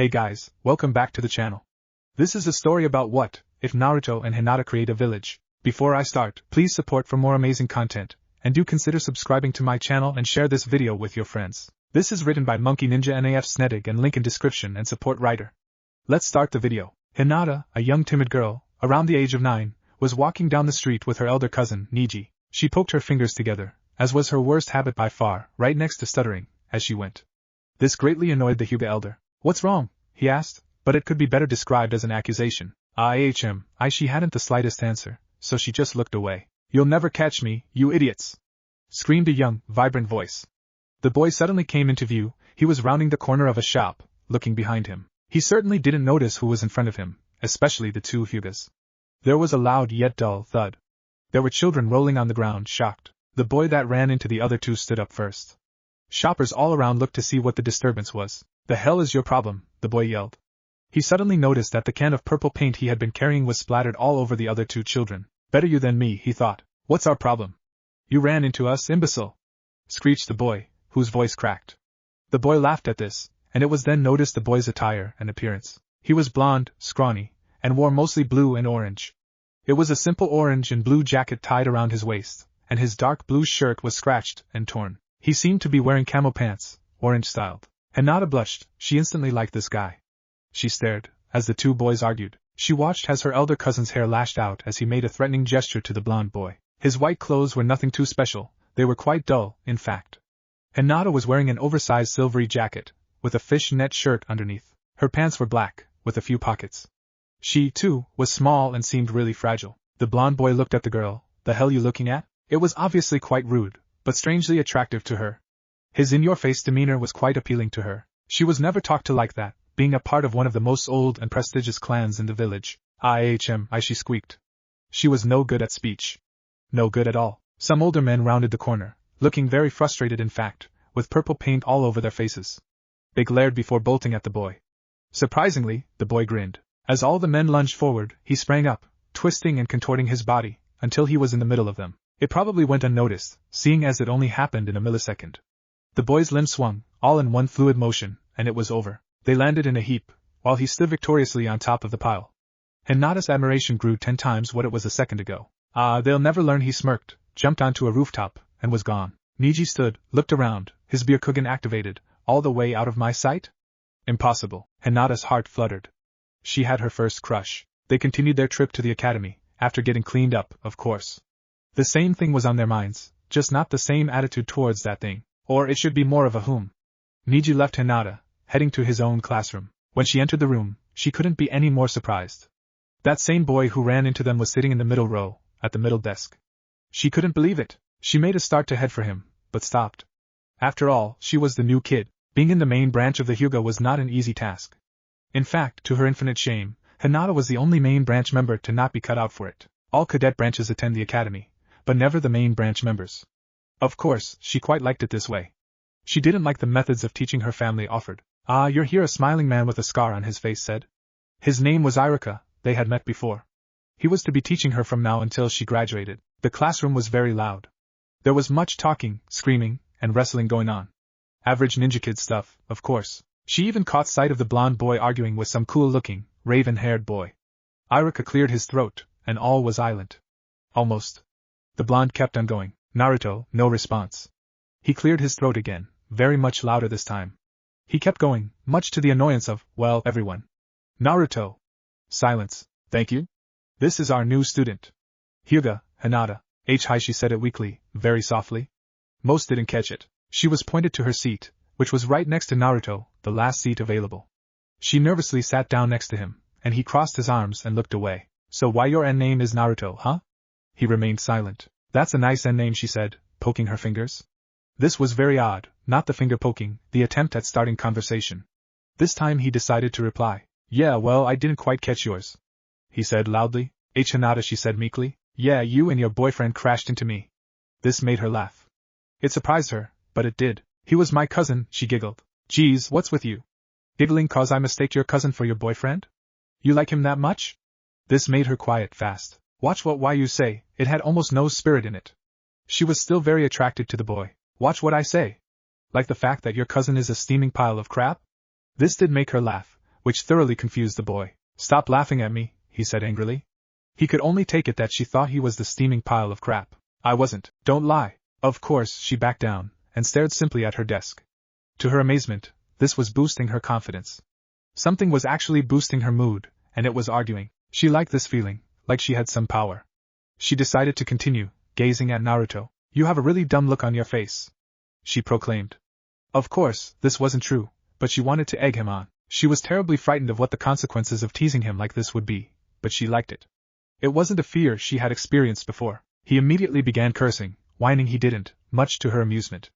Hey guys, welcome back to the channel. This is a story about what if Naruto and Hinata create a village. Before I start, please support for more amazing content, and do consider subscribing to my channel and share this video with your friends. This is written by Monkey Ninja NAF Snedig and link in description and support writer. Let's start the video. Hinata, a young timid girl, around the age of 9, was walking down the street with her elder cousin, Neji. She poked her fingers together, as was her worst habit by far, right next to stuttering, as she went. This greatly annoyed the Hyuga elder. What's wrong? He asked, but it could be better described as an accusation. She hadn't the slightest answer, so she just looked away. You'll never catch me, you idiots! Screamed a young, vibrant voice. The boy suddenly came into view. He was rounding the corner of a shop, looking behind him. He certainly didn't notice who was in front of him, especially the two Hyugas. There was a loud yet dull thud. There were children rolling on the ground, shocked. The boy that ran into the other two stood up first. Shoppers all around looked to see what the disturbance was. The hell is your problem? The boy yelled. He suddenly noticed that the can of purple paint he had been carrying was splattered all over the other two children. Better you than me, he thought. What's our problem? You ran into us, imbecile! Screeched the boy, whose voice cracked. The boy laughed at this, and it was then noticed the boy's attire and appearance. He was blond, scrawny, and wore mostly blue and orange. It was a simple orange and blue jacket tied around his waist, and his dark blue shirt was scratched and torn. He seemed to be wearing camo pants, orange-styled. Hinata blushed. She instantly liked this guy. She stared, as the two boys argued. She watched as her elder cousin's hair lashed out as he made a threatening gesture to the blond boy. His white clothes were nothing too special, they were quite dull, in fact. Hinata was wearing an oversized silvery jacket, with a fish-net shirt underneath. Her pants were black, with a few pockets. She, too, was small and seemed really fragile. The blond boy looked at the girl. The hell you looking at? It was obviously quite rude, but strangely attractive to her. His in-your-face demeanor was quite appealing to her. She was never talked to like that, being a part of one of the most old and prestigious clans in the village. She squeaked. She was no good at speech. No good at all. Some older men rounded the corner, looking very frustrated in fact, with purple paint all over their faces. They glared before bolting at the boy. Surprisingly, the boy grinned. As all the men lunged forward, he sprang up, twisting and contorting his body, until he was in the middle of them. It probably went unnoticed, seeing as it only happened in a millisecond. The boy's limbs swung, all in one fluid motion, and it was over. They landed in a heap, while he stood victoriously on top of the pile. Hinata's admiration grew 10 times what it was a second ago. They'll never learn, he smirked, jumped onto a rooftop, and was gone. Neji stood, looked around, his Byakugan activated. All the way out of my sight? Impossible. Hinata's heart fluttered. She had her first crush. They continued their trip to the academy, after getting cleaned up, of course. The same thing was on their minds, just not the same attitude towards that thing. Or it should be more of a whom. Neji left Hinata, heading to his own classroom. When she entered the room, she couldn't be any more surprised. That same boy who ran into them was sitting in the middle row, at the middle desk. She couldn't believe it. She made a start to head for him, but stopped. After all, she was the new kid. Being in the main branch of the Hyuga was not an easy task. In fact, to her infinite shame, Hinata was the only main branch member to not be cut out for it. All cadet branches attend the academy, but never the main branch members. Of course, she quite liked it this way. She didn't like the methods of teaching her family offered. You're here, a smiling man with a scar on his face said. His name was Iruka, they had met before. He was to be teaching her from now until she graduated. The classroom was very loud. There was much talking, screaming, and wrestling going on. Average ninja kid stuff, of course. She even caught sight of the blond boy arguing with some cool-looking, raven-haired boy. Iruka cleared his throat, and all was silent. Almost. The blonde kept on going. Naruto, no response. He cleared his throat again, very much louder this time. He kept going, much to the annoyance of, well, everyone. Naruto. Silence. Thank you. This is our new student. Hyuga, Hinata. Hi, she said it weakly, very softly. Most didn't catch it. She was pointed to her seat, which was right next to Naruto, the last seat available. She nervously sat down next to him, and he crossed his arms and looked away. So why your name is Naruto, huh? He remained silent. That's a nice name, she said, poking her fingers. This was very odd, not the finger poking, the attempt at starting conversation. This time he decided to reply. Yeah, well, I didn't quite catch yours. He said loudly. Hinata, she said meekly. Yeah, you and your boyfriend crashed into me. This made her laugh. It surprised her, but it did. He was my cousin, she giggled. Geez, what's with you? Giggling cause I mistaked your cousin for your boyfriend? You like him that much? This made her quiet fast. Watch why you say, it had almost no spirit in it. She was still very attracted to the boy. Watch what I say. Like the fact that your cousin is a steaming pile of crap? This did make her laugh, which thoroughly confused the boy. "Stop laughing at me," he said angrily. He could only take it that she thought he was the steaming pile of crap. "I wasn't. Don't lie." Of course, she backed down, and stared simply at her desk. To her amazement, this was boosting her confidence. Something was actually boosting her mood, and it was arguing. She liked this feeling, like she had some power. She decided to continue, gazing at Naruto. "You have a really dumb look on your face," she proclaimed. Of course, this wasn't true, but she wanted to egg him on. She was terribly frightened of what the consequences of teasing him like this would be, but she liked it. It wasn't a fear she had experienced before. He immediately began cursing, whining he didn't, much to her amusement.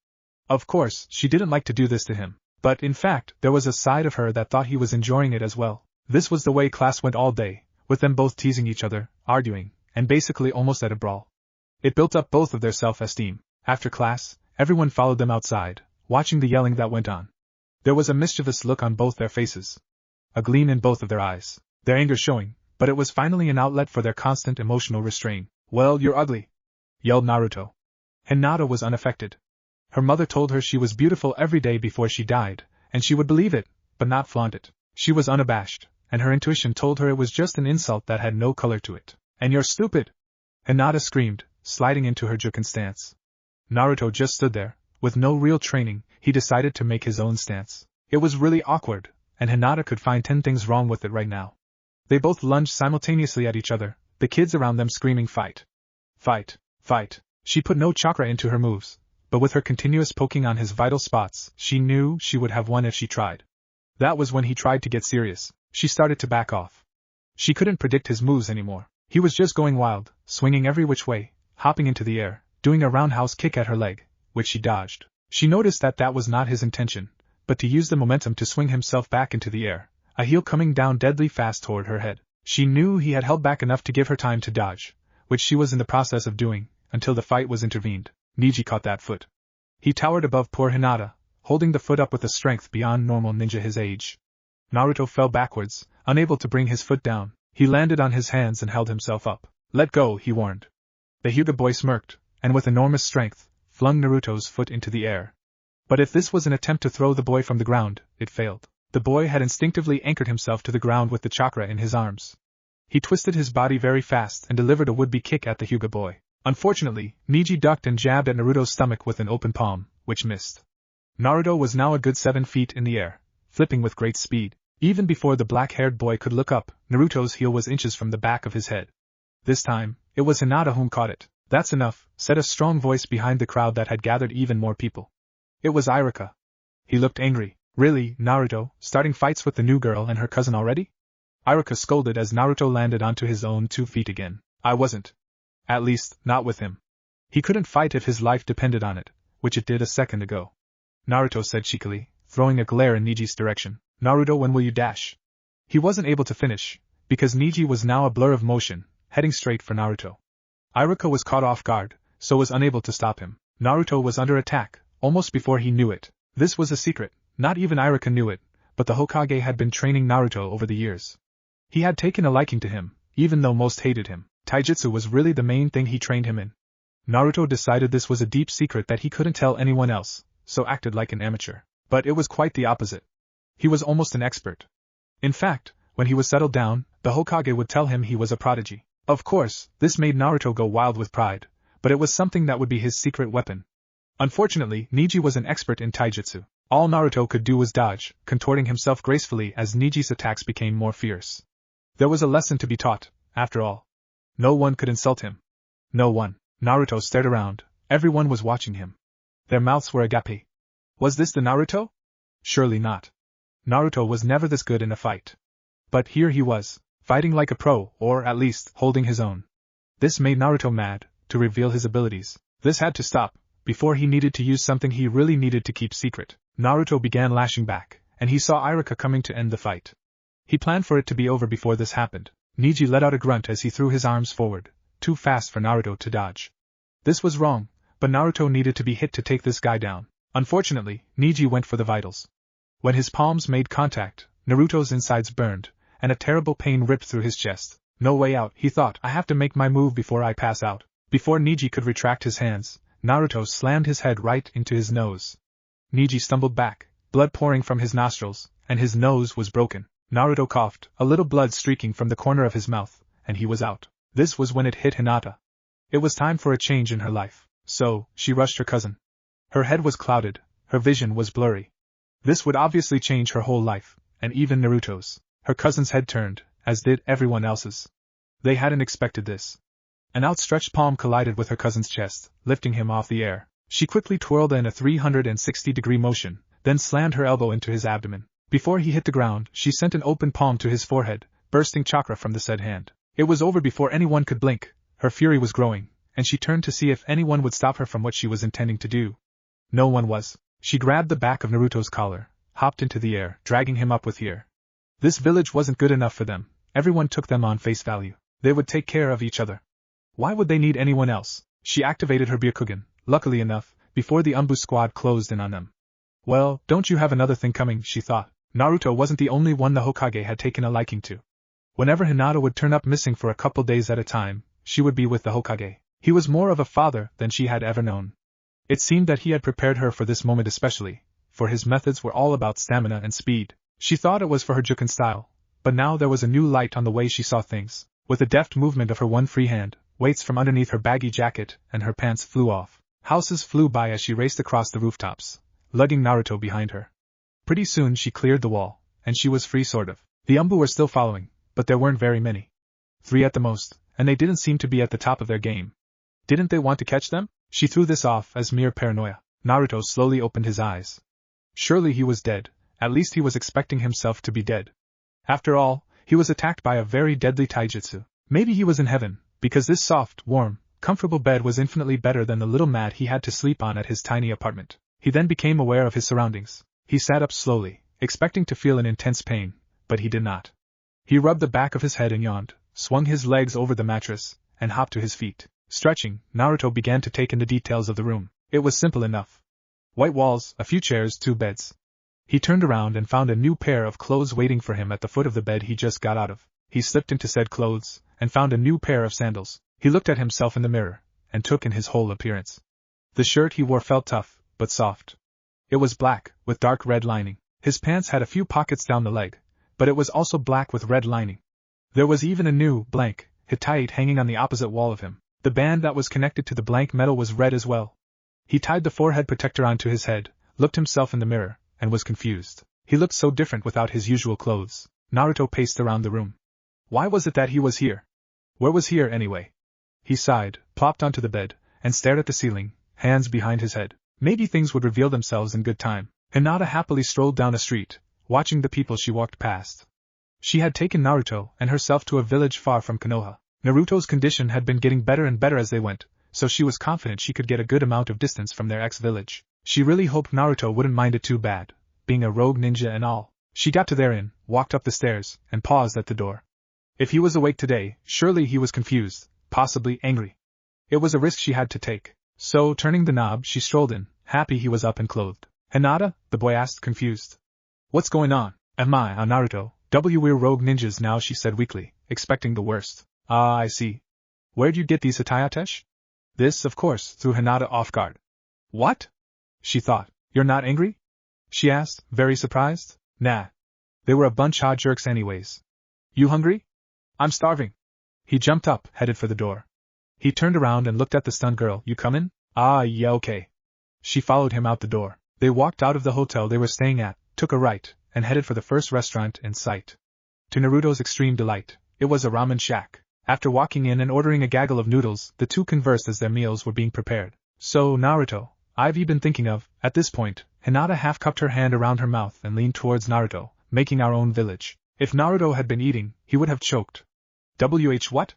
Of course, she didn't like to do this to him, but in fact, there was a side of her that thought he was enjoying it as well. This was the way class went all day, with them both teasing each other, arguing, and basically almost at a brawl. It built up both of their self-esteem. After class, everyone followed them outside, watching the yelling that went on. There was a mischievous look on both their faces, a gleam in both of their eyes, their anger showing, but it was finally an outlet for their constant emotional restraint. "Well, you're ugly," yelled Naruto. Hinata was unaffected. Her mother told her she was beautiful every day before she died, and she would believe it, but not flaunt it. She was unabashed, and her intuition told her it was just an insult that had no color to it. "And you're stupid!" Hinata screamed, sliding into her Juken stance. Naruto just stood there. With no real training, he decided to make his own stance. It was really awkward, and Hinata could find 10 things wrong with it right now. They both lunged simultaneously at each other, the kids around them screaming fight. Fight, fight. She put no chakra into her moves, but with her continuous poking on his vital spots, she knew she would have won if she tried. That was when he tried to get serious. She started to back off. She couldn't predict his moves anymore. He was just going wild, swinging every which way, hopping into the air, doing a roundhouse kick at her leg, which she dodged. She noticed that that was not his intention, but to use the momentum to swing himself back into the air, a heel coming down deadly fast toward her head. She knew he had held back enough to give her time to dodge, which she was in the process of doing, until the fight was intervened. Neji caught that foot. He towered above poor Hinata, holding the foot up with a strength beyond normal ninja his age. Naruto fell backwards, unable to bring his foot down. He landed on his hands and held himself up. "Let go," he warned. The Hyuga boy smirked, and with enormous strength, flung Naruto's foot into the air. But if this was an attempt to throw the boy from the ground, it failed. The boy had instinctively anchored himself to the ground with the chakra in his arms. He twisted his body very fast and delivered a would-be kick at the Hyuga boy. Unfortunately, Neji ducked and jabbed at Naruto's stomach with an open palm, which missed. Naruto was now a good 7 feet in the air, flipping with great speed. Even before the black-haired boy could look up, Naruto's heel was inches from the back of his head. This time, it was Hinata whom caught it. "That's enough," said a strong voice behind the crowd that had gathered even more people. It was Iruka. He looked angry. "Really, Naruto, starting fights with the new girl and her cousin already?" Iruka scolded as Naruto landed onto his own 2 feet again. "I wasn't. At least, not with him. He couldn't fight if his life depended on it, which it did a second ago," Naruto said cheekily, throwing a glare in Neji's direction. "Naruto, when will you dash?" He wasn't able to finish, because Neji was now a blur of motion, heading straight for Naruto. Iruka was caught off guard, so was unable to stop him. Naruto was under attack, almost before he knew it. This was a secret, not even Iruka knew it, but the Hokage had been training Naruto over the years. He had taken a liking to him, even though most hated him. Taijutsu was really the main thing he trained him in. Naruto decided this was a deep secret that he couldn't tell anyone else, so acted like an amateur. But it was quite the opposite. He was almost an expert. In fact, when he was settled down, the Hokage would tell him he was a prodigy. Of course, this made Naruto go wild with pride, but it was something that would be his secret weapon. Unfortunately, Neji was an expert in taijutsu. All Naruto could do was dodge, contorting himself gracefully as Neji's attacks became more fierce. There was a lesson to be taught, after all. No one could insult him. No one. Naruto stared around. Everyone was watching him. Their mouths were agape. Was this the Naruto? Surely not. Naruto was never this good in a fight. But here he was, fighting like a pro, or at least, holding his own. This made Naruto mad, to reveal his abilities. This had to stop, before he needed to use something he really needed to keep secret. Naruto began lashing back, and he saw Iruka coming to end the fight. He planned for it to be over before this happened. Neji let out a grunt as he threw his arms forward, too fast for Naruto to dodge. This was wrong, but Naruto needed to be hit to take this guy down. Unfortunately, Neji went for the vitals. When his palms made contact, Naruto's insides burned, and a terrible pain ripped through his chest. No way out, he thought. I have to make my move before I pass out. Before Neji could retract his hands, Naruto slammed his head right into his nose. Neji stumbled back, blood pouring from his nostrils, and his nose was broken. Naruto coughed, a little blood streaking from the corner of his mouth, and he was out. This was when it hit Hinata. It was time for a change in her life, so she rushed her cousin. Her head was clouded, her vision was blurry. This would obviously change her whole life, and even Naruto's. Her cousin's head turned, as did everyone else's. They hadn't expected this. An outstretched palm collided with her cousin's chest, lifting him off the air. She quickly twirled in a 360-degree motion, then slammed her elbow into his abdomen. Before he hit the ground, she sent an open palm to his forehead, bursting chakra from the said hand. It was over before anyone could blink. Her fury was growing, and she turned to see if anyone would stop her from what she was intending to do. No one was. She grabbed the back of Naruto's collar, hopped into the air, dragging him up with her. This village wasn't good enough for them. Everyone took them on face value. They would take care of each other. Why would they need anyone else? She activated her Byakugan, luckily enough, before the Umbu squad closed in on them. Well, don't you have another thing coming, she thought. Naruto wasn't the only one the Hokage had taken a liking to. Whenever Hinata would turn up missing for a couple days at a time, she would be with the Hokage. He was more of a father than she had ever known. It seemed that he had prepared her for this moment especially, for his methods were all about stamina and speed. She thought it was for her Juken style, but now there was a new light on the way she saw things. With a deft movement of her one free hand, weights from underneath her baggy jacket and her pants flew off. Houses flew by as she raced across the rooftops, lugging Naruto behind her. Pretty soon she cleared the wall, and she was free sort of. The Umbu were still following, but there weren't very many. 3 at the most, and they didn't seem to be at the top of their game. Didn't they want to catch them? She threw this off as mere paranoia. Naruto slowly opened his eyes. Surely he was dead, at least he was expecting himself to be dead. After all, he was attacked by a very deadly taijutsu. Maybe he was in heaven, because this soft, warm, comfortable bed was infinitely better than the little mat he had to sleep on at his tiny apartment. He then became aware of his surroundings. He sat up slowly, expecting to feel an intense pain, but he did not. He rubbed the back of his head and yawned, swung his legs over the mattress, and hopped to his feet. Stretching, Naruto began to take in the details of the room. It was simple enough. White walls, a few chairs, 2 beds. He turned around and found a new pair of clothes waiting for him at the foot of the bed he just got out of. He slipped into said clothes, and found a new pair of sandals. He looked at himself in the mirror, and took in his whole appearance. The shirt he wore felt tough, but soft. It was black, with dark red lining. His pants had a few pockets down the leg, but it was also black with red lining. There was even a new, blank, Hittite hanging on the opposite wall of him. The band that was connected to the blank metal was red as well. He tied the forehead protector onto his head, looked himself in the mirror, and was confused. He looked so different without his usual clothes. Naruto paced around the room. Why was it that he was here? Where was here anyway? He sighed, plopped onto the bed, and stared at the ceiling, hands behind his head. Maybe things would reveal themselves in good time. Hinata happily strolled down a street, watching the people she walked past. She had taken Naruto and herself to a village far from Konoha. Naruto's condition had been getting better and better as they went, so she was confident she could get a good amount of distance from their ex-village. She really hoped Naruto wouldn't mind it too bad, being a rogue ninja and all. She got to their inn, walked up the stairs, and paused at the door. If he was awake today, surely he was confused, possibly angry. It was a risk she had to take. So, turning the knob, she strolled in, happy he was up and clothed. Hinata? The boy asked, confused. What's going on? Am I on Naruto? We're rogue ninjas now, she said weakly, expecting the worst. Ah, I see. Where'd you get these hitayatesh? This, of course, threw Hinata off guard. What? She thought. You're not angry? She asked, very surprised. Nah. They were a bunch of jerks anyways. You hungry? I'm starving. He jumped up, headed for the door. He turned around and looked at the stunned girl. You comin'? Ah, yeah, okay. She followed him out the door. They walked out of the hotel they were staying at, took a right, and headed for the first restaurant in sight. To Naruto's extreme delight, it was a ramen shack. After walking in and ordering a gaggle of noodles, the two conversed as their meals were being prepared. So, Naruto, I've been thinking of, at this point, Hinata half cupped her hand around her mouth and leaned towards Naruto, making our own village. If Naruto had been eating, he would have choked. What?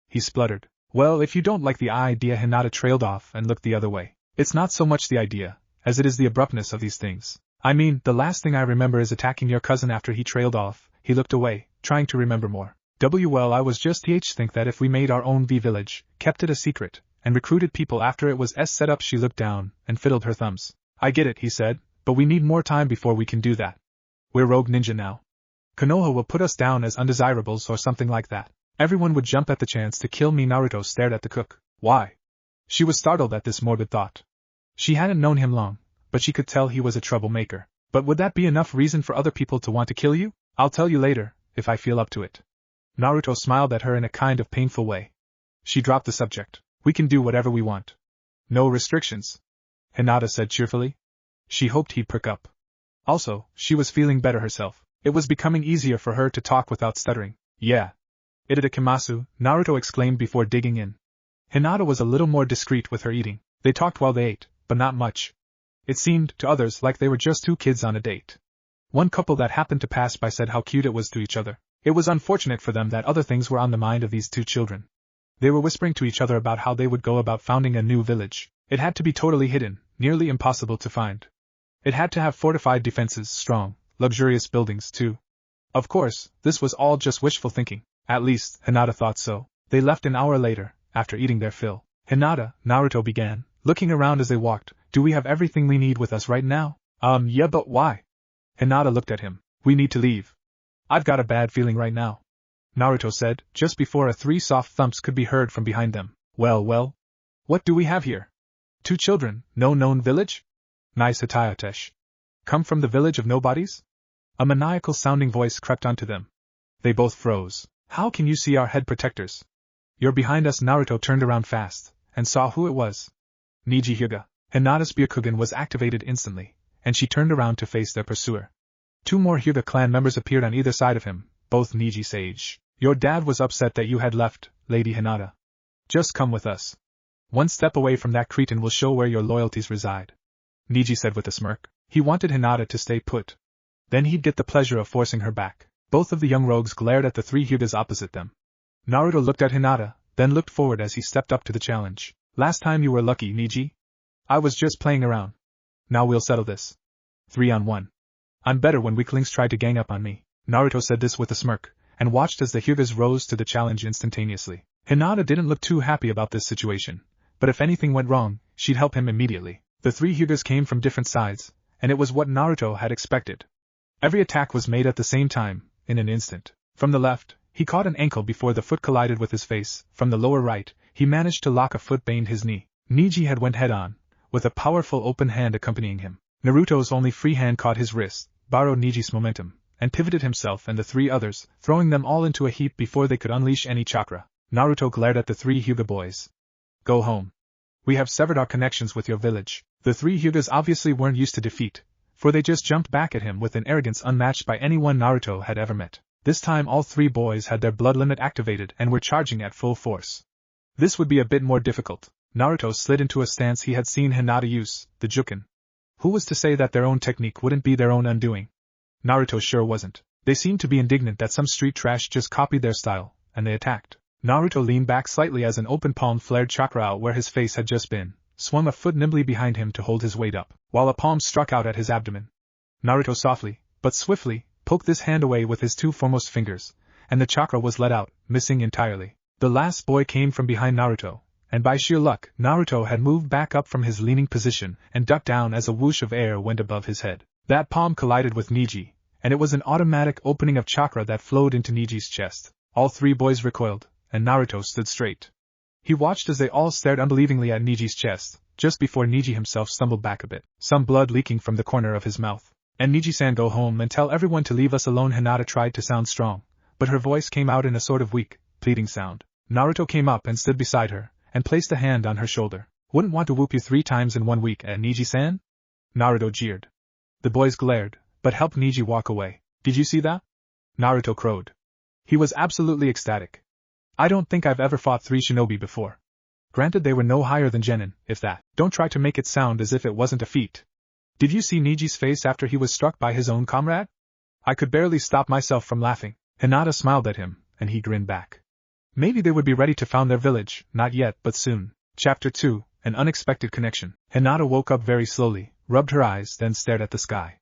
He spluttered. Well, if you don't like the idea, Hinata trailed off and looked the other way. It's not so much the idea, as it is the abruptness of these things. I mean, the last thing I remember is attacking your cousin after he trailed off. He looked away, trying to remember more. Well, I was just think that if we made our own village, kept it a secret, and recruited people after it was set up. She looked down, and fiddled her thumbs. I get it, he said, but we need more time before we can do that. We're rogue ninja now. Konoha will put us down as undesirables or something like that. Everyone would jump at the chance to kill me. Naruto stared at the cook. Why? She was startled at this morbid thought. She hadn't known him long, but she could tell he was a troublemaker. But would that be enough reason for other people to want to kill you? I'll tell you later, if I feel up to it. Naruto smiled at her in a kind of painful way. She dropped the subject. We can do whatever we want. No restrictions, Hinata said cheerfully. She hoped he'd perk up. Also, she was feeling better herself. It was becoming easier for her to talk without stuttering. Yeah. Itadakimasu, Naruto exclaimed before digging in. Hinata was a little more discreet with her eating. They talked while they ate, but not much. It seemed, to others, like they were just two kids on a date. One couple that happened to pass by said how cute it was to each other. It was unfortunate for them that other things were on the mind of these two children. They were whispering to each other about how they would go about founding a new village. It had to be totally hidden, nearly impossible to find. It had to have fortified defenses, strong, luxurious buildings, too. Of course, this was all just wishful thinking. At least, Hinata thought so. They left an hour later, after eating their fill. Hinata, Naruto began, looking around as they walked. Do we have everything we need with us right now? Yeah, but why? Hinata looked at him. We need to leave. I've got a bad feeling right now, Naruto said, just before 3 soft thumps could be heard from behind them. Well. What do we have here? 2 children, no known village? Nice Hatayatesh. Come from the village of nobodies? A maniacal-sounding voice crept onto them. They both froze. How can you see our head protectors? You're behind us. Naruto turned around fast, and saw who it was. Neji Hyuga. Hinata's Byakugan was activated instantly, and she turned around to face their pursuer. 2 more Hyuga clan members appeared on either side of him, both Neji Sage. Your dad was upset that you had left, Lady Hinata. Just come with us. 1 step away from that cretin will show where your loyalties reside, Neji said with a smirk. He wanted Hinata to stay put. Then he'd get the pleasure of forcing her back. Both of the young rogues glared at the 3 Hyugas opposite them. Naruto looked at Hinata, then looked forward as he stepped up to the challenge. Last time you were lucky, Neji. I was just playing around. Now we'll settle this. 3-on-1. I'm better when weaklings try to gang up on me. Naruto said this with a smirk, and watched as the Hyugas rose to the challenge instantaneously. Hinata didn't look too happy about this situation, but if anything went wrong, she'd help him immediately. The 3 Hyugas came from different sides, and it was what Naruto had expected. Every attack was made at the same time, in an instant. From the left, he caught an ankle before the foot collided with his face. From the lower right, he managed to lock a foot beneath his knee. Neji had went head-on, with a powerful open hand accompanying him. Naruto's only free hand caught his wrist, borrowed Neji's momentum, and pivoted himself and the 3 others, throwing them all into a heap before they could unleash any chakra. Naruto glared at the 3 Hyuga boys. Go home. We have severed our connections with your village. The 3 Hyugas obviously weren't used to defeat, for they just jumped back at him with an arrogance unmatched by anyone Naruto had ever met. This time all 3 boys had their blood limit activated and were charging at full force. This would be a bit more difficult. Naruto slid into a stance he had seen Hinata use, the Juken. Who was to say that their own technique wouldn't be their own undoing? Naruto sure wasn't. They seemed to be indignant that some street trash just copied their style, and they attacked. Naruto leaned back slightly as an open palm flared chakra out where his face had just been, swung a foot nimbly behind him to hold his weight up, while a palm struck out at his abdomen. Naruto softly, but swiftly, poked this hand away with his 2 foremost fingers, and the chakra was let out, missing entirely. The last boy came from behind Naruto, and by sheer luck, Naruto had moved back up from his leaning position and ducked down as a whoosh of air went above his head. That palm collided with Neji, and it was an automatic opening of chakra that flowed into Neji's chest. All 3 boys recoiled, and Naruto stood straight. He watched as they all stared unbelievingly at Neji's chest, just before Neji himself stumbled back a bit, some blood leaking from the corner of his mouth. And Neji-san, go home and tell everyone to leave us alone. Hinata tried to sound strong, but her voice came out in a sort of weak, pleading sound. Naruto came up and stood beside her, and placed a hand on her shoulder. Wouldn't want to whoop you 3 times in 1 week, Neji-san? Naruto jeered. The boys glared, but helped Neji walk away. Did you see that? Naruto crowed. He was absolutely ecstatic. I don't think I've ever fought 3 shinobi before. Granted they were no higher than genin, if that. Don't try to make it sound as if it wasn't a feat. Did you see Neji's face after he was struck by his own comrade? I could barely stop myself from laughing. Hinata smiled at him, and he grinned back. Maybe they would be ready to found their village, not yet but soon. Chapter 2, An Unexpected Connection. Hinata woke up very slowly, rubbed her eyes, then stared at the sky.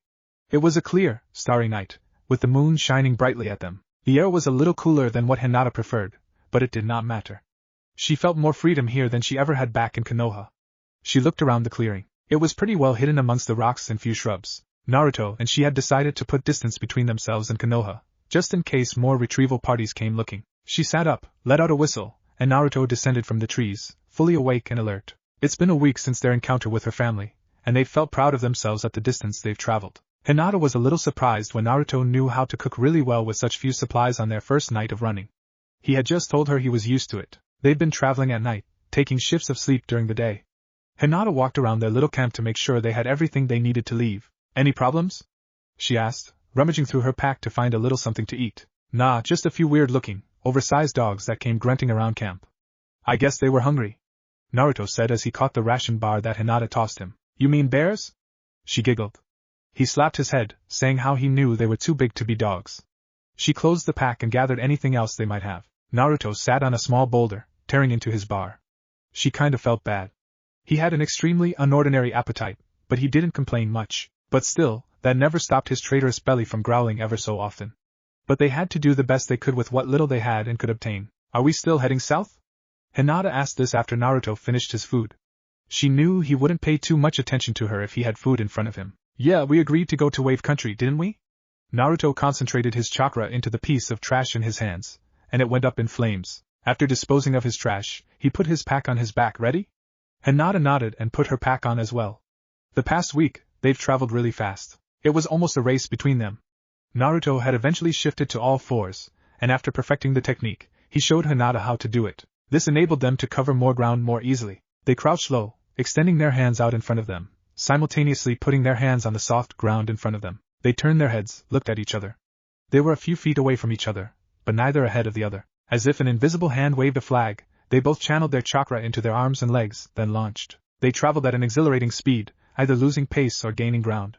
It was a clear, starry night, with the moon shining brightly at them. The air was a little cooler than what Hinata preferred, but it did not matter. She felt more freedom here than she ever had back in Konoha. She looked around the clearing. It was pretty well hidden amongst the rocks and few shrubs. Naruto and she had decided to put distance between themselves and Konoha, just in case more retrieval parties came looking. She sat up, let out a whistle, and Naruto descended from the trees, fully awake and alert. It's been a week since their encounter with her family, and they've felt proud of themselves at the distance they've traveled. Hinata was a little surprised when Naruto knew how to cook really well with such few supplies on their first night of running. He had just told her he was used to it. They'd been traveling at night, taking shifts of sleep during the day. Hinata walked around their little camp to make sure they had everything they needed to leave. Any problems? She asked, rummaging through her pack to find a little something to eat. Nah, just a few weird-looking, oversized dogs that came grunting around camp. I guess they were hungry, Naruto said as he caught the ration bar that Hinata tossed him. You mean bears? She giggled. He slapped his head, saying how he knew they were too big to be dogs. She closed the pack and gathered anything else they might have. Naruto sat on a small boulder, tearing into his bar. She kind of felt bad. He had an extremely unordinary appetite, but he didn't complain much. But still, that never stopped his traitorous belly from growling ever so often. But they had to do the best they could with what little they had and could obtain. Are we still heading south? Hinata asked this after Naruto finished his food. She knew he wouldn't pay too much attention to her if he had food in front of him. Yeah, we agreed to go to Wave Country, didn't we? Naruto concentrated his chakra into the piece of trash in his hands, and it went up in flames. After disposing of his trash, he put his pack on his back. Ready? Hinata nodded and put her pack on as well. The past week, they've traveled really fast. It was almost a race between them. Naruto had eventually shifted to all fours, and after perfecting the technique, he showed Hinata how to do it. This enabled them to cover more ground more easily. They crouched low, extending their hands out in front of them, simultaneously putting their hands on the soft ground in front of them. They turned their heads, looked at each other. They were a few feet away from each other, but neither ahead of the other. As if an invisible hand waved a flag, they both channeled their chakra into their arms and legs, then launched. They traveled at an exhilarating speed, either losing pace or gaining ground.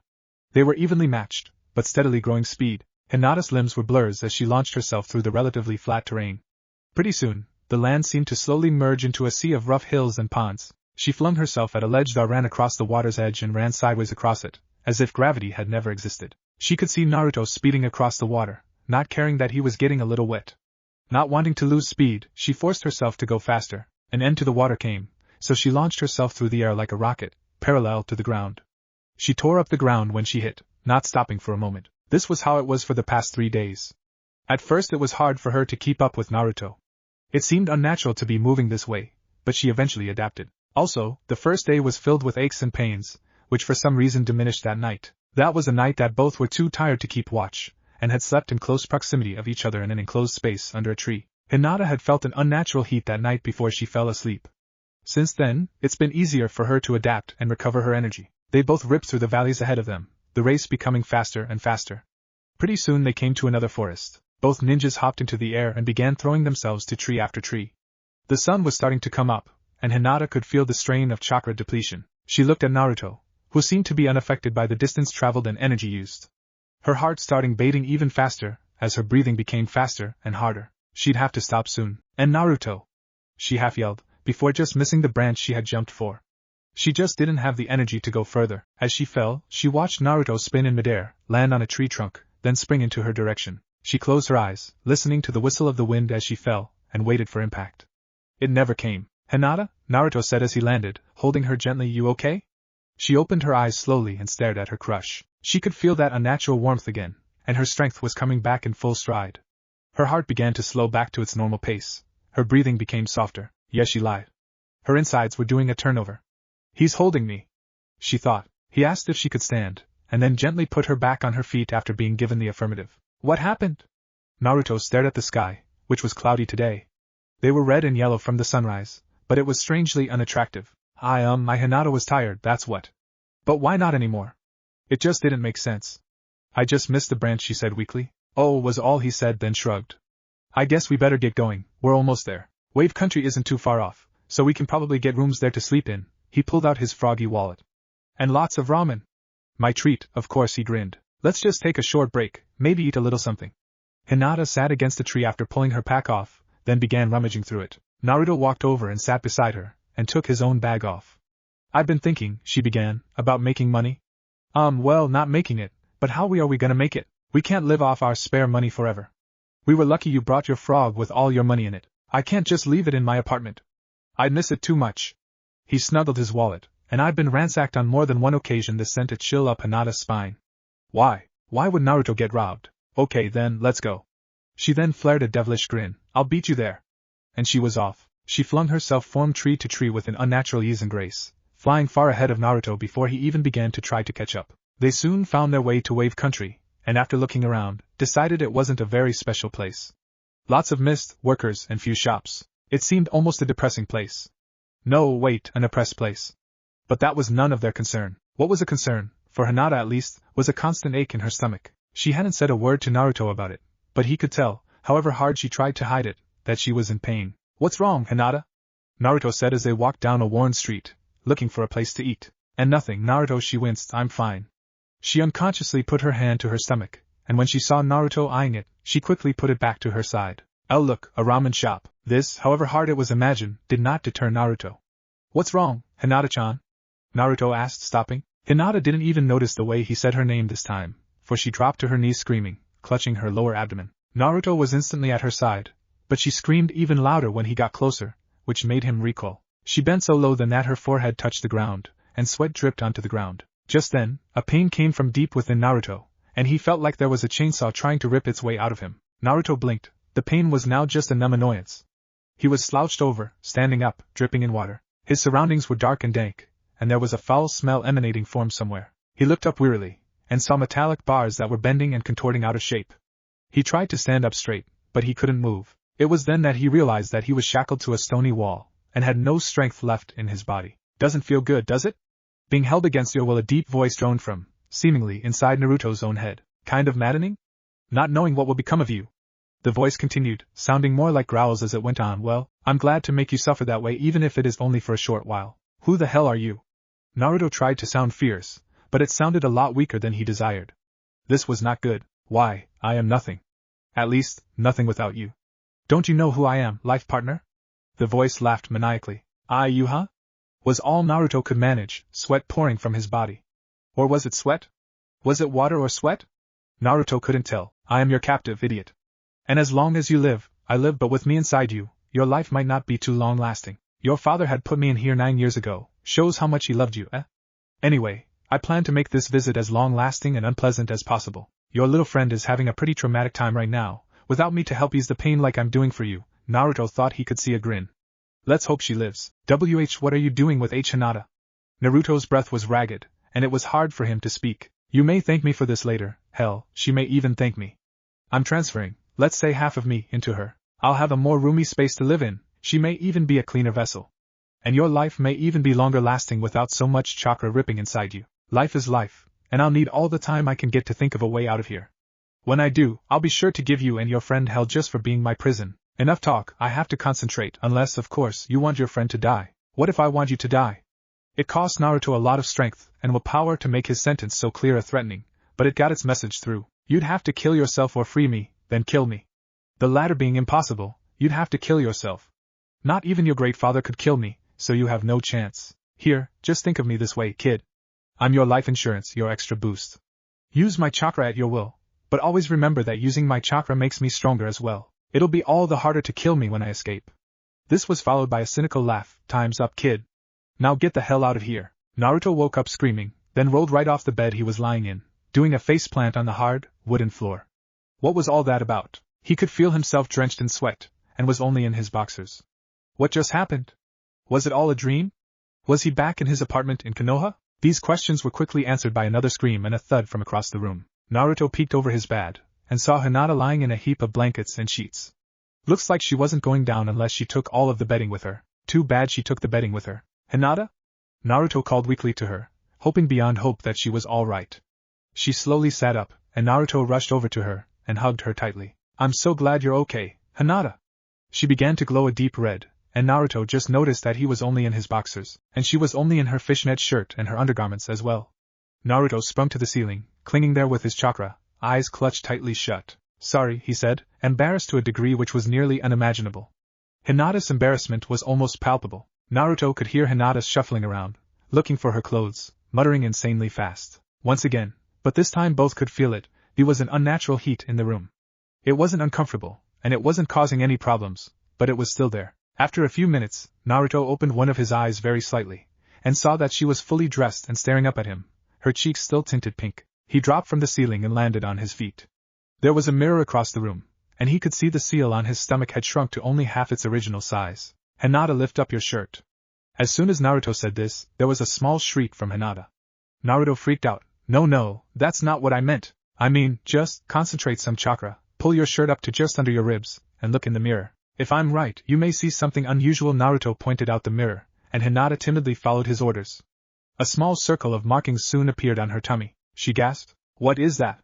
They were evenly matched, but steadily growing speed. Hinata's limbs were blurs as she launched herself through the relatively flat terrain. Pretty soon, the land seemed to slowly merge into a sea of rough hills and ponds. She flung herself at a ledge that ran across the water's edge and ran sideways across it, as if gravity had never existed. She could see Naruto speeding across the water, not caring that he was getting a little wet. Not wanting to lose speed, she forced herself to go faster. An end to the water came, so she launched herself through the air like a rocket, parallel to the ground. She tore up the ground when she hit, not stopping for a moment. This was how it was for the past 3 days. At first it was hard for her to keep up with Naruto. It seemed unnatural to be moving this way, but she eventually adapted. Also, the first day was filled with aches and pains, which for some reason diminished that night. That was a night that both were too tired to keep watch, and had slept in close proximity of each other in an enclosed space under a tree. Hinata had felt an unnatural heat that night before she fell asleep. Since then, it's been easier for her to adapt and recover her energy. They both ripped through the valleys ahead of them, the race becoming faster and faster. Pretty soon they came to another forest. Both ninjas hopped into the air and began throwing themselves to tree after tree. The sun was starting to come up, and Hinata could feel the strain of chakra depletion. She looked at Naruto, who seemed to be unaffected by the distance traveled and energy used. Her heart started beating even faster, as her breathing became faster and harder. She'd have to stop soon. And Naruto! She half yelled, before just missing the branch she had jumped for. She just didn't have the energy to go further. As she fell, she watched Naruto spin in midair, land on a tree trunk, then spring into her direction. She closed her eyes, listening to the whistle of the wind as she fell, and waited for impact. It never came. Hinata, Naruto said as he landed, holding her gently. You okay? She opened her eyes slowly and stared at her crush. She could feel that unnatural warmth again, and her strength was coming back in full stride. Her heart began to slow back to its normal pace. Her breathing became softer. Yes, she lied. Her insides were doing a turnover. He's holding me, she thought. He asked if she could stand, and then gently put her back on her feet after being given the affirmative. What happened? Naruto stared at the sky, which was cloudy today. They were red and yellow from the sunrise, but it was strangely unattractive. My Hinata was tired, that's what. But why not anymore? It just didn't make sense. I just missed the branch, she said weakly. Oh, was all he said, then shrugged. I guess we better get going, we're almost there. Wave Country isn't too far off, so we can probably get rooms there to sleep in. He pulled out his froggy wallet. And lots of ramen. My treat, of course, he grinned. Let's just take a short break, maybe eat a little something. Hinata sat against a tree after pulling her pack off, then began rummaging through it. Naruto walked over and sat beside her, and took his own bag off. I've been thinking, she began, about making money. Well, not making it, but how are we gonna make it? We can't live off our spare money forever. We were lucky you brought your frog with all your money in it. I can't just leave it in my apartment. I'd miss it too much. He snuggled his wallet, and I've been ransacked on more than one occasion. This sent a chill up Hinata's spine. Why? Why would Naruto get robbed? Okay then, let's go. She then flared a devilish grin. I'll beat you there. And she was off. She flung herself from tree to tree with an unnatural ease and grace, flying far ahead of Naruto before he even began to try to catch up. They soon found their way to Wave Country, and after looking around, decided it wasn't a very special place. Lots of mist, workers, and few shops. It seemed almost a depressing place. No, wait, an oppressed place. But that was none of their concern. What was a concern, for Hinata at least, was a constant ache in her stomach. She hadn't said a word to Naruto about it, but he could tell, however hard she tried to hide it, that she was in pain. What's wrong, Hinata? Naruto said as they walked down a worn street, looking for a place to eat. And nothing, Naruto, she winced, I'm fine. She unconsciously put her hand to her stomach, and when she saw Naruto eyeing it, she quickly put it back to her side. Oh look, a ramen shop. This, however hard it was imagined, did not deter Naruto. What's wrong, Hinata-chan? Naruto asked, stopping. Hinata didn't even notice the way he said her name this time, for she dropped to her knees screaming, clutching her lower abdomen. Naruto was instantly at her side, but she screamed even louder when he got closer, which made him recoil. She bent so low that her forehead touched the ground, and sweat dripped onto the ground. Just then, a pain came from deep within Naruto, and he felt like there was a chainsaw trying to rip its way out of him. Naruto blinked. The pain was now just a numb annoyance. He was slouched over, standing up, dripping in water. His surroundings were dark and dank, and there was a foul smell emanating from somewhere. He looked up wearily, and saw metallic bars that were bending and contorting out of shape. He tried to stand up straight, but he couldn't move. It was then that he realized that he was shackled to a stony wall, and had no strength left in his body. Doesn't feel good, does it? Being held against your will, a deep voice droned from, seemingly inside Naruto's own head. Kind of maddening? Not knowing what will become of you. The voice continued, sounding more like growls as it went on. Well, I'm glad to make you suffer that way even if it is only for a short while. Who the hell are you? Naruto tried to sound fierce, but it sounded a lot weaker than he desired. This was not good. Why, I am nothing. At least, nothing without you. Don't you know who I am, life partner? The voice laughed maniacally. You huh? Was all Naruto could manage, sweat pouring from his body. Or was it sweat? Was it water or sweat? Naruto couldn't tell. I am your captive, idiot. And as long as you live, I live, but with me inside you, your life might not be too long-lasting. Your father had put me in here 9 years ago, shows how much he loved you, eh? Anyway, I plan to make this visit as long-lasting and unpleasant as possible. Your little friend is having a pretty traumatic time right now, without me to help ease the pain like I'm doing for you. Naruto thought he could see a grin. Let's hope she lives. What are you doing with Hinata? Naruto's breath was ragged, and it was hard for him to speak. You may thank me for this later, hell, she may even thank me. I'm transferring, let's say half of me, into her. I'll have a more roomy space to live in, she may even be a cleaner vessel. And your life may even be longer lasting without so much chakra ripping inside you. Life is life, and I'll need all the time I can get to think of a way out of here. When I do, I'll be sure to give you and your friend hell just for being my prison. Enough talk, I have to concentrate, unless, of course, you want your friend to die. What if I want you to die? It cost Naruto a lot of strength and willpower to make his sentence so clear and threatening, but it got its message through. You'd have to kill yourself or free me, then kill me. The latter being impossible, you'd have to kill yourself. Not even your great father could kill me, so you have no chance. Here, just think of me this way, kid. I'm your life insurance, your extra boost. Use my chakra at your will, but always remember that using my chakra makes me stronger as well. It'll be all the harder to kill me when I escape. This was followed by a cynical laugh. Time's up, kid. Now get the hell out of here. Naruto woke up screaming, then rolled right off the bed he was lying in, doing a faceplant on the hard, wooden floor. What was all that about? He could feel himself drenched in sweat, and was only in his boxers. What just happened? Was it all a dream? Was he back in his apartment in Konoha? These questions were quickly answered by another scream and a thud from across the room. Naruto peeked over his bed, and saw Hinata lying in a heap of blankets and sheets. Looks like she wasn't going down unless she took all of the bedding with her. Too bad she took the bedding with her. Hinata? Naruto called weakly to her, hoping beyond hope that she was all right. She slowly sat up, and Naruto rushed over to her, and hugged her tightly. I'm so glad you're okay, Hinata. She began to glow a deep red, and Naruto just noticed that he was only in his boxers, and she was only in her fishnet shirt and her undergarments as well. Naruto sprung to the ceiling, clinging there with his chakra, eyes clutched tightly shut. Sorry, he said, embarrassed to a degree which was nearly unimaginable. Hinata's embarrassment was almost palpable. Naruto could hear Hinata shuffling around, looking for her clothes, muttering insanely fast. Once again, but this time both could feel it, there was an unnatural heat in the room. It wasn't uncomfortable, and it wasn't causing any problems, but it was still there. After a few minutes, Naruto opened one of his eyes very slightly, and saw that she was fully dressed and staring up at him, her cheeks still tinted pink. He dropped from the ceiling and landed on his feet. There was a mirror across the room, and he could see the seal on his stomach had shrunk to only half its original size. Hinata, lift up your shirt. As soon as Naruto said this, there was a small shriek from Hinata. Naruto freaked out, No, that's not what I meant. I mean, just concentrate some chakra, pull your shirt up to just under your ribs, and look in the mirror. If I'm right, you may see something unusual. Naruto pointed out the mirror, and Hinata timidly followed his orders. A small circle of markings soon appeared on her tummy. She gasped, "What is that?"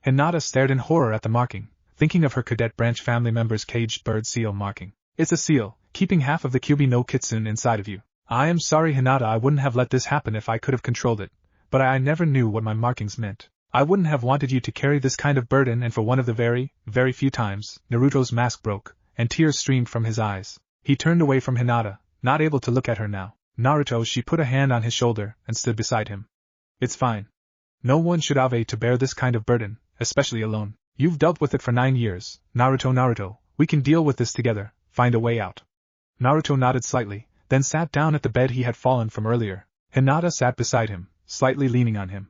Hinata stared in horror at the marking, thinking of her cadet branch family member's caged bird seal marking. "It's a seal, keeping half of the Kyubi no Kitsune inside of you. I am sorry, Hinata, I wouldn't have let this happen if I could have controlled it, but I never knew what my markings meant. I wouldn't have wanted you to carry this kind of burden, and for one of the very, very few times, Naruto's mask broke, and tears streamed from his eyes. He turned away from Hinata, not able to look at her now. Naruto, she put a hand on his shoulder and stood beside him. It's fine. No one should have to bear this kind of burden, especially alone. You've dealt with it for 9 years, Naruto, we can deal with this together, find a way out. Naruto nodded slightly, then sat down at the bed he had fallen from earlier. Hinata sat beside him, slightly leaning on him.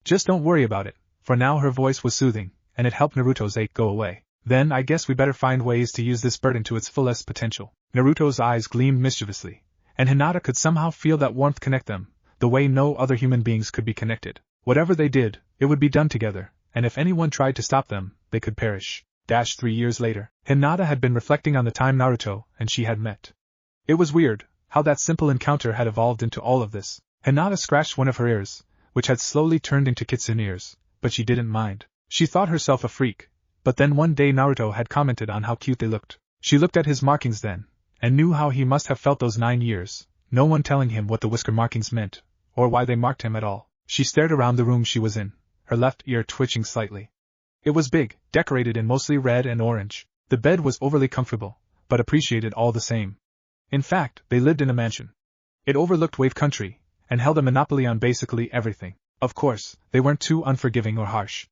Just don't worry about it, for now her voice was soothing, and it helped Naruto's ache go away. Then I guess we better find ways to use this burden to its fullest potential. Naruto's eyes gleamed mischievously, and Hinata could somehow feel that warmth connect them, the way no other human beings could be connected. Whatever they did, it would be done together, and if anyone tried to stop them, they could perish. 3 years later, Hinata had been reflecting on the time Naruto and she had met. It was weird, how that simple encounter had evolved into all of this. Hinata scratched one of her ears, which had slowly turned into kitsune ears, but she didn't mind. She thought herself a freak, but then one day Naruto had commented on how cute they looked. She looked at his markings then, and knew how he must have felt those 9 years, no one telling him what the whisker markings meant, or why they marked him at all. She stared around the room she was in, her left ear twitching slightly. It was big, decorated in mostly red and orange. The bed was overly comfortable, but appreciated all the same. In fact, they lived in a mansion. It overlooked Wave Country, and held a monopoly on basically everything. Of course, they weren't too unforgiving or harsh.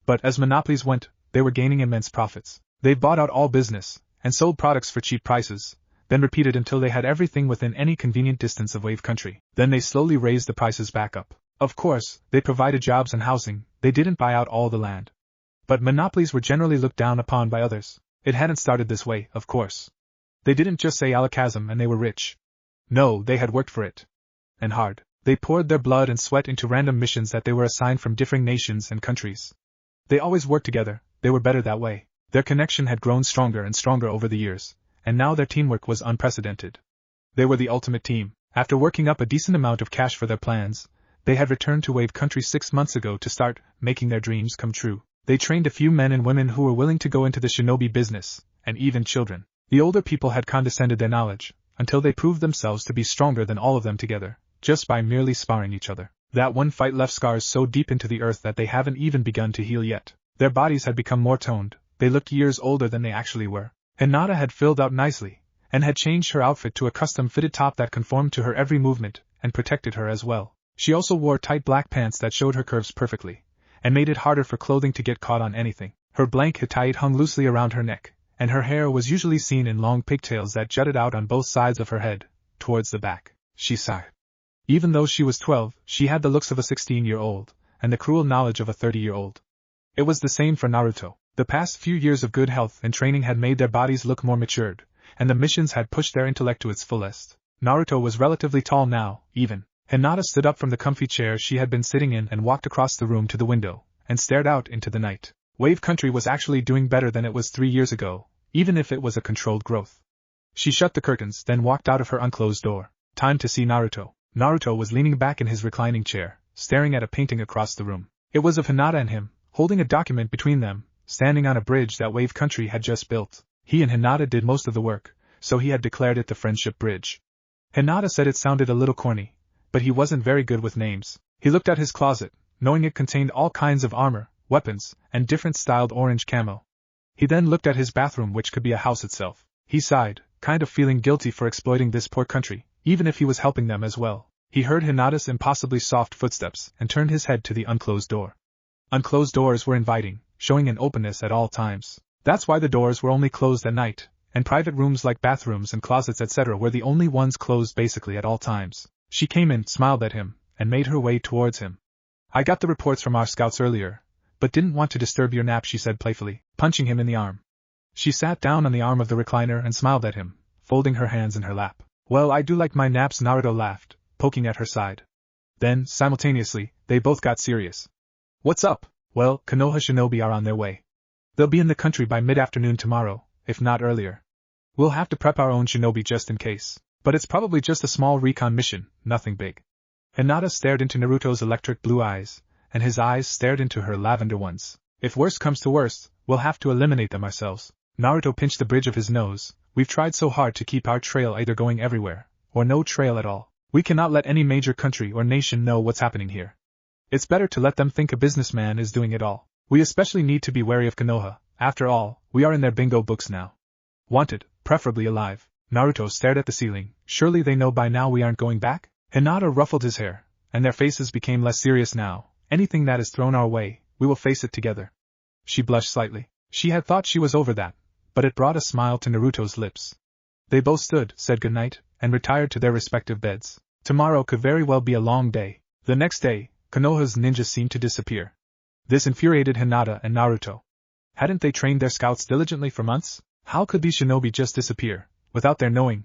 But as monopolies went, they were gaining immense profits. They bought out all business, and sold products for cheap prices, then repeated until they had everything within any convenient distance of Wave Country. Then they slowly raised the prices back up. Of course, they provided jobs and housing, they didn't buy out all the land. But monopolies were generally looked down upon by others. It hadn't started this way, of course. They didn't just say alakazam and they were rich. No, they had worked for it. And hard. They poured their blood and sweat into random missions that they were assigned from differing nations and countries. They always worked together, they were better that way. Their connection had grown stronger and stronger over the years, and now their teamwork was unprecedented. They were the ultimate team. After working up a decent amount of cash for their plans, they had returned to Wave Country 6 months ago to start making their dreams come true. They trained a few men and women who were willing to go into the shinobi business, and even children. The older people had condescended their knowledge, until they proved themselves to be stronger than all of them together, just by merely sparring each other. That one fight left scars so deep into the earth that they haven't even begun to heal yet. Their bodies had become more toned, they looked years older than they actually were. Hinata had filled out nicely, and had changed her outfit to a custom-fitted top that conformed to her every movement, and protected her as well. She also wore tight black pants that showed her curves perfectly, and made it harder for clothing to get caught on anything. Her blank hitai hung loosely around her neck, and her hair was usually seen in long pigtails that jutted out on both sides of her head, towards the back. She sighed. Even though she was 12, she had the looks of a 16-year-old, and the cruel knowledge of a 30-year-old. It was the same for Naruto. The past few years of good health and training had made their bodies look more matured, and the missions had pushed their intellect to its fullest. Naruto was relatively tall now, even. Hinata stood up from the comfy chair she had been sitting in and walked across the room to the window, and stared out into the night. Wave Country was actually doing better than it was 3 years ago, even if it was a controlled growth. She shut the curtains, then walked out of her unclosed door. Time to see Naruto. Naruto was leaning back in his reclining chair, staring at a painting across the room. It was of Hinata and him, holding a document between them, standing on a bridge that Wave Country had just built. He and Hinata did most of the work, so he had declared it the Friendship Bridge. Hinata said it sounded a little corny, but he wasn't very good with names. He looked at his closet, knowing it contained all kinds of armor, weapons, and different styled orange camo. He then looked at his bathroom, which could be a house itself. He sighed, kind of feeling guilty for exploiting this poor country, even if he was helping them as well. He heard Hinata's impossibly soft footsteps and turned his head to the unclosed door. Unclosed doors were inviting, showing an openness at all times. That's why the doors were only closed at night, and private rooms like bathrooms and closets etc. were the only ones closed basically at all times. She came in, smiled at him, and made her way towards him. I got the reports from our scouts earlier, but didn't want to disturb your nap, she said playfully, punching him in the arm. She sat down on the arm of the recliner and smiled at him, folding her hands in her lap. Well, I do like my naps, Naruto laughed, poking at her side. Then, simultaneously, they both got serious. What's up? Well, Konoha shinobi are on their way. They'll be in the country by mid-afternoon tomorrow, if not earlier. We'll have to prep our own shinobi just in case, but it's probably just a small recon mission, nothing big. Hinata stared into Naruto's electric blue eyes, and his eyes stared into her lavender ones. If worst comes to worst, we'll have to eliminate them ourselves. Naruto pinched the bridge of his nose. We've tried so hard to keep our trail either going everywhere, or no trail at all. We cannot let any major country or nation know what's happening here. It's better to let them think a businessman is doing it all. We especially need to be wary of Konoha. After all, we are in their bingo books now. Wanted, preferably alive. Naruto stared at the ceiling. Surely they know by now we aren't going back? Hinata ruffled his hair, and their faces became less serious now. Anything that is thrown our way, we will face it together. She blushed slightly. She had thought she was over that, but it brought a smile to Naruto's lips. They both stood, said goodnight, and retired to their respective beds. Tomorrow could very well be a long day. The next day, Konoha's ninjas seemed to disappear. This infuriated Hinata and Naruto. Hadn't they trained their scouts diligently for months? How could these shinobi just disappear, without their knowing?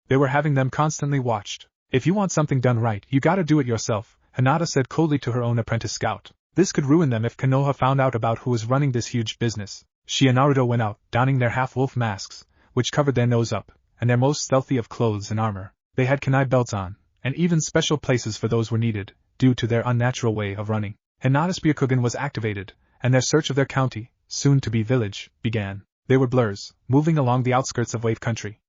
They were having them constantly watched. If you want something done right, you gotta do it yourself, Hinata said coldly to her own apprentice scout. This could ruin them if Konoha found out about who was running this huge business. She and Naruto went out, donning their half-wolf masks, which covered their nose up, and their most stealthy of clothes and armor. They had kunai belts on, and even special places for those were needed, due to their unnatural way of running. Hinata's Byakugan was activated, and their search of their county, soon-to-be village, began. They were blurs, moving along the outskirts of Wave Country.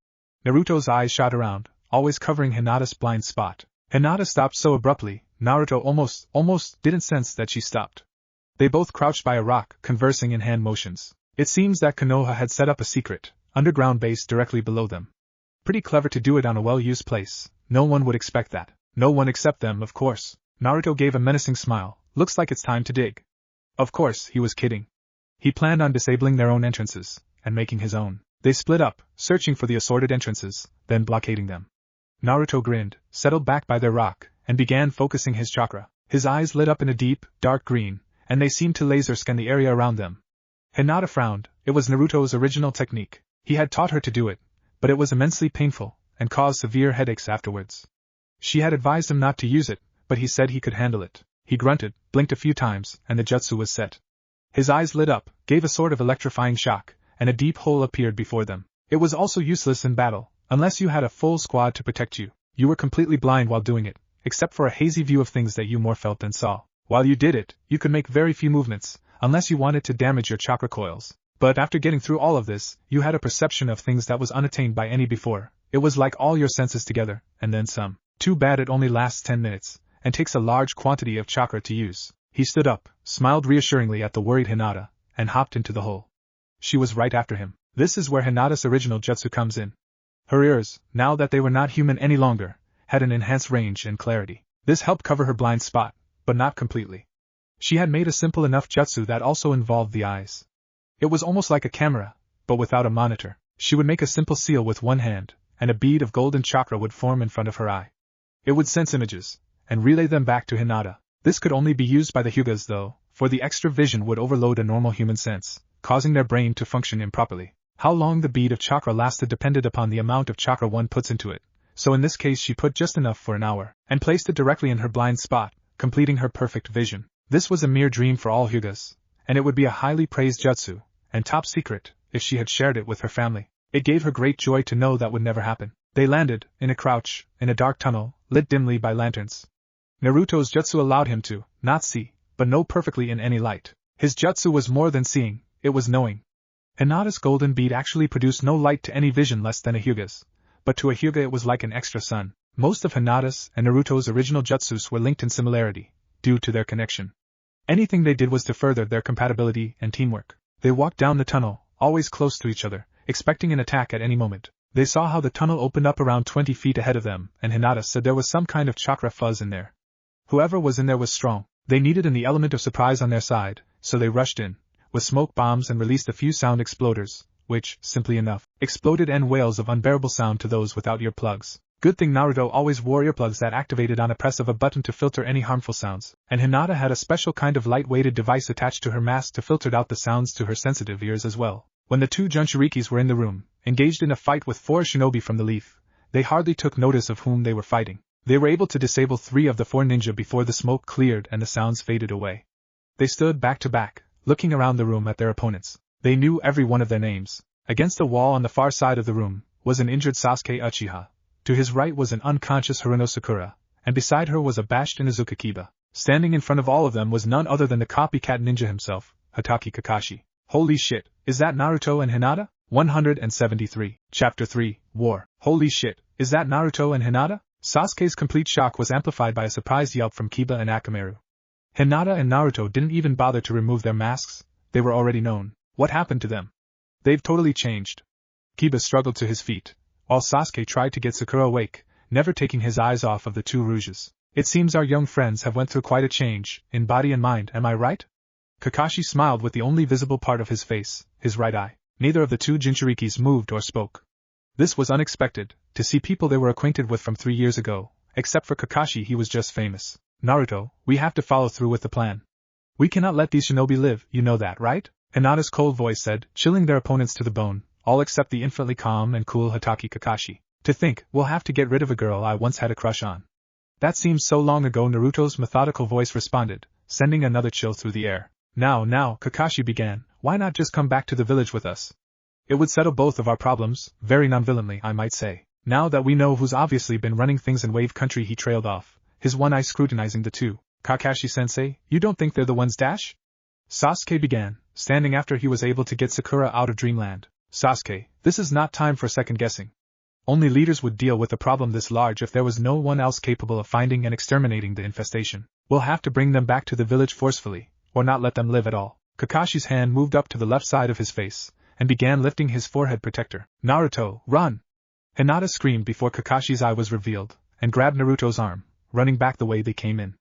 Naruto's eyes shot around, always covering Hinata's blind spot. Hinata stopped so abruptly, Naruto almost didn't sense that she stopped. They both crouched by a rock, conversing in hand motions. It seems that Konoha had set up a secret, underground base directly below them. Pretty clever to do it on a well-used place. No one would expect that. No one except them, of course. Naruto gave a menacing smile. Looks like it's time to dig. Of course, he was kidding. He planned on disabling their own entrances, and making his own. They split up, searching for the assorted entrances, then blockading them. Naruto grinned, settled back by their rock, and began focusing his chakra. His eyes lit up in a deep, dark green, and they seemed to laser scan the area around them. Hinata frowned. It was Naruto's original technique. He had taught her to do it, but it was immensely painful, and caused severe headaches afterwards. She had advised him not to use it, but he said he could handle it. He grunted, blinked a few times, and the jutsu was set. His eyes lit up, gave a sort of electrifying shock, and a deep hole appeared before them. It was also useless in battle, unless you had a full squad to protect you. You were completely blind while doing it, except for a hazy view of things that you more felt than saw. While you did it, you could make very few movements, unless you wanted to damage your chakra coils. But after getting through all of this, you had a perception of things that was unattained by any before. It was like all your senses together, and then some. Too bad it only lasts 10 minutes, and takes a large quantity of chakra to use. He stood up, smiled reassuringly at the worried Hinata, and hopped into the hole. She was right after him. This is where Hinata's original jutsu comes in. Her ears, now that they were not human any longer, had an enhanced range and clarity. This helped cover her blind spot, but not completely. She had made a simple enough jutsu that also involved the eyes. It was almost like a camera, but without a monitor. She would make a simple seal with one hand, and a bead of golden chakra would form in front of her eye. It would sense images, and relay them back to Hinata. This could only be used by the Hyugas though, for the extra vision would overload a normal human sense, causing their brain to function improperly. How long the bead of chakra lasted depended upon the amount of chakra one puts into it, so in this case she put just enough for an hour, and placed it directly in her blind spot, completing her perfect vision. This was a mere dream for all Hyugas, and it would be a highly praised jutsu, and top secret, if she had shared it with her family. It gave her great joy to know that would never happen. They landed, in a crouch, in a dark tunnel, lit dimly by lanterns. Naruto's jutsu allowed him to, not see, but know perfectly in any light. His jutsu was more than seeing, it was knowing. Hinata's golden bead actually produced no light to any vision less than a Hyuga's, but to a Hyuga it was like an extra sun. Most of Hinata's and Naruto's original jutsus were linked in similarity, due to their connection. Anything they did was to further their compatibility and teamwork. They walked down the tunnel, always close to each other, expecting an attack at any moment. They saw how the tunnel opened up around 20 feet ahead of them, and Hinata said there was some kind of chakra fuzz in there. Whoever was in there was strong. They needed the element of surprise on their side, so they rushed in, with smoke bombs and released a few sound exploders, which, simply enough, exploded and wails of unbearable sound to those without earplugs. Good thing Naruto always wore earplugs that activated on a press of a button to filter any harmful sounds, and Hinata had a special kind of light-weighted device attached to her mask to filter out the sounds to her sensitive ears as well. When the two Jinchurikis were in the room, engaged in a fight with 4 shinobi from the Leaf, they hardly took notice of whom they were fighting. They were able to disable 3 of the 4 ninja before the smoke cleared and the sounds faded away. They stood back to back, looking around the room at their opponents. They knew every one of their names. Against the wall on the far side of the room was an injured Sasuke Uchiha. To his right was an unconscious Haruno Sakura, and beside her was a bashed Inuzuka Kiba. Standing in front of all of them was none other than the copycat ninja himself, Hatake Kakashi. Holy shit, is that Naruto and Hinata? 173. Chapter 3, War. Holy shit, is that Naruto and Hinata? Sasuke's complete shock was amplified by a surprised yelp from Kiba and Akamaru. Hinata and Naruto didn't even bother to remove their masks, they were already known. What happened to them? They've totally changed. Kiba struggled to his feet, while Sasuke tried to get Sakura awake, never taking his eyes off of the 2 Rouges. It seems our young friends have went through quite a change, in body and mind, am I right? Kakashi smiled with the only visible part of his face, his right eye. Neither of the 2 Jinchurikis moved or spoke. This was unexpected, to see people they were acquainted with from 3 years ago. Except for Kakashi, he was just famous. Naruto, we have to follow through with the plan. We cannot let these shinobi live, you know that, right? Hinata's cold voice said, chilling their opponents to the bone, all except the infinitely calm and cool Hatake Kakashi. To think, we'll have to get rid of a girl I once had a crush on. That seems so long ago, Naruto's methodical voice responded, sending another chill through the air. Now, Kakashi began, why not just come back to the village with us? It would settle both of our problems, very non-villainly, I might say. Now that we know who's obviously been running things in Wave Country, he trailed off, his one eye scrutinizing the 2. Kakashi-sensei, you don't think they're the ones dash? Sasuke began, standing after he was able to get Sakura out of Dreamland. Sasuke, this is not time for second-guessing. Only leaders would deal with a problem this large if there was no one else capable of finding and exterminating the infestation. We'll have to bring them back to the village forcefully, or not let them live at all. Kakashi's hand moved up to the left side of his face, and began lifting his forehead protector. Naruto, run! Hinata screamed before Kakashi's eye was revealed, and grabbed Naruto's arm, running back the way they came in.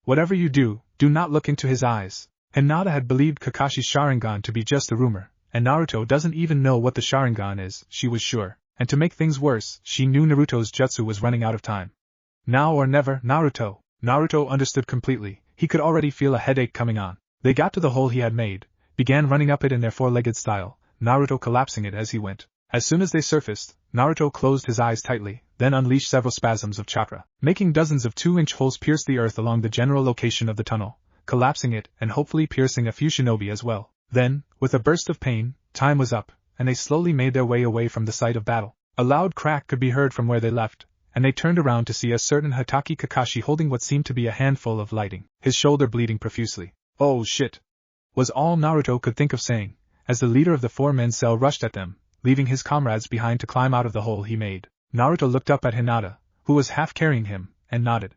Whatever you do, do not look into his eyes. Hinata had believed Kakashi's Sharingan to be just a rumor, and Naruto doesn't even know what the Sharingan is, she was sure. And to make things worse, she knew Naruto's jutsu was running out of time. Now or never, Naruto. Naruto understood completely, he could already feel a headache coming on. They got to the hole he had made, began running up it in their 4-legged style, Naruto collapsing it as he went. As soon as they surfaced, Naruto closed his eyes tightly, then unleashed several spasms of chakra, making dozens of 2-inch holes pierce the earth along the general location of the tunnel, collapsing it and hopefully piercing a few shinobi as well. Then, with a burst of pain, time was up, and they slowly made their way away from the site of battle. A loud crack could be heard from where they left, and they turned around to see a certain Hatake Kakashi holding what seemed to be a handful of lighting, his shoulder bleeding profusely. Oh shit! Was all Naruto could think of saying, as the leader of the 4-man cell rushed at them, leaving his comrades behind to climb out of the hole he made. Naruto looked up at Hinata, who was half carrying him, and nodded.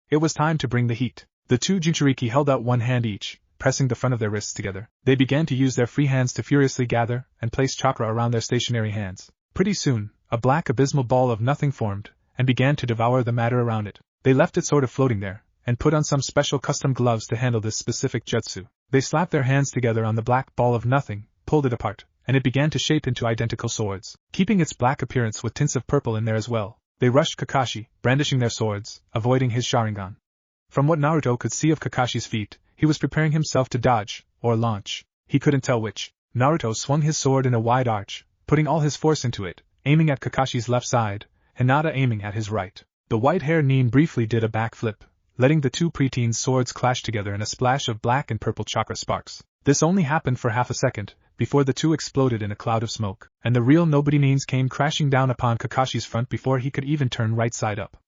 It was time to bring the heat. The 2 Jinchuriki held out one hand each, pressing the front of their wrists together. They began to use their free hands to furiously gather and place chakra around their stationary hands. Pretty soon, a black abysmal ball of nothing formed, and began to devour the matter around it. They left it sort of floating there, and put on some special custom gloves to handle this specific jutsu. They slapped their hands together on the black ball of nothing, pulled it apart, and it began to shape into identical swords, keeping its black appearance with tints of purple in there as well. They rushed Kakashi, brandishing their swords, avoiding his Sharingan. From what Naruto could see of Kakashi's feet, he was preparing himself to dodge, or launch. He couldn't tell which. Naruto swung his sword in a wide arch, putting all his force into it, aiming at Kakashi's left side, Hinata aiming at his right. The white-haired Nin briefly did a backflip, letting the 2 preteens' swords clash together in a splash of black and purple chakra sparks. This only happened for half a second, before the 2 exploded in a cloud of smoke, and the real nobody Nins came crashing down upon Kakashi's front before he could even turn right side up.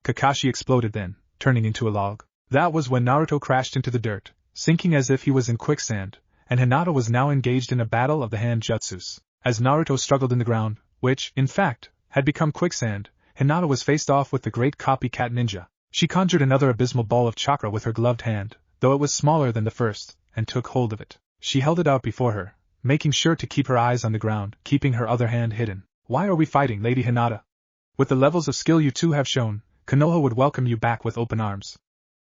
Kakashi exploded then, turning into a log. That was when Naruto crashed into the dirt, sinking as if he was in quicksand, and Hinata was now engaged in a battle of the hand jutsus. As Naruto struggled in the ground, which, in fact, had become quicksand, Hinata was faced off with the great copycat ninja. She conjured another abysmal ball of chakra with her gloved hand, though it was smaller than the first, and took hold of it. She held it out before her, making sure to keep her eyes on the ground, keeping her other hand hidden. Why are we fighting, Lady Hinata? With the levels of skill you 2 have shown, Konoha would welcome you back with open arms.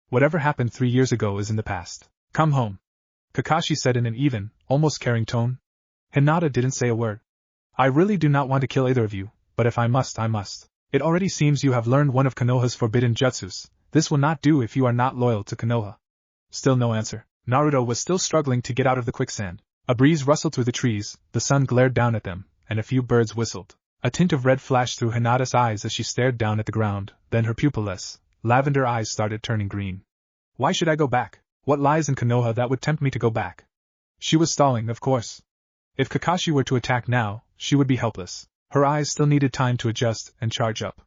Whatever happened 3 years ago is in the past. Come home. Kakashi said in an even, almost caring tone. Hinata didn't say a word. I really do not want to kill either of you, but if I must, I must. It already seems you have learned one of Konoha's forbidden jutsus. This will not do if you are not loyal to Konoha. Still no answer. Naruto was still struggling to get out of the quicksand. A breeze rustled through the trees, the sun glared down at them, and a few birds whistled. A tint of red flashed through Hinata's eyes as she stared down at the ground, then her pupilless, lavender eyes started turning green. Why should I go back? What lies in Konoha that would tempt me to go back? She was stalling, of course. If Kakashi were to attack now, she would be helpless. Her eyes still needed time to adjust and charge up.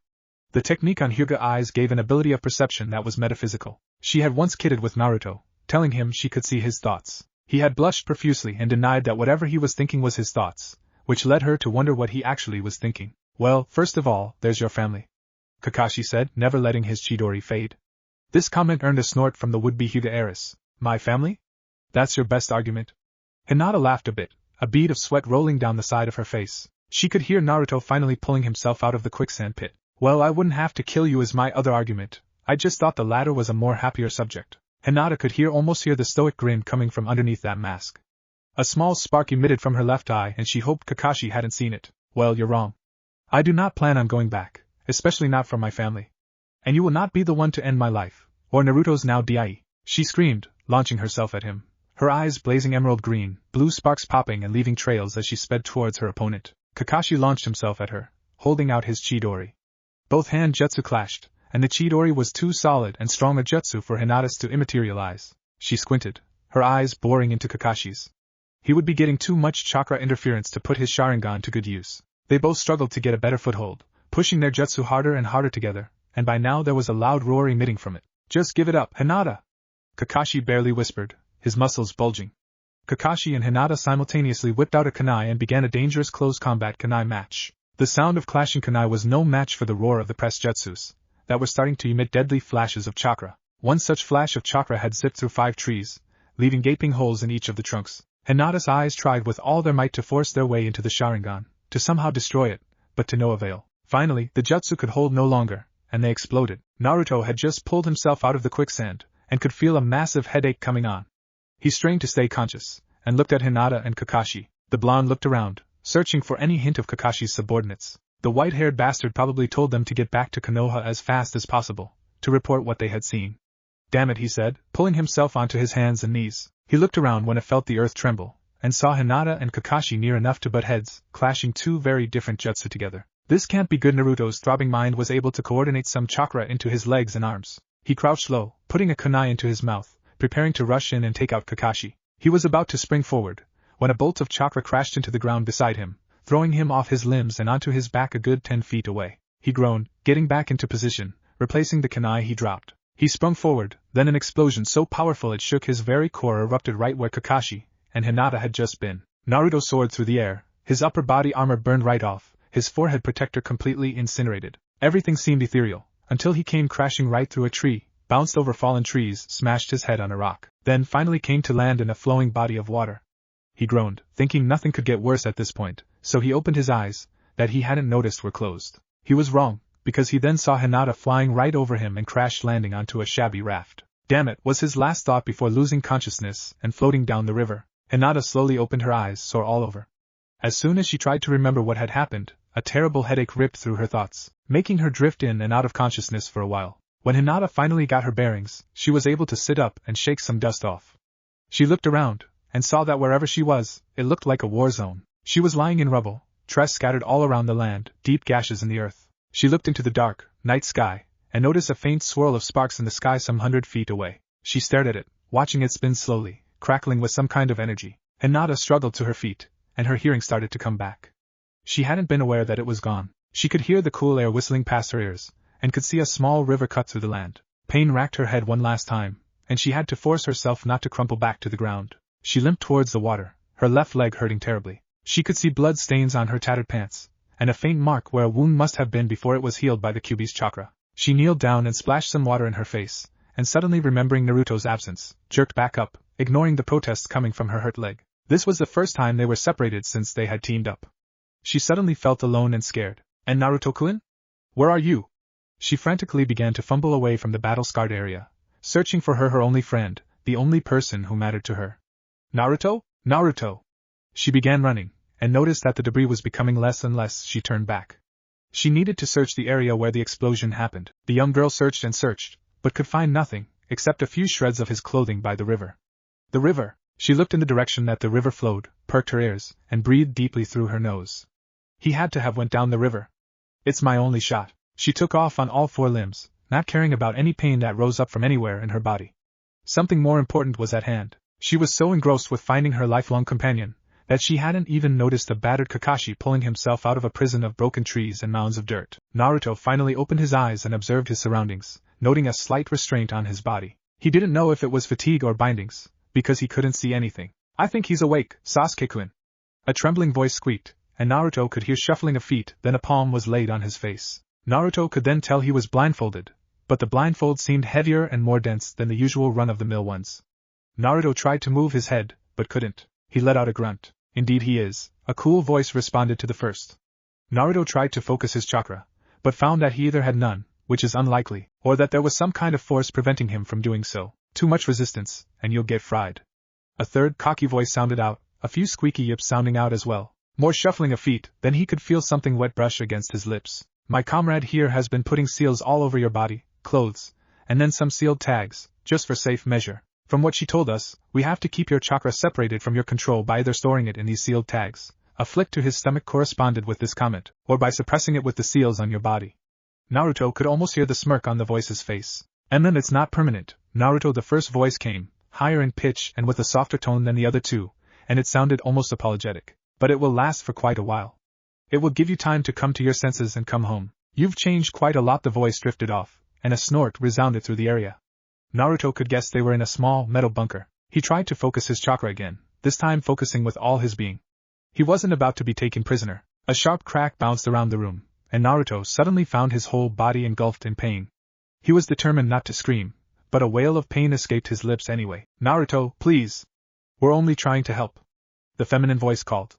The technique on Hyuga eyes gave an ability of perception that was metaphysical. She had once kidded with Naruto, telling him she could see his thoughts. He had blushed profusely and denied that whatever he was thinking was his thoughts, which led her to wonder what he actually was thinking. Well, first of all, there's your family, Kakashi said, never letting his Chidori fade. This comment earned a snort from the would-be Hyuga heiress. My family? That's your best argument? Hinata laughed a bit, a bead of sweat rolling down the side of her face. She could hear Naruto finally pulling himself out of the quicksand pit. Well, I wouldn't have to kill you is my other argument. I just thought the latter was a more happier subject. Hinata could almost hear the stoic grin coming from underneath that mask. A small spark emitted from her left eye and she hoped Kakashi hadn't seen it. Well, you're wrong. I do not plan on going back, especially not from my family. And you will not be the one to end my life, or Naruto's now die, she screamed, launching herself at him. Her eyes blazing emerald green, blue sparks popping and leaving trails as she sped towards her opponent. Kakashi launched himself at her, holding out his Chidori. Both hand jutsu clashed, and the Chidori was too solid and strong a jutsu for Hinata's to immaterialize. She squinted, her eyes boring into Kakashi's. He would be getting too much chakra interference to put his Sharingan to good use. They both struggled to get a better foothold, pushing their jutsu harder and harder together, and by now there was a loud roar emitting from it. Just give it up, Hinata! Kakashi barely whispered, his muscles bulging. Kakashi and Hinata simultaneously whipped out a kunai and began a dangerous close combat kunai match. The sound of clashing kunai was no match for the roar of the press jutsus, that were starting to emit deadly flashes of chakra. One such flash of chakra had zipped through 5 trees, leaving gaping holes in each of the trunks. Hinata's eyes tried with all their might to force their way into the Sharingan, to somehow destroy it, but to no avail. Finally, the jutsu could hold no longer, and they exploded. Naruto had just pulled himself out of the quicksand, and could feel a massive headache coming on. He strained to stay conscious, and looked at Hinata and Kakashi. The blonde looked around, searching for any hint of Kakashi's subordinates. The white-haired bastard probably told them to get back to Konoha as fast as possible, to report what they had seen. Damn it, he said, pulling himself onto his hands and knees. He looked around when it felt the earth tremble, and saw Hinata and Kakashi near enough to butt heads, clashing 2 very different jutsu together. This can't be good. Naruto's throbbing mind was able to coordinate some chakra into his legs and arms. He crouched low, putting a kunai into his mouth, preparing to rush in and take out Kakashi. He was about to spring forward, when a bolt of chakra crashed into the ground beside him, throwing him off his limbs and onto his back a good 10 feet away. He groaned, getting back into position, replacing the kunai he dropped. He sprung forward, then an explosion so powerful it shook his very core erupted right where Kakashi and Hinata had just been. Naruto soared through the air, his upper body armor burned right off, his forehead protector completely incinerated. Everything seemed ethereal, until he came crashing right through a tree, bounced over fallen trees, smashed his head on a rock, then finally came to land in a flowing body of water. He groaned, thinking nothing could get worse at this point, so he opened his eyes, that he hadn't noticed were closed. He was wrong, because he then saw Hinata flying right over him and crash landing onto a shabby raft. Damn it, was his last thought before losing consciousness and floating down the river. Hinata slowly opened her eyes, sore all over. As soon as she tried to remember what had happened, a terrible headache ripped through her thoughts, making her drift in and out of consciousness for a while. When Hinata finally got her bearings, she was able to sit up and shake some dust off. She looked around, and saw that wherever she was, it looked like a war zone. She was lying in rubble, trees scattered all around the land, deep gashes in the earth. She looked into the dark, night sky, and noticed a faint swirl of sparks in the sky some 100 feet away. She stared at it, watching it spin slowly, crackling with some kind of energy. Hinata struggled to her feet, and her hearing started to come back. She hadn't been aware that it was gone. She could hear the cool air whistling past her ears, and could see a small river cut through the land. Pain racked her head one last time, and she had to force herself not to crumple back to the ground. She limped towards the water, her left leg hurting terribly. She could see blood stains on her tattered pants, and a faint mark where a wound must have been before it was healed by the Kyuubi's chakra. She kneeled down and splashed some water in her face, and suddenly remembering Naruto's absence, jerked back up, ignoring the protests coming from her hurt leg. This was the first time they were separated since they had teamed up. She suddenly felt alone and scared. And Naruto-kun? Where are you? She frantically began to fumble away from the battle-scarred area, searching for her only friend, the only person who mattered to her. Naruto? Naruto! She began running, and noticed that the debris was becoming less and less. She turned back. She needed to search the area where the explosion happened. The young girl searched and searched, but could find nothing, except a few shreds of his clothing by the river. The river! She looked in the direction that the river flowed, perked her ears, and breathed deeply through her nose. He had to have went down the river. It's my only shot. She took off on all four limbs, not caring about any pain that rose up from anywhere in her body. Something more important was at hand. She was so engrossed with finding her lifelong companion that she hadn't even noticed the battered Kakashi pulling himself out of a prison of broken trees and mounds of dirt. Naruto finally opened his eyes and observed his surroundings, noting a slight restraint on his body. He didn't know if it was fatigue or bindings, because he couldn't see anything. I think he's awake, Sasuke-kun. A trembling voice squeaked, and Naruto could hear shuffling of feet, then a palm was laid on his face. Naruto could then tell he was blindfolded, but the blindfold seemed heavier and more dense than the usual run-of-the-mill ones. Naruto tried to move his head, but couldn't. He let out a grunt. Indeed he is, a cool voice responded to the first. Naruto tried to focus his chakra, but found that he either had none, which is unlikely, or that there was some kind of force preventing him from doing so. Too much resistance, and you'll get fried. A third cocky voice sounded out, a few squeaky yips sounding out as well. More shuffling of feet, then he could feel something wet brush against his lips. My comrade here has been putting seals all over your body, clothes, and then some sealed tags, just for safe measure. From what she told us, we have to keep your chakra separated from your control by either storing it in these sealed tags, a flick to his stomach corresponded with this comment, or by suppressing it with the seals on your body. Naruto could almost hear the smirk on the voice's face. And then it's not permanent, Naruto. The first voice came, higher in pitch and with a softer tone than the other two, and it sounded almost apologetic. But it will last for quite a while. It will give you time to come to your senses and come home. You've changed quite a lot. The voice drifted off, and a snort resounded through the area. Naruto could guess they were in a small metal bunker. He tried to focus his chakra again, this time focusing with all his being. He wasn't about to be taken prisoner. A sharp crack bounced around the room, and Naruto suddenly found his whole body engulfed in pain. He was determined not to scream, but a wail of pain escaped his lips anyway. Naruto, please. We're only trying to help. The feminine voice called.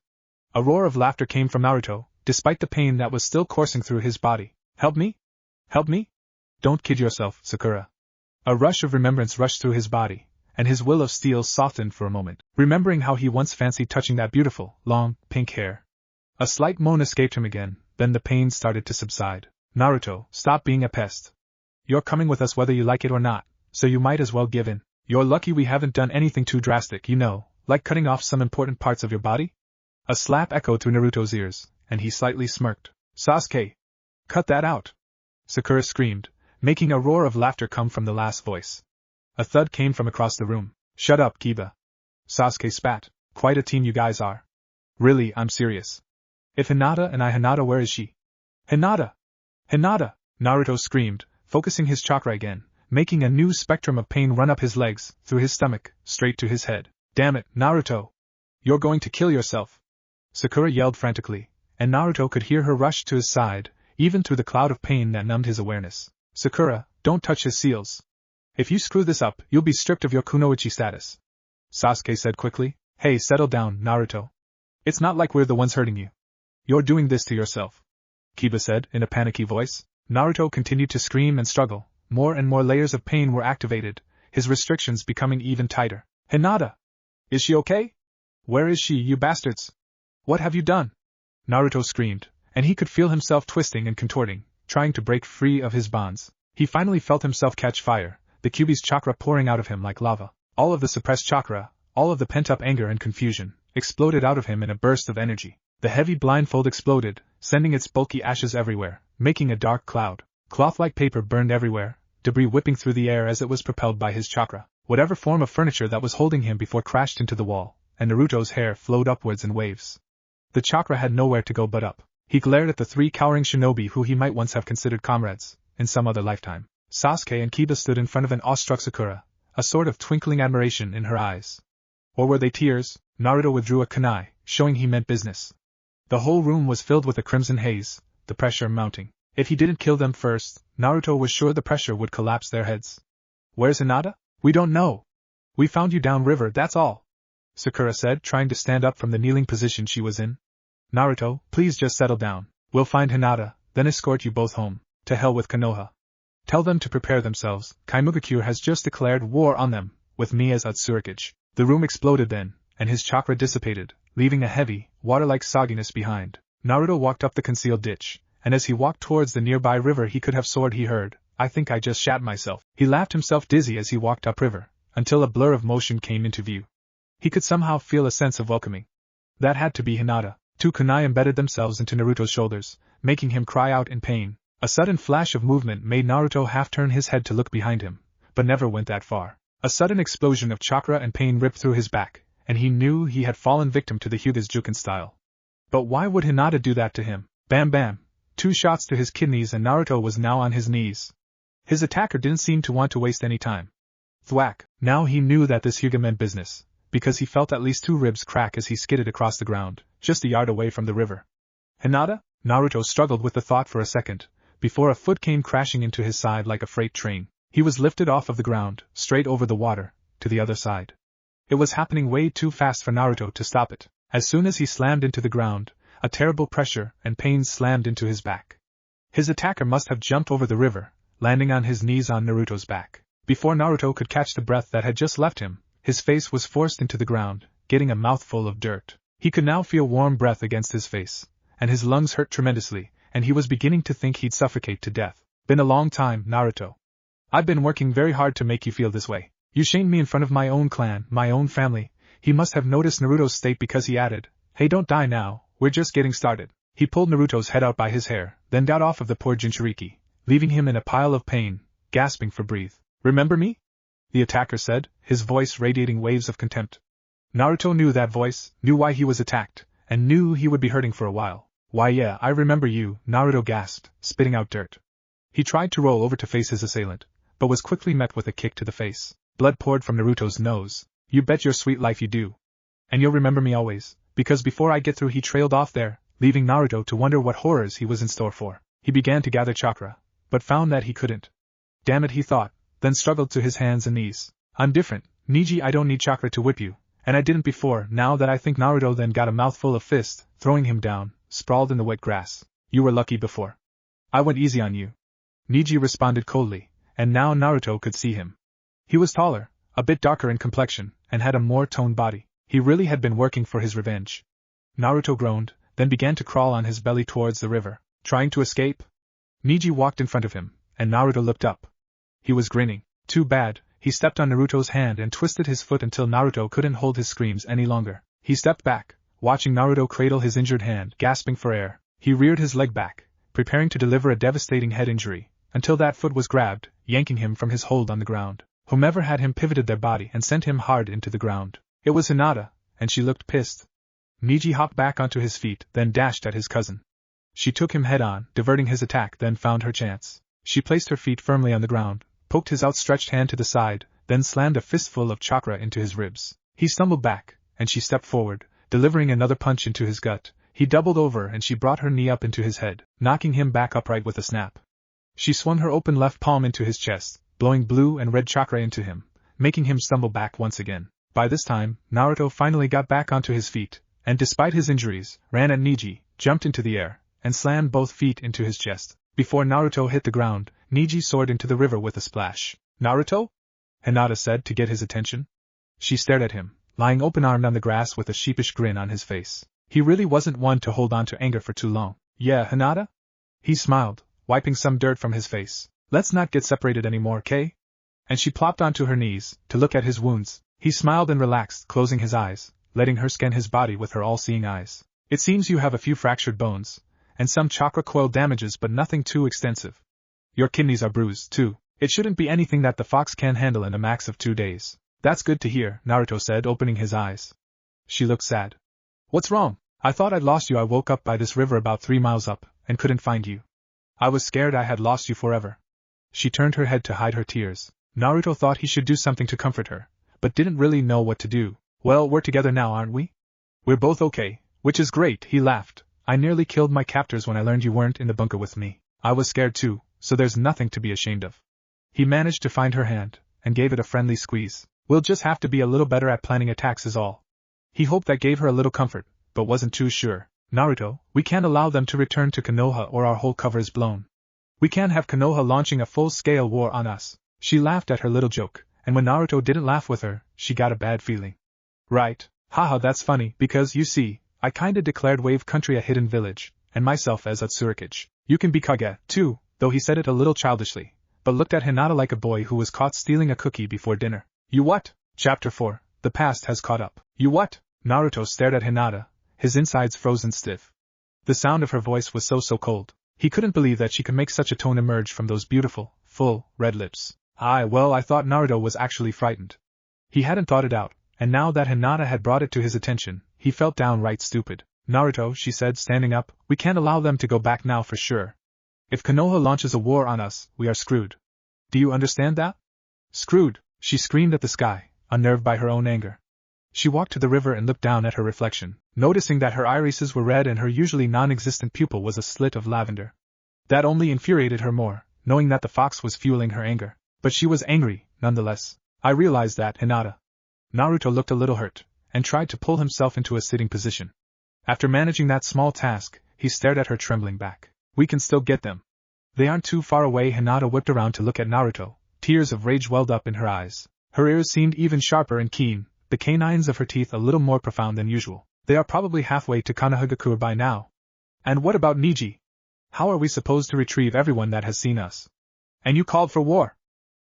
A roar of laughter came from Naruto, despite the pain that was still coursing through his body. Help me? Help me? Don't kid yourself, Sakura. A rush of remembrance rushed through his body, and his will of steel softened for a moment, remembering how he once fancied touching that beautiful, long, pink hair. A slight moan escaped him again, then the pain started to subside. Naruto, stop being a pest. You're coming with us whether you like it or not, so you might as well give in. You're lucky we haven't done anything too drastic, you know, like cutting off some important parts of your body? A slap echoed through Naruto's ears, and he slightly smirked. Sasuke! Cut that out! Sakura screamed, making a roar of laughter come from the last voice. A thud came from across the room. Shut up, Kiba. Sasuke spat. Quite a team you guys are. Really, I'm serious. If Hinata and Hinata, where is she? Hinata! Hinata! Naruto screamed, focusing his chakra again, making a new spectrum of pain run up his legs, through his stomach, straight to his head. Damn it, Naruto! You're going to kill yourself! Sakura yelled frantically, and Naruto could hear her rush to his side, even through the cloud of pain that numbed his awareness. Sakura, don't touch his seals. If you screw this up, you'll be stripped of your kunoichi status. Sasuke said quickly. Hey, settle down, Naruto. It's not like we're the ones hurting you. You're doing this to yourself. Kiba said, in a panicky voice. Naruto continued to scream and struggle. More and more layers of pain were activated, his restrictions becoming even tighter. Hinata! Is she okay? Where is she, you bastards? What have you done? Naruto screamed, and he could feel himself twisting and contorting, trying to break free of his bonds. He finally felt himself catch fire, the Kyuubi's chakra pouring out of him like lava. All of the suppressed chakra, all of the pent-up anger and confusion, exploded out of him in a burst of energy. The heavy blindfold exploded, sending its bulky ashes everywhere, making a dark cloud. Cloth-like paper burned everywhere, debris whipping through the air as it was propelled by his chakra. Whatever form of furniture that was holding him before crashed into the wall, and Naruto's hair flowed upwards in waves. The chakra had nowhere to go but up. He glared at the three cowering shinobi who he might once have considered comrades, in some other lifetime. Sasuke and Kiba stood in front of an awestruck Sakura, a sort of twinkling admiration in her eyes. Or were they tears? Naruto withdrew a kunai, showing he meant business. The whole room was filled with a crimson haze, the pressure mounting. If he didn't kill them first, Naruto was sure the pressure would collapse their heads. Where's Hinata? We don't know. We found you downriver, that's all. Sakura said, trying to stand up from the kneeling position she was in. Naruto, please just settle down. We'll find Hinata, then escort you both home. To hell with Konoha. Tell them to prepare themselves. Kaimugakure has just declared war on them, with me as Utsurikage. The room exploded then, and his chakra dissipated, leaving a heavy, water-like sogginess behind. Naruto walked up the concealed ditch, and as he walked towards the nearby river he could have sworn he heard, I think I just shat myself. He laughed himself dizzy as he walked upriver, until a blur of motion came into view. He could somehow feel a sense of welcoming. That had to be Hinata. 2 kunai embedded themselves into Naruto's shoulders, making him cry out in pain. A sudden flash of movement made Naruto half turn his head to look behind him, but never went that far. A sudden explosion of chakra and pain ripped through his back, and he knew he had fallen victim to the Hyuga's Juken style. But why would Hinata do that to him? Bam bam! 2 shots to his kidneys and Naruto was now on his knees. His attacker didn't seem to want to waste any time. Thwack! Now he knew that this Hyuga meant business, because he felt at least 2 ribs crack as he skidded across the ground, just a yard away from the river. Hinata? Naruto struggled with the thought for a second, before a foot came crashing into his side like a freight train. He was lifted off of the ground, straight over the water, to the other side. It was happening way too fast for Naruto to stop it. As soon as he slammed into the ground, a terrible pressure and pain slammed into his back. His attacker must have jumped over the river, landing on his knees on Naruto's back. Before Naruto could catch the breath that had just left him, his face was forced into the ground, getting a mouthful of dirt. He could now feel warm breath against his face, and his lungs hurt tremendously, and he was beginning to think he'd suffocate to death. Been a long time, Naruto. I've been working very hard to make you feel this way. You shamed me in front of my own clan, my own family. He must have noticed Naruto's state because he added, "Hey, don't die now, we're just getting started." He pulled Naruto's head out by his hair, then got off of the poor Jinchuriki, leaving him in a pile of pain, gasping for breath. "Remember me?" the attacker said, his voice radiating waves of contempt. Naruto knew that voice, knew why he was attacked, and knew he would be hurting for a while. "Why yeah, I remember you," Naruto gasped, spitting out dirt. He tried to roll over to face his assailant, but was quickly met with a kick to the face. Blood poured from Naruto's nose. "You bet your sweet life you do. And you'll remember me always, because before I get through," he trailed off there, leaving Naruto to wonder what horrors he was in store for. He began to gather chakra, but found that he couldn't. Damn it, he thought, then struggled to his hands and knees. "I'm different, Neji, I don't need chakra to whip you, and I didn't before, now that I think." Naruto then got a mouthful of fist, throwing him down, sprawled in the wet grass. "You were lucky before. I went easy on you," Neji responded coldly, and now Naruto could see him. He was taller, a bit darker in complexion, and had a more toned body. He really had been working for his revenge. Naruto groaned, then began to crawl on his belly towards the river. "Trying to escape?" Neji walked in front of him, and Naruto looked up. He was grinning. Too bad. He stepped on Naruto's hand and twisted his foot until Naruto couldn't hold his screams any longer. He stepped back, watching Naruto cradle his injured hand, gasping for air. He reared his leg back, preparing to deliver a devastating head injury, until that foot was grabbed, yanking him from his hold on the ground. Whomever had him pivoted their body and sent him hard into the ground. It was Hinata, and she looked pissed. Neji hopped back onto his feet, then dashed at his cousin. She took him head-on, diverting his attack, then found her chance. She placed her feet firmly on the ground, poked his outstretched hand to the side, then slammed a fistful of chakra into his ribs. He stumbled back, and she stepped forward, delivering another punch into his gut. He doubled over and she brought her knee up into his head, knocking him back upright with a snap. She swung her open left palm into his chest, blowing blue and red chakra into him, making him stumble back once again. By this time, Naruto finally got back onto his feet, and despite his injuries, ran at Neji, jumped into the air, and slammed both feet into his chest. Before Naruto hit the ground, Neji soared into the river with a splash. "Naruto?" Hinata said to get his attention. She stared at him, lying open-armed on the grass with a sheepish grin on his face. He really wasn't one to hold on to anger for too long. "Yeah, Hinata?" He smiled, wiping some dirt from his face. "Let's not get separated anymore, Kay?" And she plopped onto her knees, to look at his wounds. He smiled and relaxed, closing his eyes, letting her scan his body with her all-seeing eyes. "It seems you have a few fractured bones, and some chakra coil damages, but nothing too extensive. Your kidneys are bruised, too. It shouldn't be anything that the fox can handle in a max of 2 days." "That's good to hear," Naruto said, opening his eyes. She looked sad. "What's wrong? I thought I'd lost you. I woke up by this river about 3 miles up, and couldn't find you. I was scared I had lost you forever." She turned her head to hide her tears. Naruto thought he should do something to comfort her, but didn't really know what to do. "Well, we're together now, aren't we? We're both okay, which is great," he laughed. "I nearly killed my captors when I learned you weren't in the bunker with me. I was scared too, so there's nothing to be ashamed of." He managed to find her hand, and gave it a friendly squeeze. "We'll just have to be a little better at planning attacks is all." He hoped that gave her a little comfort, but wasn't too sure. "Naruto, we can't allow them to return to Konoha or our whole cover is blown. We can't have Konoha launching a full-scale war on us." She laughed at her little joke, and when Naruto didn't laugh with her, she got a bad feeling. "Right, haha, that's funny, because, you see, I kinda declared Wave Country a hidden village, and myself as a Tsurikage. You can be Kage, too," though he said it a little childishly, but looked at Hinata like a boy who was caught stealing a cookie before dinner. "You what?" Chapter 4, The Past Has Caught Up. "You what?" Naruto stared at Hinata, his insides frozen stiff. The sound of her voice was so cold. He couldn't believe that she could make such a tone emerge from those beautiful, full, red lips. I thought Naruto was actually frightened. He hadn't thought it out, and now that Hinata had brought it to his attention, he felt downright stupid. Naruto, she said, standing up, we can't allow them to go back now for sure. If Konoha launches a war on us, we are screwed. Do you understand that? Screwed, she screamed at the sky, unnerved by her own anger. She walked to the river and looked down at her reflection, noticing that her irises were red and her usually non-existent pupil was a slit of lavender. That only infuriated her more, knowing that the fox was fueling her anger. But she was angry, nonetheless. I realized that, Hinata. Naruto looked a little hurt, and tried to pull himself into a sitting position. After managing that small task, he stared at her trembling back. We can still get them. They aren't too far away. Hinata whipped around to look at Naruto. Tears of rage welled up in her eyes. Her ears seemed even sharper and keen, the canines of her teeth a little more profound than usual. They are probably halfway to Konohagakure by now. And what about Neji? How are we supposed to retrieve everyone that has seen us? And you called for war?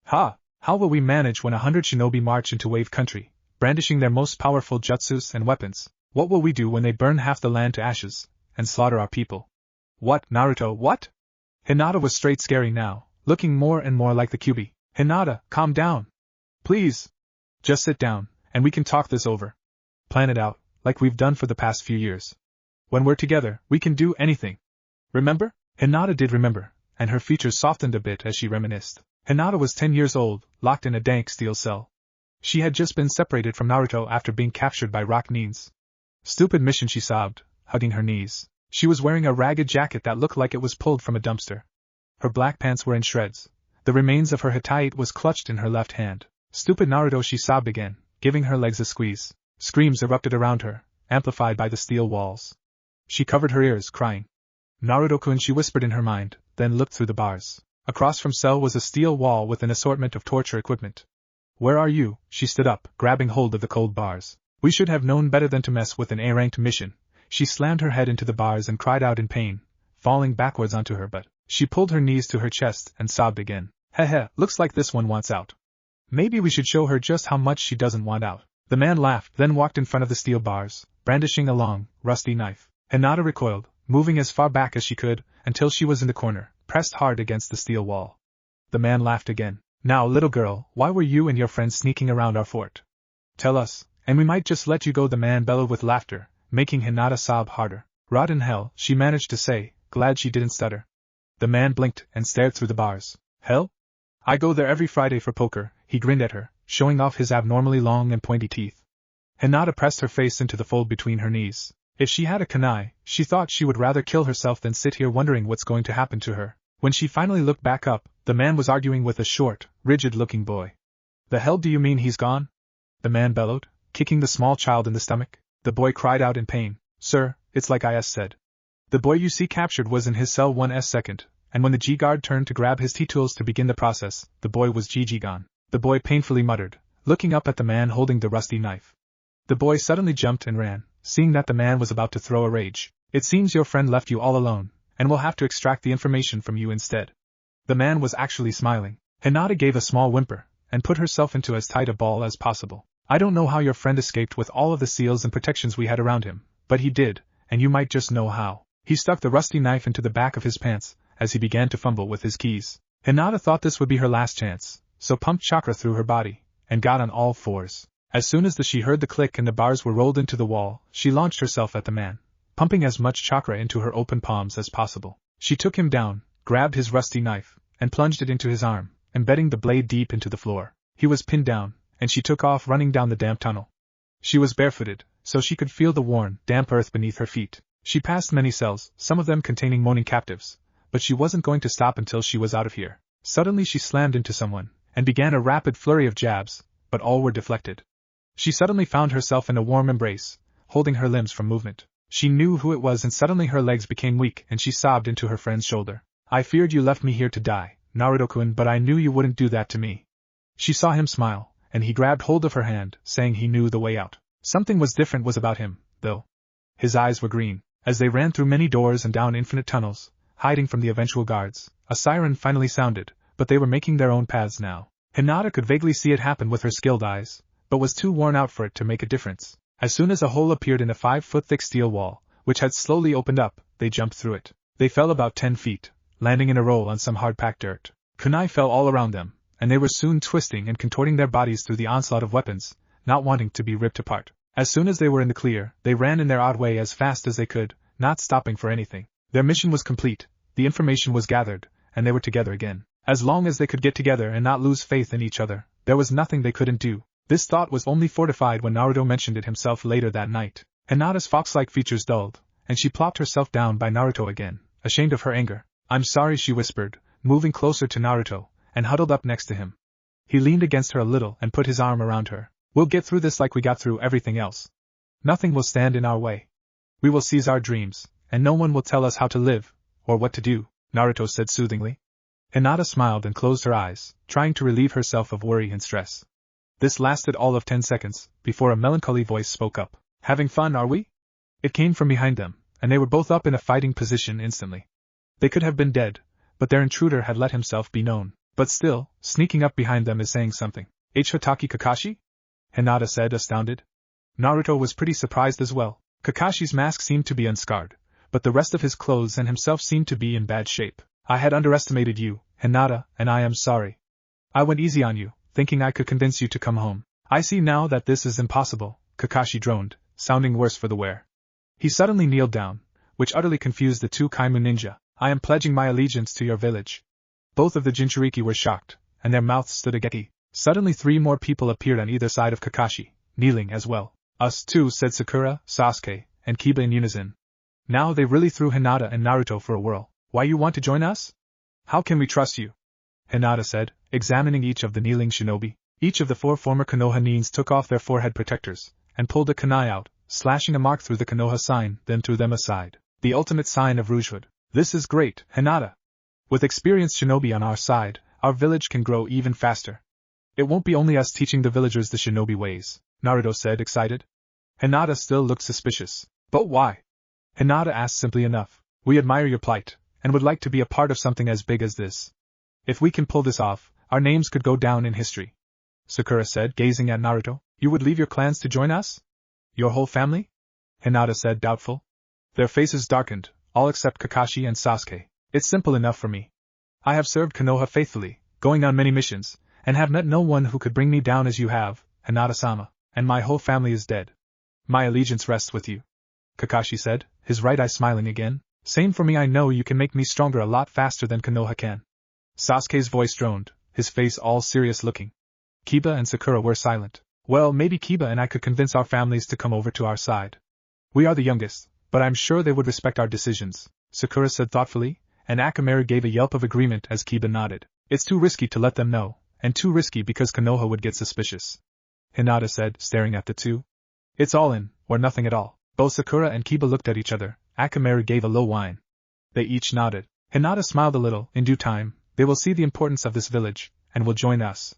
How will we manage when 100 shinobi march into Wave Country, brandishing their most powerful jutsus and weapons? What will we do when they burn half the land to ashes, and slaughter our people? What, Naruto, what? Hinata was straight scary now, looking more and more like the Kyuubi. Hinata, calm down. Please. Just sit down, and we can talk this over. Plan it out, like we've done for the past few years. When we're together, we can do anything. Remember? Hinata did remember, and her features softened a bit as she reminisced. Hinata was 10 years old, locked in a dank steel cell. She had just been separated from Naruto after being captured by rock nins. Stupid mission, she sobbed, hugging her knees. She was wearing a ragged jacket that looked like it was pulled from a dumpster. Her black pants were in shreds. The remains of her hitate was clutched in her left hand. Stupid Naruto, she sobbed again, giving her legs a squeeze. Screams erupted around her, amplified by the steel walls. She covered her ears, crying. Naruto-kun, she whispered in her mind, then looked through the bars. Across from cell was a steel wall with an assortment of torture equipment. Where are you? She stood up, grabbing hold of the cold bars. We should have known better than to mess with an A-ranked mission. She slammed her head into the bars and cried out in pain, falling backwards onto her butt. She pulled her knees to her chest and sobbed again. Looks like this one wants out. Maybe we should show her just how much she doesn't want out. The man laughed, then walked in front of the steel bars, brandishing a long, rusty knife. Hinata recoiled, moving as far back as she could, until she was in the corner, pressed hard against the steel wall. The man laughed again. Now, little girl, why were you and your friends sneaking around our fort? Tell us, and we might just let you go, the man bellowed with laughter, making Hinata sob harder. Rot in hell, she managed to say, glad she didn't stutter. The man blinked and stared through the bars. Hell? I go there every Friday for poker, he grinned at her, showing off his abnormally long and pointy teeth. Hinata pressed her face into the fold between her knees. If she had a kunai, she thought she would rather kill herself than sit here wondering what's going to happen to her. When she finally looked back up, the man was arguing with a short, rigid-looking boy. The hell do you mean he's gone? The man bellowed, kicking the small child in the stomach. The boy cried out in pain. Sir, it's like I said. The boy you see captured was in his cell 1 second, and when the G-guard turned to grab his T-tools to begin the process, the boy was GG gone. The boy painfully muttered, looking up at the man holding the rusty knife. The boy suddenly jumped and ran, seeing that the man was about to throw a rage. It seems your friend left you all alone, and we'll have to extract the information from you instead. The man was actually smiling. Hinata gave a small whimper, and put herself into as tight a ball as possible. I don't know how your friend escaped with all of the seals and protections we had around him, but he did, and you might just know how. He stuck the rusty knife into the back of his pants, as he began to fumble with his keys. Hinata thought this would be her last chance, so pumped chakra through her body, and got on all fours. As soon as she heard the click and the bars were rolled into the wall, she launched herself at the man, pumping as much chakra into her open palms as possible. She took him down, grabbed his rusty knife, and plunged it into his arm, embedding the blade deep into the floor. He was pinned down, and she took off running down the damp tunnel. She was barefooted, so she could feel the worn, damp earth beneath her feet. She passed many cells, some of them containing moaning captives, but she wasn't going to stop until she was out of here. Suddenly she slammed into someone, and began a rapid flurry of jabs, but all were deflected. She suddenly found herself in a warm embrace, holding her limbs from movement. She knew who it was, and suddenly her legs became weak and she sobbed into her friend's shoulder. I feared you left me here to die, Naruto-kun, but I knew you wouldn't do that to me. She saw him smile, and he grabbed hold of her hand, saying he knew the way out. Something was different was about him, though. His eyes were green. As they ran through many doors and down infinite tunnels, hiding from the eventual guards, a siren finally sounded, but they were making their own paths now. Hinata could vaguely see it happen with her skilled eyes, but was too worn out for it to make a difference. As soon as a hole appeared in a 5-foot thick steel wall, which had slowly opened up, they jumped through it. They fell about 10 feet, landing in a roll on some hard-packed dirt. Kunai fell all around them, and they were soon twisting and contorting their bodies through the onslaught of weapons, not wanting to be ripped apart. As soon as they were in the clear, they ran in their odd way as fast as they could, not stopping for anything. Their mission was complete, the information was gathered, and they were together again. As long as they could get together and not lose faith in each other, there was nothing they couldn't do. This thought was only fortified when Naruto mentioned it himself later that night. Hinata's fox-like features dulled, and she plopped herself down by Naruto again, ashamed of her anger. "I'm sorry," she whispered, moving closer to Naruto, and huddled up next to him. He leaned against her a little and put his arm around her. "We'll get through this like we got through everything else. Nothing will stand in our way. We will seize our dreams, and no one will tell us how to live, or what to do," Naruto said soothingly. Hinata smiled and closed her eyes, trying to relieve herself of worry and stress. This lasted all of 10 seconds, before a melancholy voice spoke up. "Having fun, are we?" It came from behind them, and they were both up in a fighting position instantly. They could have been dead, but their intruder had let himself be known. But still, sneaking up behind them is saying something. "Hotaki Kakashi?" Hinata said, astounded. Naruto was pretty surprised as well. Kakashi's mask seemed to be unscarred, but the rest of his clothes and himself seemed to be in bad shape. "I had underestimated you, Hinata, and I am sorry. I went easy on you, thinking I could convince you to come home. I see now that this is impossible," Kakashi droned, sounding worse for the wear. He suddenly kneeled down, which utterly confused the two Kaimu ninja. "I am pledging my allegiance to your village." Both of the Jinchuriki were shocked, and their mouths stood agape. Suddenly 3 more people appeared on either side of Kakashi, kneeling as well. "Us too," said Sakura, Sasuke, and Kiba in unison. Now they really threw Hinata and Naruto for a whirl. "Why you want to join us? How can we trust you?" Hinata said, examining each of the kneeling shinobi. Each of the 4 former Konoha nins took off their forehead protectors, and pulled a kunai out, slashing a mark through the Konoha sign, then threw them aside. "The ultimate sign of rougehood. This is great, Hinata. With experienced shinobi on our side, our village can grow even faster. It won't be only us teaching the villagers the shinobi ways," Naruto said, excited. Hinata still looked suspicious. "But why?" Hinata asked simply enough. "We admire your plight, and would like to be a part of something as big as this. If we can pull this off, our names could go down in history," Sakura said, gazing at Naruto. "You would leave your clans to join us? Your whole family?" Hinata said, doubtful. Their faces darkened, all except Kakashi and Sasuke. "It's simple enough for me. I have served Konoha faithfully, going on many missions, and have met no one who could bring me down as you have, Hinata-sama, and my whole family is dead. My allegiance rests with you," Kakashi said, his right eye smiling again. "Same for me, I know you can make me stronger a lot faster than Konoha can." Sasuke's voice droned, his face all serious looking. Kiba and Sakura were silent. "Well, maybe Kiba and I could convince our families to come over to our side. We are the youngest, but I'm sure they would respect our decisions," Sakura said thoughtfully, and Akamaru gave a yelp of agreement as Kiba nodded. "It's too risky to let them know, and too risky because Konoha would get suspicious," Hinata said, staring at the two. "It's all in, or nothing at all." Both Sakura and Kiba looked at each other. Akamaru gave a low whine. They each nodded. Hinata smiled a little. "In due time, they will see the importance of this village, and will join us.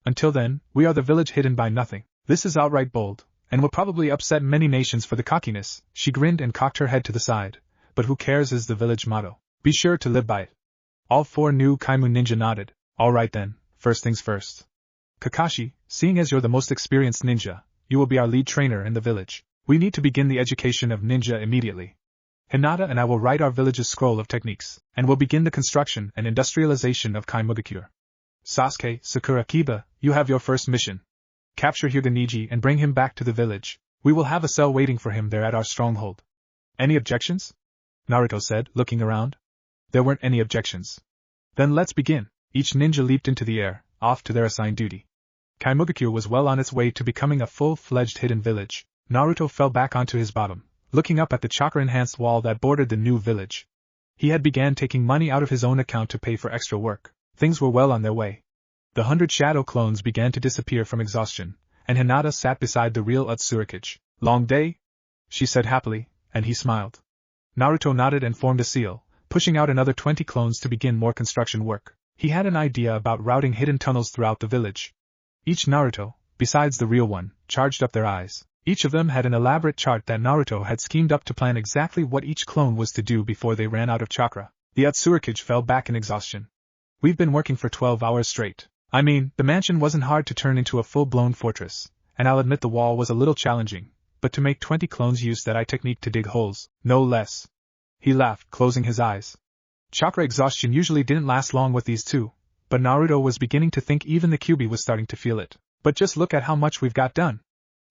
Until then, we are the village hidden by nothing. This is outright bold, and will probably upset many nations for the cockiness." She grinned and cocked her head to the side. "But who cares is the village motto. Be sure to live by it." All 4 new Kaimu ninja nodded. "All right then, first things first. Kakashi, seeing as you're the most experienced ninja, you will be our lead trainer in the village. We need to begin the education of ninja immediately. Hinata and I will write our village's scroll of techniques, and will begin the construction and industrialization of Kaimugakure. Sasuke, Sakura, Kiba, you have your first mission. Capture Hyuga Neji and bring him back to the village. We will have a cell waiting for him there at our stronghold." "Any objections?" Naruto said, looking around. There weren't any objections. "Then let's begin." Each ninja leaped into the air, off to their assigned duty. Kaimugakure was well on its way to becoming a full-fledged hidden village. Naruto fell back onto his bottom, looking up at the chakra-enhanced wall that bordered the new village. He had began taking money out of his own account to pay for extra work. Things were well on their way. The 100 shadow clones began to disappear from exhaustion, and Hinata sat beside the real Utsurikage. "Long day?" she said happily, and he smiled. Naruto nodded and formed a seal, pushing out another 20 clones to begin more construction work. He had an idea about routing hidden tunnels throughout the village. Each Naruto, besides the real one, charged up their eyes. Each of them had an elaborate chart that Naruto had schemed up to plan exactly what each clone was to do before they ran out of chakra. The Utsurikage fell back in exhaustion. "We've been working for 12 hours straight. I mean, the mansion wasn't hard to turn into a full-blown fortress, and I'll admit the wall was a little challenging, but to make 20 clones use that eye technique to dig holes, no less. He laughed, closing his eyes. Chakra exhaustion usually didn't last long with these two, but Naruto was beginning to think even the QB was starting to feel it. But just look at how much we've got done.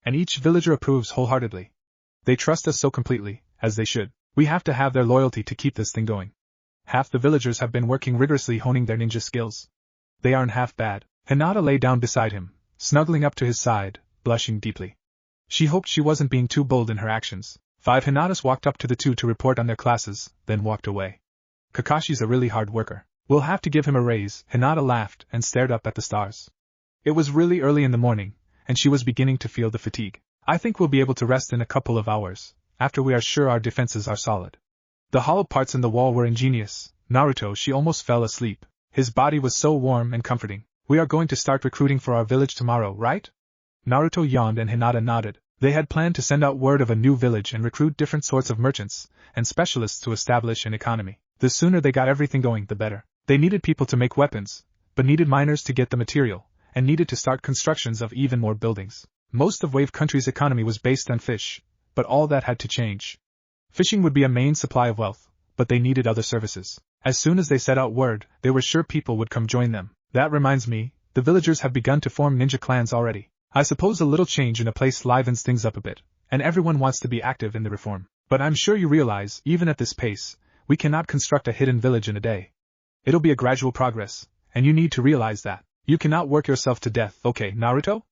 And each villager approves wholeheartedly. They trust us so completely, as they should. We have to have their loyalty to keep this thing going. Half the villagers have been working rigorously honing their ninja skills. They aren't half bad. Hinata lay down beside him, snuggling up to his side, blushing deeply. She hoped she wasn't being too bold in her actions. 5 Hinatas walked up to the two to report on their classes, then walked away. Kakashi's a really hard worker. We'll have to give him a raise. Hinata laughed and stared up at the stars. It was really early in the morning, and she was beginning to feel the fatigue. I think we'll be able to rest in a couple of hours, after we are sure our defenses are solid. The hollow parts in the wall were ingenious. Naruto, she almost fell asleep. His body was so warm and comforting. We are going to start recruiting for our village tomorrow, right? Naruto yawned and Hinata nodded. They had planned to send out word of a new village and recruit different sorts of merchants and specialists to establish an economy. The sooner they got everything going, the better. They needed people to make weapons, but needed miners to get the material, and needed to start constructions of even more buildings. Most of Wave Country's economy was based on fish, but all that had to change. Fishing would be a main supply of wealth, but they needed other services. As soon as they set out word, they were sure people would come join them. That reminds me, the villagers have begun to form ninja clans already. I suppose a little change in a place livens things up a bit, and everyone wants to be active in the reform. But I'm sure you realize, even at this pace, we cannot construct a hidden village in a day. It'll be a gradual progress, and you need to realize that. You cannot work yourself to death, okay, Naruto?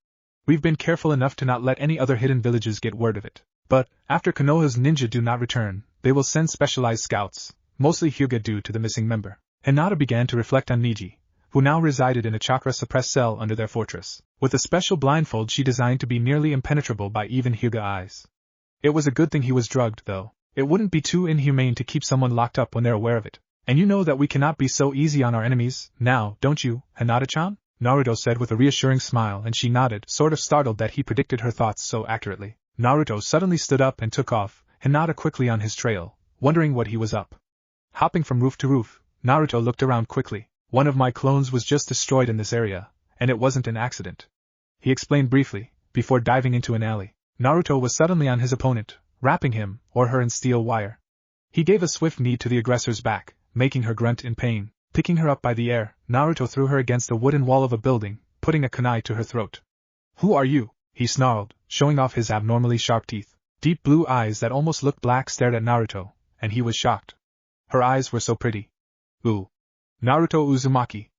We've been careful enough to not let any other hidden villages get word of it. But, after Konoha's ninja do not return, they will send specialized scouts, mostly Hyuga due to the missing member. Hinata began to reflect on Neji, who now resided in a chakra-suppressed cell under their fortress. With a special blindfold she designed to be nearly impenetrable by even Hyuga eyes. It was a good thing he was drugged, though. It wouldn't be too inhumane to keep someone locked up when they're aware of it. And you know that we cannot be so easy on our enemies, now, don't you, Hinata-chan? Naruto said with a reassuring smile, and she nodded, sort of startled that he predicted her thoughts so accurately. Naruto suddenly stood up and took off, Hinata quickly on his trail, wondering what he was up. Hopping from roof to roof, Naruto looked around quickly. One of my clones was just destroyed in this area, and it wasn't an accident. He explained briefly, before diving into an alley. Naruto was suddenly on his opponent, wrapping him, or her in steel wire. He gave a swift knee to the aggressor's back, making her grunt in pain. Picking her up by the air, Naruto threw her against the wooden wall of a building, putting a kunai to her throat. Who are you? He snarled, showing off his abnormally sharp teeth. Deep blue eyes that almost looked black stared at Naruto, and he was shocked. Her eyes were so pretty. Ooh. Naruto Uzumaki.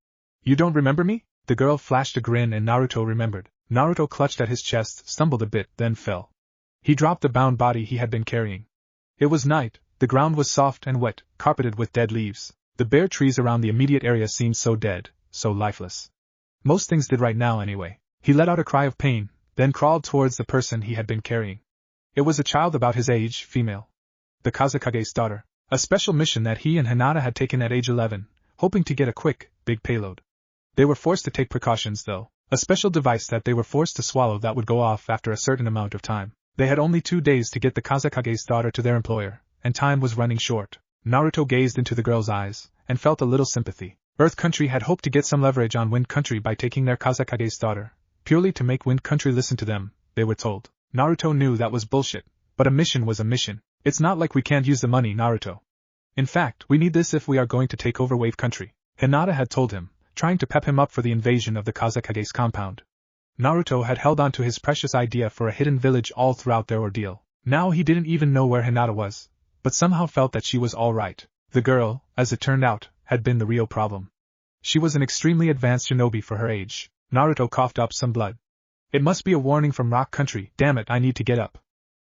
You don't remember me? The girl flashed a grin and Naruto remembered. Naruto clutched at his chest, stumbled a bit, then fell. He dropped the bound body he had been carrying. It was night, the ground was soft and wet, carpeted with dead leaves. The bare trees around the immediate area seemed so dead, so lifeless. Most things did right now anyway. He let out a cry of pain, then crawled towards the person he had been carrying. It was a child about his age, female. The Kazekage's daughter. A special mission that he and Hinata had taken at age 11, hoping to get a quick, big payload. They were forced to take precautions though, a special device that they were forced to swallow that would go off after a certain amount of time. They had only 2 days to get the Kazekage's daughter to their employer, and time was running short. Naruto gazed into the girl's eyes, and felt a little sympathy. Earth Country had hoped to get some leverage on Wind Country by taking their Kazekage's daughter, purely to make Wind Country listen to them, they were told. Naruto knew that was bullshit, but a mission was a mission. It's not like we can't use the money, Naruto. In fact, we need this if we are going to take over Wave Country, Hinata had told him, trying to pep him up for the invasion of the Kazekage's compound. Naruto had held on to his precious idea for a hidden village all throughout their ordeal. Now he didn't even know where Hinata was, but somehow felt that she was all right. The girl, as it turned out, had been the real problem. She was an extremely advanced shinobi for her age. Naruto coughed up some blood. It must be a warning from Rock Country. Damn it, I need to get up.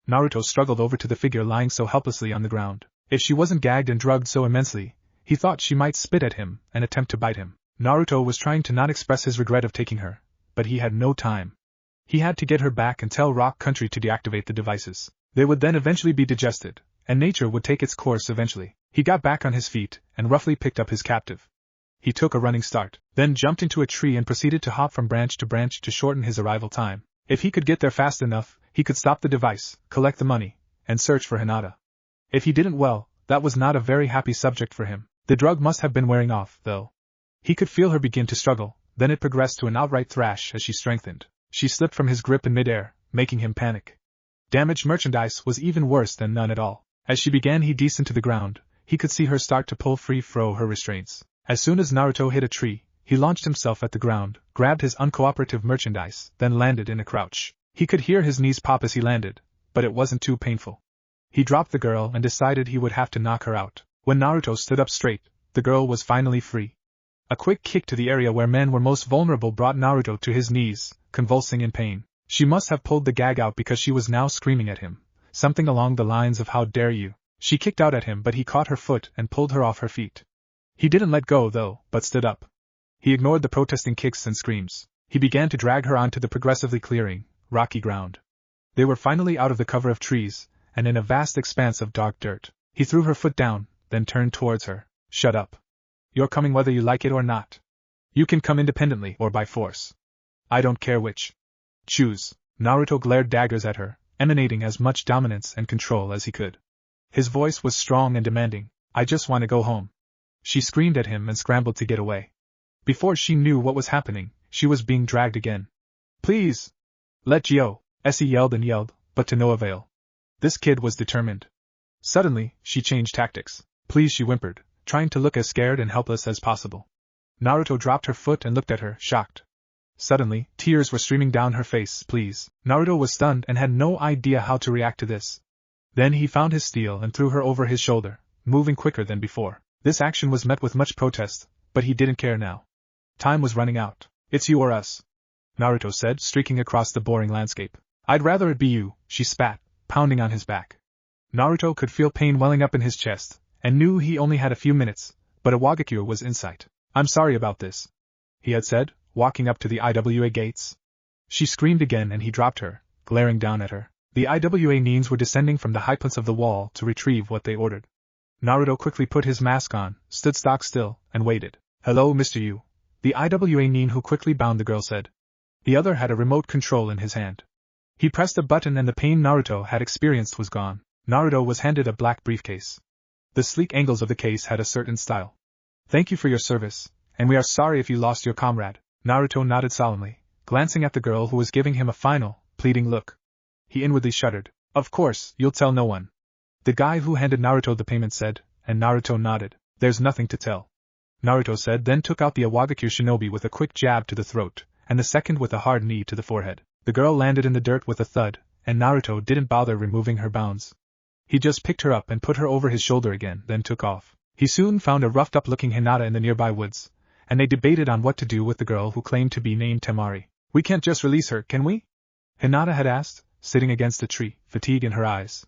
Naruto struggled over to the figure lying so helplessly on the ground. If she wasn't gagged and drugged so immensely, he thought she might spit at him and attempt to bite him. Naruto was trying to not express his regret of taking her, but he had no time. He had to get her back and tell Rock Country to deactivate the devices. They would then eventually be digested, and nature would take its course eventually. He got back on his feet and roughly picked up his captive. He took a running start, then jumped into a tree and proceeded to hop from branch to shorten his arrival time. If he could get there fast enough, he could stop the device, collect the money, and search for Hinata. If he didn't, well, that was not a very happy subject for him. The drug must have been wearing off, though. He could feel her begin to struggle, then it progressed to an outright thrash as she strengthened. She slipped from his grip in midair, making him panic. Damaged merchandise was even worse than none at all. As she began he descend to the ground, he could see her start to pull free from her restraints. As soon as Naruto hit a tree, he launched himself at the ground, grabbed his uncooperative merchandise, then landed in a crouch. He could hear his knees pop as he landed, but it wasn't too painful. He dropped the girl and decided he would have to knock her out. When Naruto stood up straight, the girl was finally free. A quick kick to the area where men were most vulnerable brought Naruto to his knees, convulsing in pain. She must have pulled the gag out because she was now screaming at him, something along the lines of "How dare you?" She kicked out at him, but he caught her foot and pulled her off her feet. He didn't let go though, but stood up. He ignored the protesting kicks and screams. He began to drag her onto the progressively clearing, rocky ground. They were finally out of the cover of trees, and in a vast expanse of dark dirt. He threw her foot down, then turned towards her. "Shut up. You're coming whether you like it or not. You can come independently or by force. I don't care which. Choose." Naruto glared daggers at her, emanating as much dominance and control as he could. His voice was strong and demanding. "I just want to go home." She screamed at him and scrambled to get away. Before she knew what was happening, she was being dragged again. "Please! Let go!" Essie yelled and yelled, but to no avail. This kid was determined. Suddenly, she changed tactics. "Please," she whimpered, trying to look as scared and helpless as possible. Naruto dropped her foot and looked at her, shocked. Suddenly, tears were streaming down her face. "Please." Naruto was stunned and had no idea how to react to this. Then he found his steel and threw her over his shoulder, moving quicker than before. This action was met with much protest, but he didn't care now. Time was running out. "It's you or us," Naruto said, streaking across the boring landscape. "I'd rather it be you," she spat, pounding on his back. Naruto could feel pain welling up in his chest, and knew he only had a few minutes, but Iwagakure was in sight. "I'm sorry about this," he had said, walking up to the IWA gates. She screamed again and he dropped her, glaring down at her. The IWA Nins were descending from the high points of the wall to retrieve what they ordered. Naruto quickly put his mask on, stood stock still, and waited. "Hello, Mr. Yu," the IWA Nin who quickly bound the girl said. The other had a remote control in his hand. He pressed a button and the pain Naruto had experienced was gone. Naruto was handed a black briefcase. The sleek angles of the case had a certain style. "Thank you for your service, and we are sorry if you lost your comrade." Naruto nodded solemnly, glancing at the girl who was giving him a final, pleading look. He inwardly shuddered. "Of course, you'll tell no one," the guy who handed Naruto the payment said, and Naruto nodded. "There's nothing to tell," Naruto said, then took out the Iwagakure shinobi with a quick jab to the throat, and the second with a hard knee to the forehead. The girl landed in the dirt with a thud, and Naruto didn't bother removing her bounds. He just picked her up and put her over his shoulder again, then took off. He soon found a roughed-up-looking Hinata in the nearby woods, and they debated on what to do with the girl who claimed to be named Temari. "We can't just release her, can we?" Hinata had asked, sitting against a tree, fatigue in her eyes.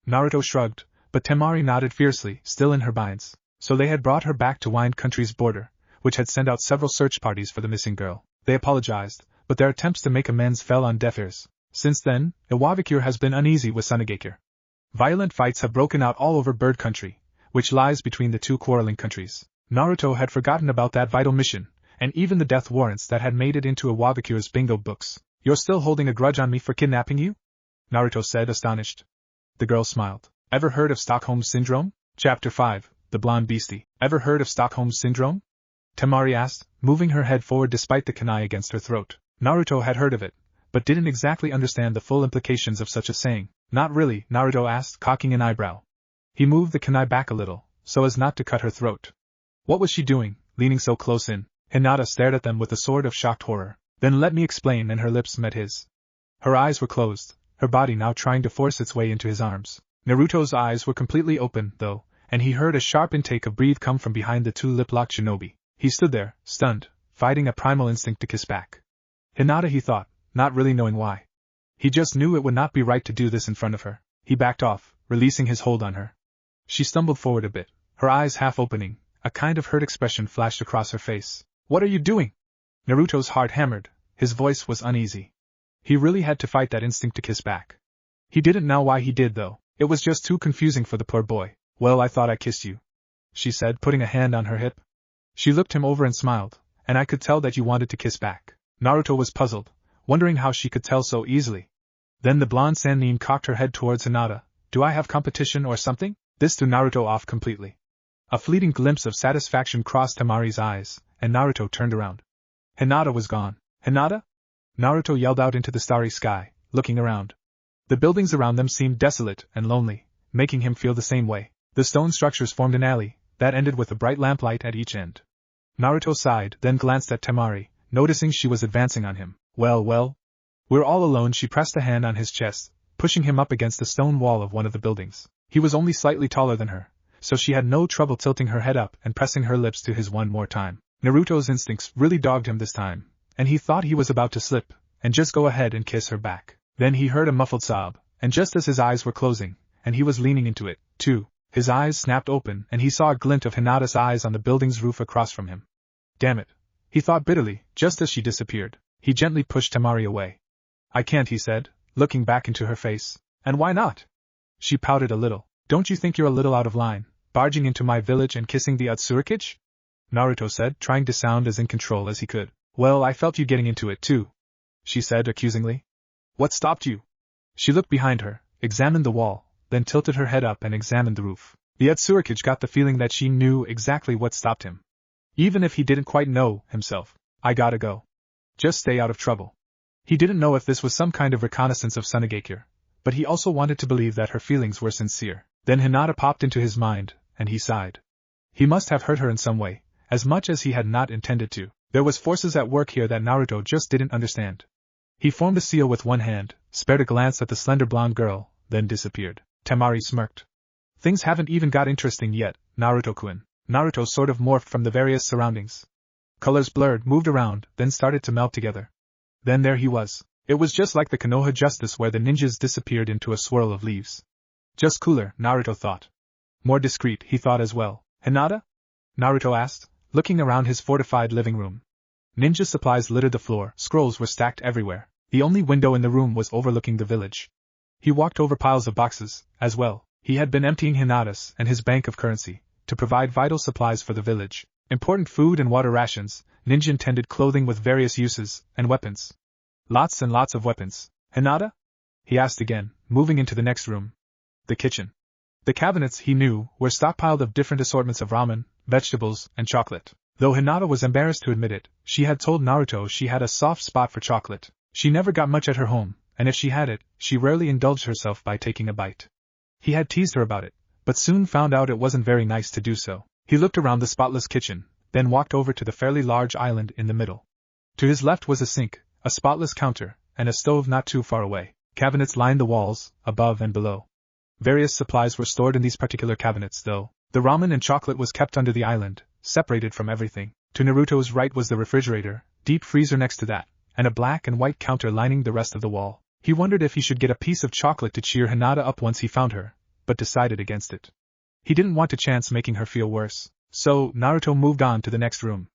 Naruto shrugged, but Temari nodded fiercely, still in her binds. So they had brought her back to Wind Country's border, which had sent out several search parties for the missing girl. They apologized, but their attempts to make amends fell on deaf ears. Since then, Iwagakure has been uneasy with Sunagakure. Violent fights have broken out all over Bird Country, which lies between the two quarreling countries. Naruto had forgotten about that vital mission, and even the death warrants that had made it into Iwagakure's bingo books. "You're still holding a grudge on me for kidnapping you?" Naruto said, astonished. The girl smiled. "Ever heard of Stockholm Syndrome?" Chapter 5, The Blonde Beastie. "Ever heard of Stockholm Syndrome?" Temari asked, moving her head forward despite the kunai against her throat. Naruto had heard of it, but didn't exactly understand the full implications of such a saying. "Not really," Naruto asked, cocking an eyebrow. He moved the kunai back a little, so as not to cut her throat. What was she doing, leaning so close in? Hinata stared at them with a sort of shocked horror. "Then let me explain," and her lips met his. Her eyes were closed, her body now trying to force its way into his arms. Naruto's eyes were completely open, though, and he heard a sharp intake of breath come from behind the two lip-locked shinobi. He stood there, stunned, fighting a primal instinct to kiss back. Hinata, he thought, not really knowing why. He just knew it would not be right to do this in front of her. He backed off, releasing his hold on her. She stumbled forward a bit, her eyes half opening, a kind of hurt expression flashed across her face. "What are you doing?" Naruto's heart hammered, his voice was uneasy. He really had to fight that instinct to kiss back. He didn't know why he did though, it was just too confusing for the poor boy. "Well, I thought I kissed you," she said, putting a hand on her hip. She looked him over and smiled, "And I could tell that you wanted to kiss back." Naruto was puzzled, wondering how she could tell so easily. Then the blonde Sannin cocked her head towards Hinata. "Do I have competition or something?" This threw Naruto off completely. A fleeting glimpse of satisfaction crossed Temari's eyes, and Naruto turned around. Hinata was gone. "Hinata?" Naruto yelled out into the starry sky, looking around. The buildings around them seemed desolate and lonely, making him feel the same way. The stone structures formed an alley that ended with a bright lamplight at each end. Naruto sighed, then glanced at Temari, noticing she was advancing on him. Well. We're all alone. She pressed a hand on his chest, pushing him up against the stone wall of one of the buildings. He was only slightly taller than her, so she had no trouble tilting her head up and pressing her lips to his one more time. Naruto's instincts really dogged him this time, and he thought he was about to slip and just go ahead and kiss her back. Then he heard a muffled sob, and just as his eyes were closing, and he was leaning into it, too, his eyes snapped open and he saw a glint of Hinata's eyes on the building's roof across from him. Damn it, he thought bitterly, just as she disappeared. He gently pushed Temari away. I can't, he said, looking back into her face. And why not? She pouted a little. Don't you think you're a little out of line, barging into my village and kissing the Utsurikage? Naruto said, trying to sound as in control as he could. Well, I felt you getting into it too, she said accusingly. What stopped you? She looked behind her, examined the wall, then tilted her head up and examined the roof. The Utsurikage got the feeling that she knew exactly what stopped him. Even if he didn't quite know himself. I gotta go. Just stay out of trouble. He didn't know if this was some kind of reconnaissance of Sunagakure, but he also wanted to believe that her feelings were sincere. Then Hinata popped into his mind, and he sighed. He must have hurt her in some way, as much as he had not intended to. There was forces at work here that Naruto just didn't understand. He formed a seal with one hand, spared a glance at the slender blonde girl, then disappeared. Temari smirked. Things haven't even got interesting yet, Naruto-kun. Naruto sort of morphed from the various surroundings. Colors blurred, moved around, then started to melt together. Then there he was. It was just like the Konoha justice where the ninjas disappeared into a swirl of leaves. Just cooler, Naruto thought. More discreet, he thought as well. Hinata? Naruto asked, looking around his fortified living room. Ninja supplies littered the floor, scrolls were stacked everywhere. The only window in the room was overlooking the village. He walked over piles of boxes, as well. He had been emptying Hinata's and his bank of currency, to provide vital supplies for the village. Important food and water rations, ninja-intended clothing with various uses, and weapons. Lots and lots of weapons. Hinata? He asked again, moving into the next room. The kitchen. The cabinets, he knew, were stockpiled of different assortments of ramen, vegetables, and chocolate. Though Hinata was embarrassed to admit it, she had told Naruto she had a soft spot for chocolate. She never got much at her home, and if she had it, she rarely indulged herself by taking a bite. He had teased her about it, but soon found out it wasn't very nice to do so. He looked around the spotless kitchen, then walked over to the fairly large island in the middle. To his left was a sink, a spotless counter, and a stove not too far away. Cabinets lined the walls, above and below. Various supplies were stored in these particular cabinets, though. The ramen and chocolate was kept under the island, separated from everything. To Naruto's right was the refrigerator, deep freezer next to that, and a black and white counter lining the rest of the wall. He wondered if he should get a piece of chocolate to cheer Hinata up once he found her, but decided against it. He didn't want to chance making her feel worse, so Naruto moved on to the next room.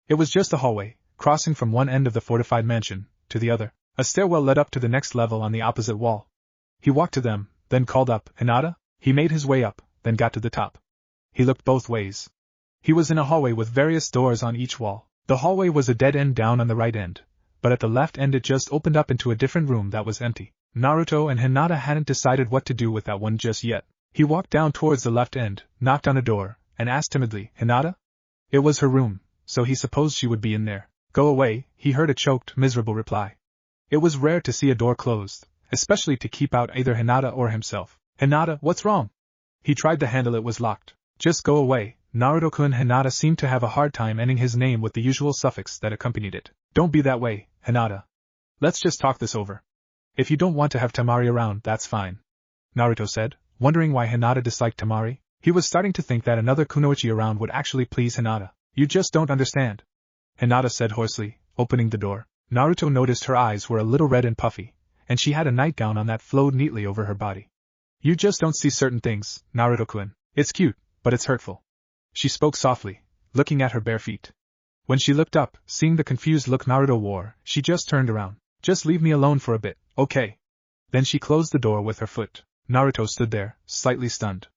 It was just a hallway, crossing from one end of the fortified mansion to the other. A stairwell led up to the next level on the opposite wall. He walked to them, then called up, Hinata? He made his way up, then got to the top. He looked both ways. He was in a hallway with various doors on each wall. The hallway was a dead end down on the right end, but at the left end it just opened up into a different room that was empty. Naruto and Hinata hadn't decided what to do with that one just yet. He walked down towards the left end, knocked on a door, and asked timidly, Hinata? It was her room, so he supposed she would be in there. Go away, he heard a choked, miserable reply. It was rare to see a door closed, especially to keep out either Hinata or himself. Hinata, what's wrong? He tried the handle, it was locked. Just go away. Naruto-kun. Hinata seemed to have a hard time ending his name with the usual suffix that accompanied it. Don't be that way, Hinata. Let's just talk this over. If you don't want to have Temari around, that's fine. Naruto said, wondering why Hinata disliked Temari. He was starting to think that another kunoichi around would actually please Hinata. You just don't understand. Hinata said hoarsely, opening the door. Naruto noticed her eyes were a little red and puffy, and she had a nightgown on that flowed neatly over her body. You just don't see certain things, Naruto-kun. It's cute, but it's hurtful. She spoke softly, looking at her bare feet. When she looked up, seeing the confused look Naruto wore, she just turned around. Just leave me alone for a bit, okay? Then she closed the door with her foot. Naruto stood there, slightly stunned.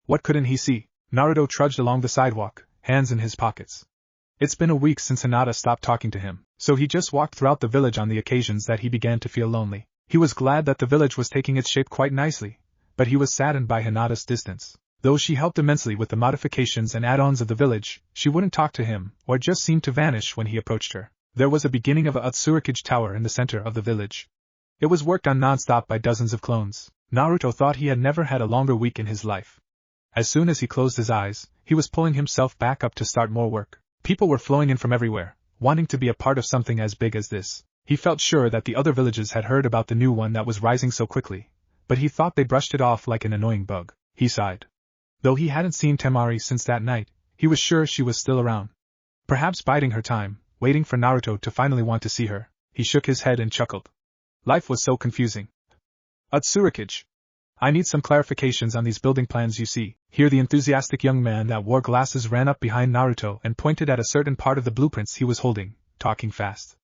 What couldn't he see? Naruto trudged along the sidewalk, hands in his pockets. It's been a week since Hinata stopped talking to him, so he just walked throughout the village on the occasions that he began to feel lonely. He was glad that the village was taking its shape quite nicely, but he was saddened by Hinata's distance. Though she helped immensely with the modifications and add-ons of the village, she wouldn't talk to him, or just seemed to vanish when he approached her. There was a beginning of a Utsurikage tower in the center of the village. It was worked on non-stop by dozens of clones. Naruto thought he had never had a longer week in his life. As soon as he closed his eyes, he was pulling himself back up to start more work. People were flowing in from everywhere, wanting to be a part of something as big as this. He felt sure that the other villages had heard about the new one that was rising so quickly, but he thought they brushed it off like an annoying bug. He sighed. Though he hadn't seen Temari since that night, he was sure she was still around. Perhaps biding her time, waiting for Naruto to finally want to see her. He shook his head and chuckled. Life was so confusing. Tsurugi. I need some clarifications on these building plans you see. Here the enthusiastic young man that wore glasses ran up behind Naruto and pointed at a certain part of the blueprints he was holding, talking fast.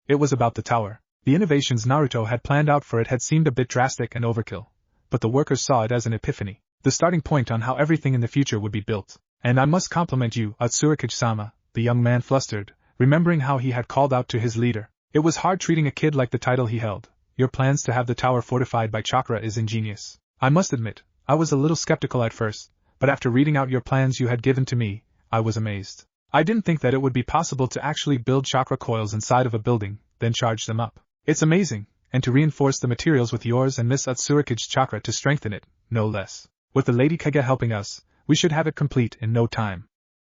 It was about the tower. The innovations Naruto had planned out for it had seemed a bit drastic and overkill, but the workers saw it as an epiphany, the starting point on how everything in the future would be built. And I must compliment you, Tsurugi-sama, the young man flustered, remembering how he had called out to his leader. It was hard treating a kid like the title he held. Your plans to have the tower fortified by chakra is ingenious. I must admit, I was a little skeptical at first, but after reading out your plans you had given to me, I was amazed. I didn't think that it would be possible to actually build chakra coils inside of a building, then charge them up. It's amazing, and to reinforce the materials with yours and Miss Tsurugi's chakra to strengthen it, no less. With the Lady Kage helping us, we should have it complete in no time.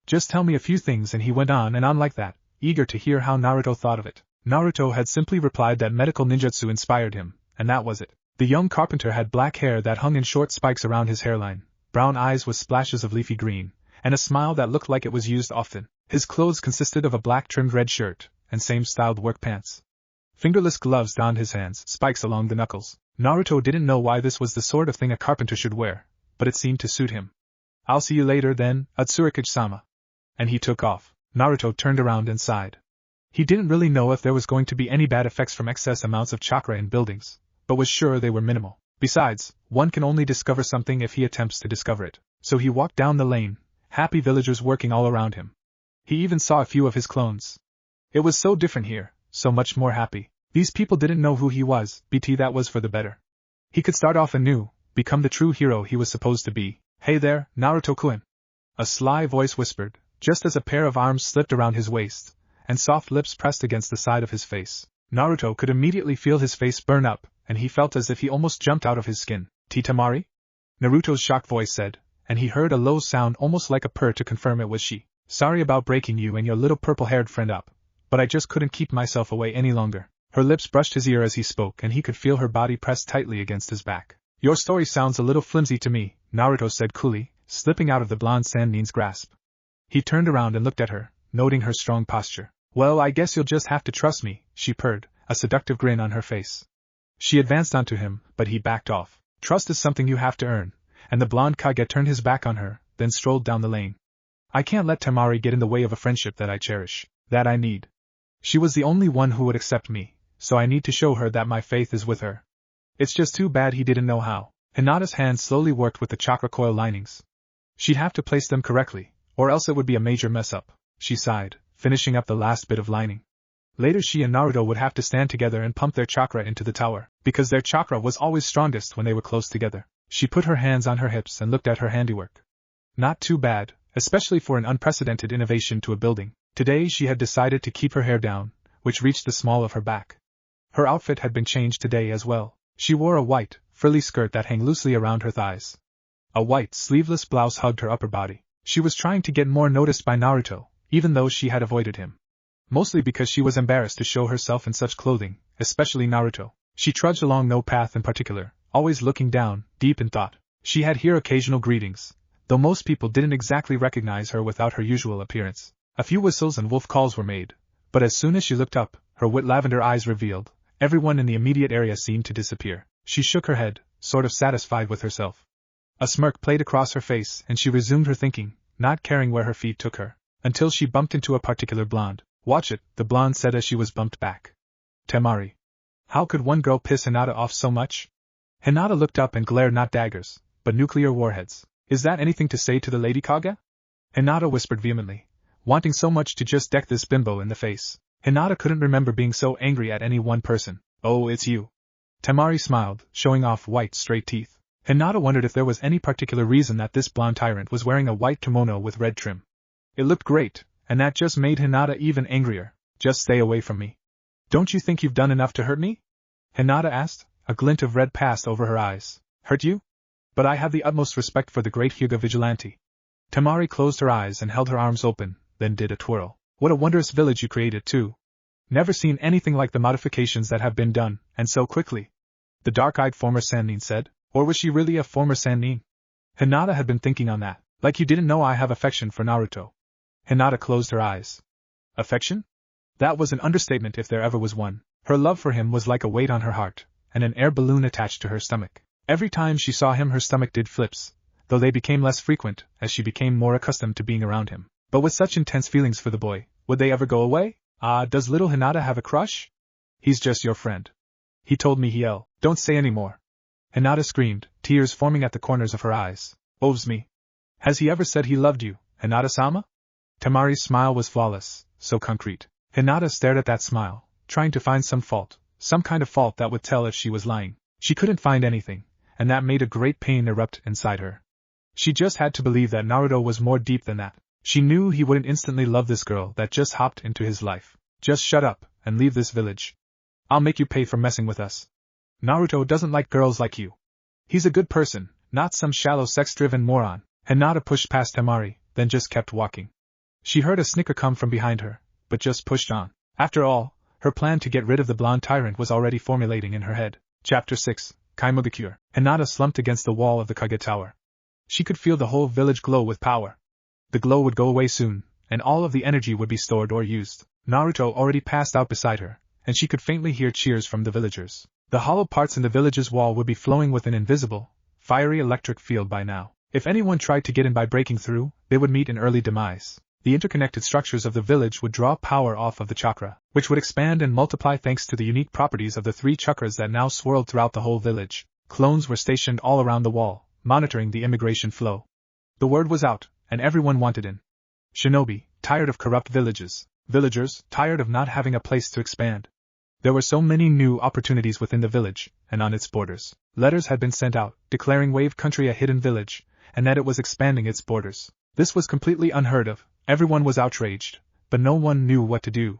Just tell me a few things, and he went on and on like that, eager to hear how Naruto thought of it. Naruto had simply replied that medical ninjutsu inspired him, and that was it. The young carpenter had black hair that hung in short spikes around his hairline, brown eyes with splashes of leafy green, and a smile that looked like it was used often. His clothes consisted of a black trimmed red shirt, and same-styled work pants. Fingerless gloves donned his hands, spikes along the knuckles. Naruto didn't know why this was the sort of thing a carpenter should wear, but it seemed to suit him. I'll see you later then, Tsurugi-sama. And he took off. Naruto turned around and sighed. He didn't really know if there was going to be any bad effects from excess amounts of chakra in buildings, but was sure they were minimal. Besides, one can only discover something if he attempts to discover it. So he walked down the lane, happy villagers working all around him. He even saw a few of his clones. It was so different here, so much more happy. These people didn't know who he was, that was for the better. He could start off anew, become the true hero he was supposed to be. Hey there, Naruto-kun. A sly voice whispered, just as a pair of arms slipped around his waist, and soft lips pressed against the side of his face. Naruto could immediately feel his face burn up, and he felt as if he almost jumped out of his skin. Temari? Naruto's shocked voice said, and he heard a low sound almost like a purr to confirm it was she. Sorry about breaking you and your little purple-haired friend up, but I just couldn't keep myself away any longer. Her lips brushed his ear as he spoke, and he could feel her body pressed tightly against his back. Your story sounds a little flimsy to me, Naruto said coolly, slipping out of the blonde Sannin's grasp. He turned around and looked at her, noting her strong posture. Well, I guess you'll just have to trust me, she purred, a seductive grin on her face. She advanced onto him, but he backed off. Trust is something you have to earn, and the blonde Kage turned his back on her, then strolled down the lane. I can't let Temari get in the way of a friendship that I cherish, that I need. She was the only one who would accept me, so I need to show her that my faith is with her. It's just too bad he didn't know how. Hinata's hand slowly worked with the chakra coil linings. She'd have to place them correctly, or else it would be a major mess-up, she sighed, finishing up the last bit of lining. Later she and Naruto would have to stand together and pump their chakra into the tower, because their chakra was always strongest when they were close together. She put her hands on her hips and looked at her handiwork. Not too bad, especially for an unprecedented innovation to a building. Today she had decided to keep her hair down, which reached the small of her back. Her outfit had been changed today as well. She wore a white, frilly skirt that hung loosely around her thighs. A white, sleeveless blouse hugged her upper body. She was trying to get more noticed by Naruto, even though she had avoided him. Mostly because she was embarrassed to show herself in such clothing, especially Naruto. She trudged along no path in particular, always looking down, deep in thought. She had here occasional greetings, though most people didn't exactly recognize her without her usual appearance. A few whistles and wolf calls were made, but as soon as she looked up, her wet lavender eyes revealed, everyone in the immediate area seemed to disappear. She shook her head, sort of satisfied with herself. A smirk played across her face and she resumed her thinking, not caring where her feet took her, until she bumped into a particular blonde. Watch it, the blonde said as she was bumped back. Temari. How could one girl piss Hinata off so much? Hinata looked up and glared not daggers, but nuclear warheads. Is that anything to say to the Lady Kage? Hinata whispered vehemently, wanting so much to just deck this bimbo in the face. Hinata couldn't remember being so angry at any one person. Oh, it's you. Temari smiled, showing off white, straight teeth. Hinata wondered if there was any particular reason that this blonde tyrant was wearing a white kimono with red trim. It looked great, and that just made Hinata even angrier. Just stay away from me. Don't you think you've done enough to hurt me? Hinata asked, a glint of red passed over her eyes. Hurt you? But I have the utmost respect for the great Hyuga vigilante. Temari closed her eyes and held her arms open, then did a twirl. What a wondrous village you created, too. Never seen anything like the modifications that have been done, and so quickly. The dark-eyed former Sannin said. Or was she really a former Sannin? Hinata had been thinking on that. Like you didn't know I have affection for Naruto. Hinata closed her eyes. Affection? That was an understatement if there ever was one. Her love for him was like a weight on her heart, and an air balloon attached to her stomach. Every time she saw him her stomach did flips, though they became less frequent as she became more accustomed to being around him. But with such intense feelings for the boy, would they ever go away? Does little Hinata have a crush? He's just your friend. He told me Don't say any more. Hinata screamed, tears forming at the corners of her eyes. Oves me. Has he ever said he loved you, Hinata-sama? Temari's smile was flawless, so concrete. Hinata stared at that smile, trying to find some fault, some kind of fault that would tell if she was lying. She couldn't find anything, and that made a great pain erupt inside her. She just had to believe that Naruto was more deep than that. She knew he wouldn't instantly love this girl that just hopped into his life. Just shut up, and leave this village. I'll make you pay for messing with us. Naruto doesn't like girls like you. He's a good person, not some shallow sex-driven moron. Hinata pushed past Temari, then just kept walking. She heard a snicker come from behind her, but just pushed on. After all, her plan to get rid of the blonde tyrant was already formulating in her head. Chapter 6, Kaimugakure. Hinata slumped against the wall of the Kage Tower. She could feel the whole village glow with power. The glow would go away soon, and all of the energy would be stored or used. Naruto already passed out beside her, and she could faintly hear cheers from the villagers. The hollow parts in the village's wall would be flowing with an invisible, fiery electric field by now. If anyone tried to get in by breaking through, they would meet an early demise. The interconnected structures of the village would draw power off of the chakra, which would expand and multiply thanks to the unique properties of the 3 chakras that now swirled throughout the whole village. Clones were stationed all around the wall, monitoring the immigration flow. The word was out, and everyone wanted in. Shinobi, tired of corrupt villages. Villagers, tired of not having a place to expand. There were so many new opportunities within the village, and on its borders. Letters had been sent out, declaring Wave Country a hidden village, and that it was expanding its borders. This was completely unheard of. Everyone was outraged, but no one knew what to do.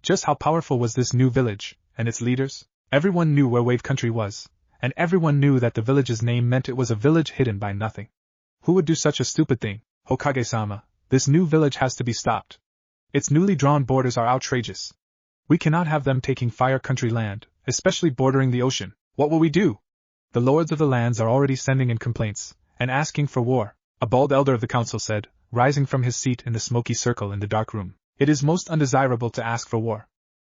Just how powerful was this new village, and its leaders? Everyone knew where Wave Country was, and everyone knew that the village's name meant it was a village hidden by nothing. Who would do such a stupid thing? Hokage-sama, this new village has to be stopped. Its newly drawn borders are outrageous. We cannot have them taking Fire Country land, especially bordering the ocean. What will we do? The lords of the lands are already sending in complaints, and asking for war, a bald elder of the council said, rising from his seat in the smoky circle in the dark room. It is most undesirable to ask for war.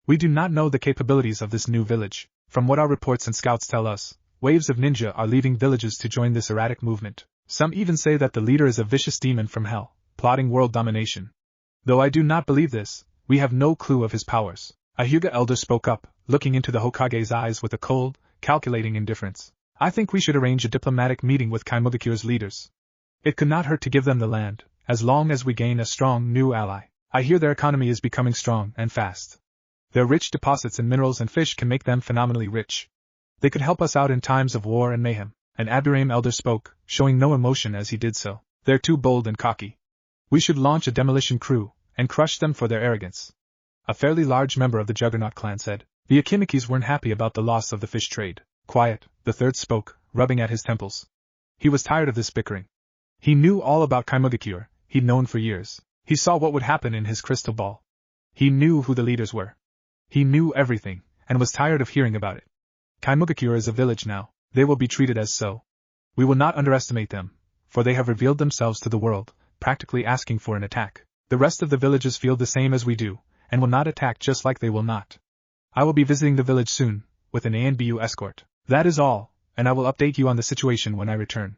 We do not know the capabilities of this new village. From what our reports and scouts tell us, waves of ninja are leaving villages to join this erratic movement. Some even say that the leader is a vicious demon from hell, plotting world domination. Though I do not believe this, we have no clue of his powers. A Hyuga elder spoke up, looking into the Hokage's eyes with a cold, calculating indifference. I think we should arrange a diplomatic meeting with Kaimugakure's leaders. It could not hurt to give them the land, as long as we gain a strong new ally. I hear their economy is becoming strong and fast. Their rich deposits in minerals and fish can make them phenomenally rich. They could help us out in times of war and mayhem. An Aburaim elder spoke, showing no emotion as he did so. They're too bold and cocky. We should launch a demolition crew, and crush them for their arrogance. A fairly large member of the Juggernaut clan said. The Akimikis weren't happy about the loss of the fish trade. Quiet, the third spoke, rubbing at his temples. He was tired of this bickering. He knew all about Kaimugakure, he'd known for years. He saw what would happen in his crystal ball. He knew who the leaders were. He knew everything, and was tired of hearing about it. Kaimugakure is a village now. They will be treated as so. We will not underestimate them, for they have revealed themselves to the world, practically asking for an attack. The rest of the villages feel the same as we do, and will not attack just like they will not. I will be visiting the village soon, with an ANBU escort. That is all, and I will update you on the situation when I return.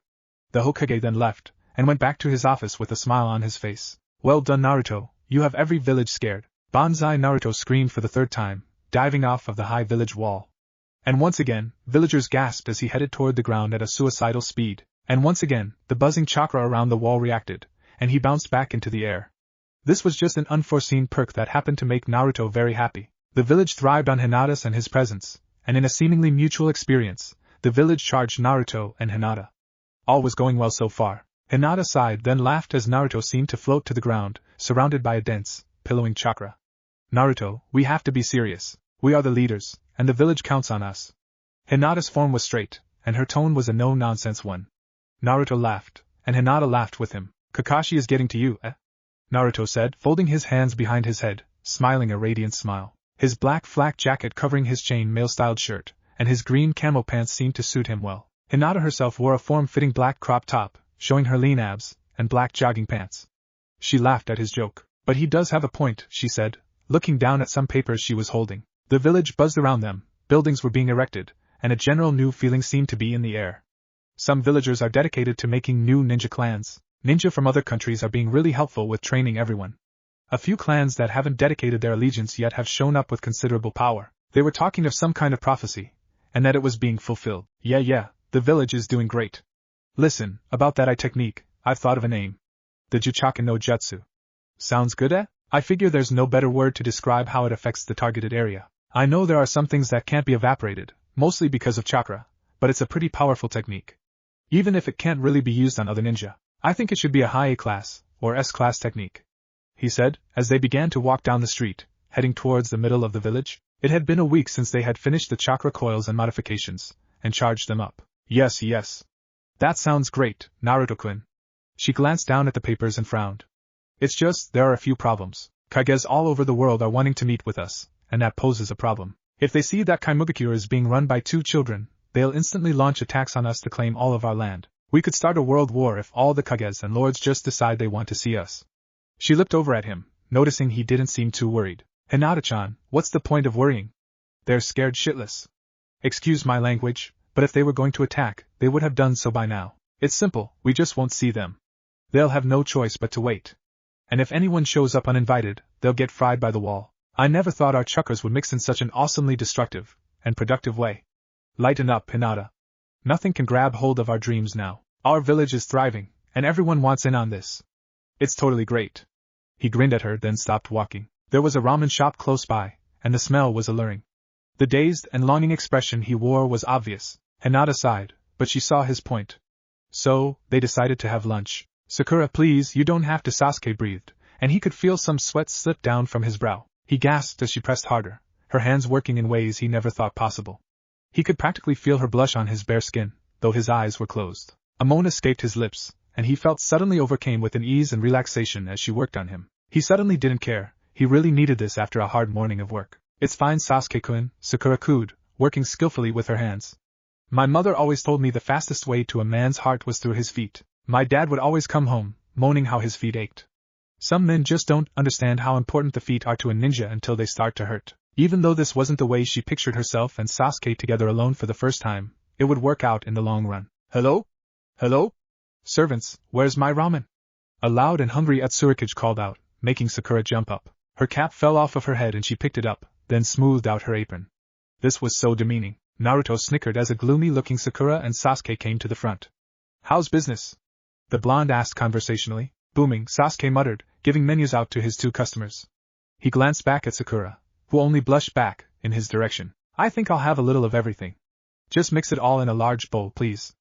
The Hokage then left, and went back to his office with a smile on his face. Well done, Naruto, you have every village scared. Banzai! Naruto screamed for the 3rd time, diving off of the high village wall. And once again, villagers gasped as he headed toward the ground at a suicidal speed. And once again, the buzzing chakra around the wall reacted, and he bounced back into the air. This was just an unforeseen perk that happened to make Naruto very happy. The village thrived on Hinata and his presence, and in a seemingly mutual experience, the village charged Naruto and Hinata. All was going well so far. Hinata sighed then laughed as Naruto seemed to float to the ground, surrounded by a dense, pillowing chakra. Naruto, we have to be serious. We are the leaders, and the village counts on us. Hinata's form was straight, and her tone was a no-nonsense one. Naruto laughed, and Hinata laughed with him. Kakashi is getting to you, eh? Naruto said, folding his hands behind his head, smiling a radiant smile. His black flak jacket covering his chain-mail-styled shirt, and his green camo pants seemed to suit him well. Hinata herself wore a form-fitting black crop top, showing her lean abs, and black jogging pants. She laughed at his joke. But he does have a point, she said, looking down at some papers she was holding. The village buzzed around them, buildings were being erected, and a general new feeling seemed to be in the air. Some villagers are dedicated to making new ninja clans. Ninja from other countries are being really helpful with training everyone. A few clans that haven't dedicated their allegiance yet have shown up with considerable power. They were talking of some kind of prophecy, and that it was being fulfilled. Yeah, the village is doing great. Listen, about that technique, I've thought of a name. The Juchaku no Jutsu. Sounds good, eh? I figure there's no better word to describe how it affects the targeted area. I know there are some things that can't be evaporated, mostly because of chakra, but it's a pretty powerful technique. Even if it can't really be used on other ninja, I think it should be a high A class, or S class technique. He said, as they began to walk down the street, heading towards the middle of the village. It had been a week since they had finished the chakra coils and modifications, and charged them up. Yes. That sounds great, Naruto-kun. She glanced down at the papers and frowned. It's just, there are a few problems. Kages all over the world are wanting to meet with us, and that poses a problem. If they see that Kaimugakure is being run by 2 children, they'll instantly launch attacks on us to claim all of our land. We could start a world war if all the Kages and lords just decide they want to see us. She looked over at him, noticing he didn't seem too worried. Hinata-chan, what's the point of worrying? They're scared shitless. Excuse my language, but if they were going to attack, they would have done so by now. It's simple, we just won't see them. They'll have no choice but to wait. And if anyone shows up uninvited, they'll get fried by the wall. I never thought our chakras would mix in such an awesomely destructive and productive way. Lighten up, Hinata. Nothing can grab hold of our dreams now. Our village is thriving, and everyone wants in on this. It's totally great. He grinned at her, then stopped walking. There was a ramen shop close by, and the smell was alluring. The dazed and longing expression he wore was obvious. Hinata sighed, but she saw his point. So, they decided to have lunch. Sakura, please, you don't have to, Sasuke breathed, and he could feel some sweat slip down from his brow. He gasped as she pressed harder, her hands working in ways he never thought possible. He could practically feel her blush on his bare skin, though his eyes were closed. A moan escaped his lips, and he felt suddenly overcome with an ease and relaxation as she worked on him. He suddenly didn't care, he really needed this after a hard morning of work. It's fine, Sasuke-kun, Sakura cooed, working skillfully with her hands. My mother always told me the fastest way to a man's heart was through his feet. My dad would always come home, moaning how his feet ached. Some men just don't understand how important the feet are to a ninja until they start to hurt. Even though this wasn't the way she pictured herself and Sasuke together alone for the first time, it would work out in the long run. Hello? Hello? Servants, where's my ramen? A loud and hungry Atsurikage called out, making Sakura jump up. Her cap fell off of her head and she picked it up, then smoothed out her apron. This was so demeaning. Naruto snickered as a gloomy-looking Sakura and Sasuke came to the front. How's business? The blonde asked conversationally. Booming, Sasuke muttered, giving menus out to his 2 customers. He glanced back at Sakura, who only blushed back, in his direction. I think I'll have a little of everything. Just mix it all in a large bowl, please.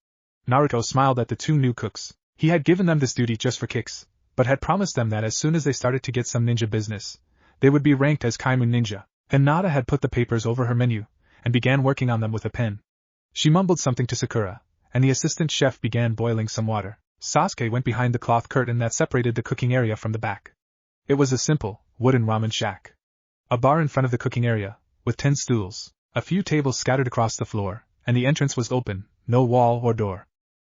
Naruto smiled at the 2 new cooks. He had given them this duty just for kicks, but had promised them that as soon as they started to get some ninja business, they would be ranked as Kaimu ninja. Hinata had put the papers over her menu, and began working on them with a pen. She mumbled something to Sakura, and the assistant chef began boiling some water. Sasuke went behind the cloth curtain that separated the cooking area from the back. It was a simple, wooden ramen shack. A bar in front of the cooking area, with 10 stools, a few tables scattered across the floor, and the entrance was open, no wall or door.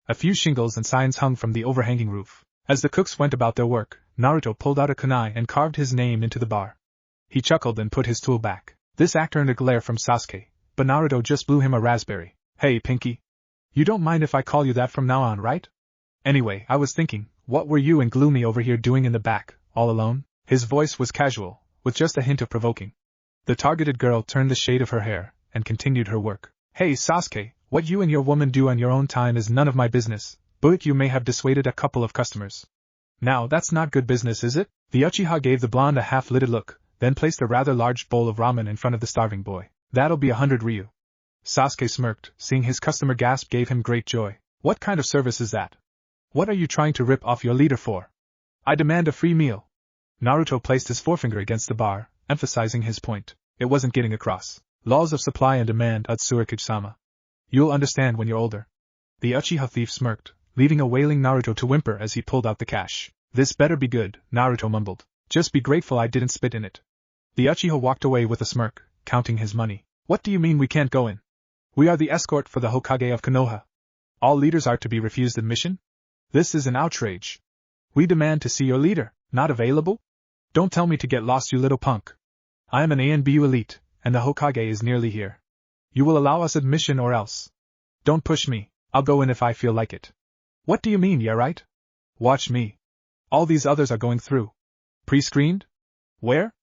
A few shingles and signs hung from the overhanging roof. As the cooks went about their work, Naruto pulled out a kunai and carved his name into the bar. He chuckled and put his tool back. This act earned a glare from Sasuke, but Naruto just blew him a raspberry. Hey, Pinky. You don't mind if I call you that from now on, right? Anyway, I was thinking, what were you and Gloomy over here doing in the back, all alone? His voice was casual, with just a hint of provoking. The targeted girl turned the shade of her hair, and continued her work. Hey, Sasuke, what you and your woman do on your own time is none of my business, but you may have dissuaded a couple of customers. Now, that's not good business, is it? The Uchiha gave the blonde a half-lidded look, then placed a rather large bowl of ramen in front of the starving boy. That'll be 100 ryu. Sasuke smirked, seeing his customer gasp gave him great joy. What kind of service is that? What are you trying to rip off your leader for? I demand a free meal. Naruto placed his forefinger against the bar, emphasizing his point. It wasn't getting across. Laws of supply and demand, Utsurakage-sama. You'll understand when you're older. The Uchiha thief smirked, leaving a wailing Naruto to whimper as he pulled out the cash. This better be good, Naruto mumbled. Just be grateful I didn't spit in it. The Uchiha walked away with a smirk, counting his money. What do you mean we can't go in? We are the escort for the Hokage of Konoha. All leaders are to be refused admission? This is an outrage. We demand to see your leader. Not available? Don't tell me to get lost, you little punk. I am an ANBU elite, and the Hokage is nearly here. You will allow us admission or else. Don't push me, I'll go in if I feel like it. What do you mean, yeah right? Watch me. All these others are going through. Pre-screened? Where?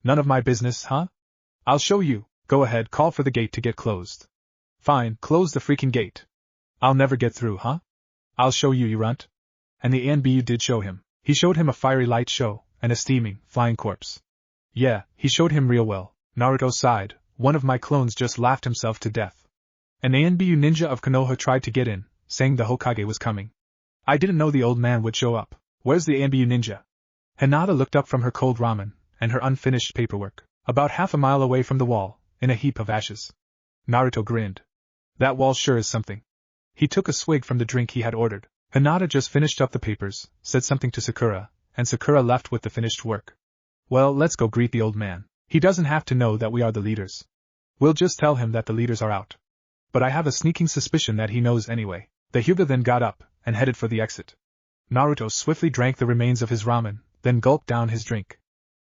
None of my business, huh? I'll show you. Go ahead, call for the gate to get closed. Fine, close the freaking gate. I'll never get through, huh? I'll show you, you runt. And the ANBU did show him. He showed him a fiery light show, and a steaming, flying corpse. Yeah, he showed him real well. Naruto sighed. One of my clones just laughed himself to death. An ANBU ninja of Konoha tried to get in, saying the Hokage was coming. I didn't know the old man would show up. Where's the ANBU ninja? Hinata looked up from her cold ramen, and her unfinished paperwork, about half a mile away from the wall, in a heap of ashes. Naruto grinned. That wall sure is something. He took a swig from the drink he had ordered. Hinata just finished up the papers, said something to Sakura, and Sakura left with the finished work. Well, let's go greet the old man. He doesn't have to know that we are the leaders. We'll just tell him that the leaders are out. But I have a sneaking suspicion that he knows anyway. The Hyuga then got up, and headed for the exit. Naruto swiftly drank the remains of his ramen, then gulped down his drink.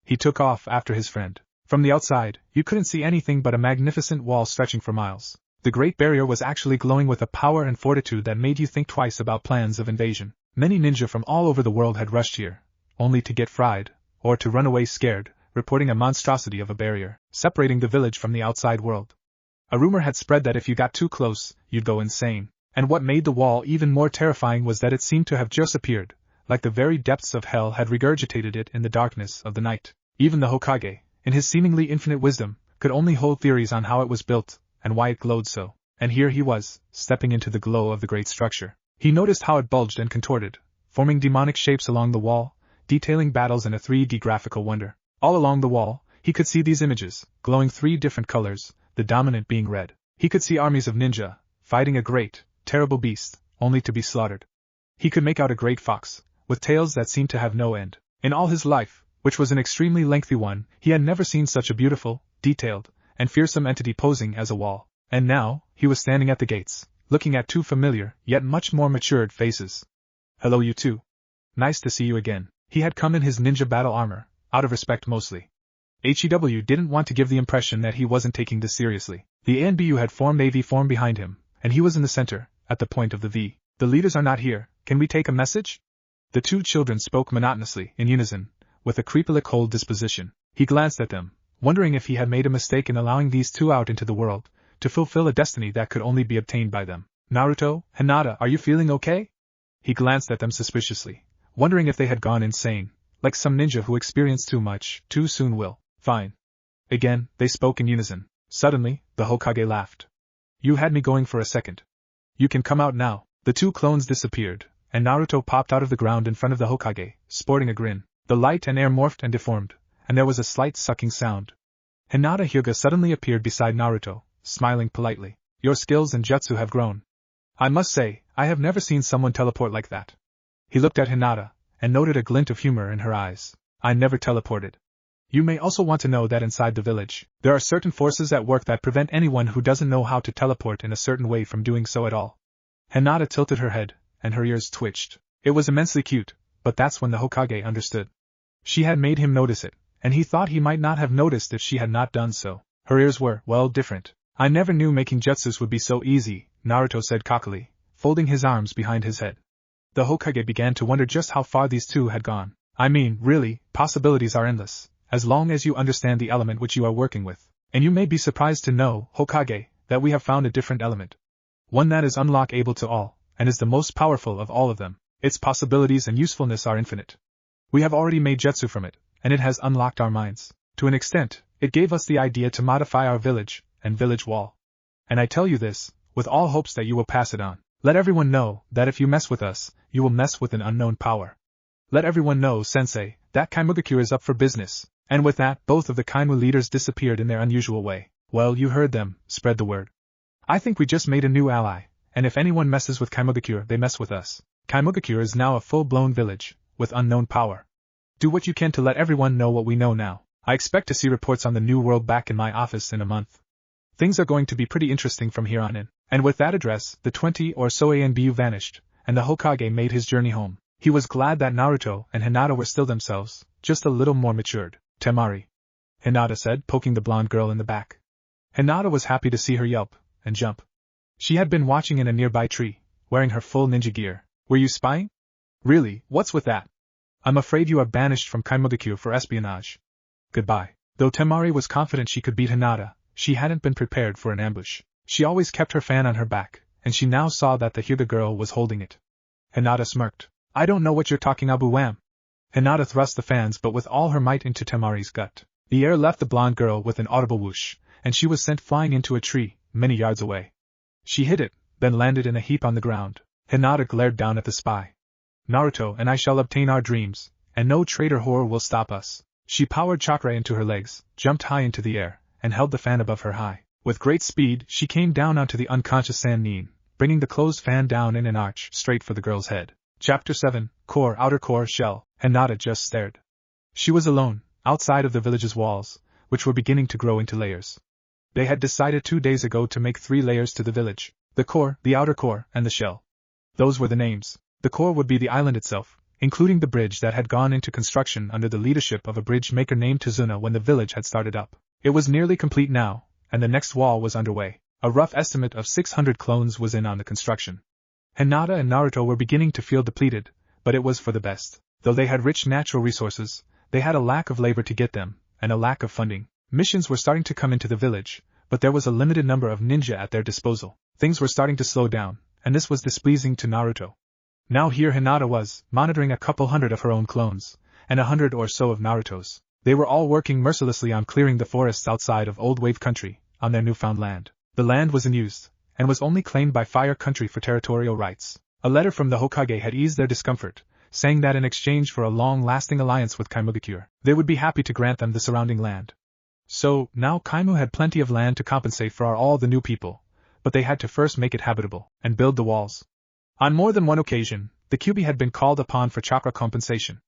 He took off after his friend. From the outside, you couldn't see anything but a magnificent wall stretching for miles. The Great Barrier was actually glowing with a power and fortitude that made you think twice about plans of invasion. Many ninja from all over the world had rushed here, only to get fried, or to run away scared, reporting a monstrosity of a barrier, separating the village from the outside world. A rumor had spread that if you got too close, you'd go insane, and what made the wall even more terrifying was that it seemed to have just appeared, like the very depths of hell had regurgitated it in the darkness of the night. Even the Hokage, in his seemingly infinite wisdom, could only hold theories on how it was built, and why it glowed so. And here he was, stepping into the glow of the great structure. He noticed how it bulged and contorted, forming demonic shapes along the wall, detailing battles in a 3D graphical wonder. All along the wall, he could see these images, glowing 3 different colors, the dominant being red. He could see armies of ninja, fighting a great, terrible beast, only to be slaughtered. He could make out a great fox, with tails that seemed to have no end. In all his life, which was an extremely lengthy one, he had never seen such a beautiful, detailed, and fearsome entity posing as a wall. And now, he was standing at the gates, looking at 2 familiar, yet much more matured faces. Hello you two. Nice to see you again. He had come in his ninja battle armor, out of respect mostly. HEW didn't want to give the impression that he wasn't taking this seriously. The ANBU had formed a V form behind him, and he was in the center, at the point of the V. The leaders are not here, can we take a message? The 2 children spoke monotonously, in unison, with a creepily cold disposition. He glanced at them, wondering if he had made a mistake in allowing these 2 out into the world, to fulfill a destiny that could only be obtained by them. Naruto, Hinata, are you feeling okay? He glanced at them suspiciously, wondering if they had gone insane, like some ninja who experienced too much, too soon will. Fine. Again, they spoke in unison. Suddenly, the Hokage laughed. You had me going for a second. You can come out now. The 2 clones disappeared, and Naruto popped out of the ground in front of the Hokage, sporting a grin. The light and air morphed and deformed, and there was a slight sucking sound. Hinata Hyuga suddenly appeared beside Naruto, smiling politely. Your skills and jutsu have grown. I must say, I have never seen someone teleport like that. He looked at Hinata, and noted a glint of humor in her eyes. I never teleported. You may also want to know that inside the village, there are certain forces at work that prevent anyone who doesn't know how to teleport in a certain way from doing so at all. Hinata tilted her head, and her ears twitched. It was immensely cute, but that's when the Hokage understood. She had made him notice it, and he thought he might not have noticed if she had not done so. Her ears were, well, different. I never knew making jutsus would be so easy, Naruto said cockily, folding his arms behind his head. The Hokage began to wonder just how far these 2 had gone. I mean, really, possibilities are endless, as long as you understand the element which you are working with. And you may be surprised to know, Hokage, that we have found a different element. One that is unlockable to all, and is the most powerful of all of them. Its possibilities and usefulness are infinite. We have already made jutsu from it, and it has unlocked our minds. To an extent, it gave us the idea to modify our village and village wall. And I tell you this, with all hopes that you will pass it on. Let everyone know that if you mess with us, you will mess with an unknown power. Let everyone know, Sensei, that Kaimugakure is up for business. And with that, both of the Kaimu leaders disappeared in their unusual way. Well, you heard them, spread the word. I think we just made a new ally, and if anyone messes with Kaimugakure, they mess with us. Kaimugakure is now a full-blown village, with unknown power. Do what you can to let everyone know what we know now. I expect to see reports on the new world back in my office in a month. Things are going to be pretty interesting from here on in. And with that address, the 20 or so ANBU vanished, and the Hokage made his journey home. He was glad that Naruto and Hinata were still themselves, just a little more matured. Temari, Hinata said, poking the blonde girl in the back. Hinata was happy to see her yelp and jump. She had been watching in a nearby tree, wearing her full ninja gear. Were you spying? Really, what's with that? I'm afraid you are banished from Kaimugakure for espionage. Goodbye. Though Temari was confident she could beat Hinata, she hadn't been prepared for an ambush. She always kept her fan on her back, and she now saw that the Hyuga girl was holding it. Hinata smirked. I don't know what you're talking about, wham. Hinata thrust the fans but with all her might into Temari's gut. The air left the blonde girl with an audible whoosh, and she was sent flying into a tree, many yards away. She hit it, then landed in a heap on the ground. Hinata glared down at the spy. Naruto and I shall obtain our dreams, and no traitor horror will stop us. She powered chakra into her legs, jumped high into the air, and held the fan above her high. With great speed, she came down onto the unconscious Sannin, bringing the closed fan down in an arch straight for the girl's head. Chapter 7, Core Outer Core Shell. Hinata just stared. She was alone, outside of the village's walls, which were beginning to grow into layers. They had decided 2 days ago to make 3 layers to the village: the core, the outer core, and the shell. Those were the names. The core would be the island itself, including the bridge that had gone into construction under the leadership of a bridge maker named Tazuna when the village had started up. It was nearly complete now, and the next wall was underway. A rough estimate of 600 clones was in on the construction. Hinata and Naruto were beginning to feel depleted, but it was for the best. Though they had rich natural resources, they had a lack of labor to get them, and a lack of funding. Missions were starting to come into the village, but there was a limited number of ninja at their disposal. Things were starting to slow down, and this was displeasing to Naruto. Now here Hinata was, monitoring a couple hundred of her own clones, and 100 or so of Naruto's. They were all working mercilessly on clearing the forests outside of Old Wave Country, on their newfound land. The land was unused, and was only claimed by Fire Country for territorial rights. A letter from the Hokage had eased their discomfort, saying that in exchange for a long-lasting alliance with Kaimugakure, they would be happy to grant them the surrounding land. So, now Kaimu had plenty of land to compensate for all the new people, but they had to first make it habitable, and build the walls. On more than one occasion, the Kyuubi had been called upon for chakra compensation.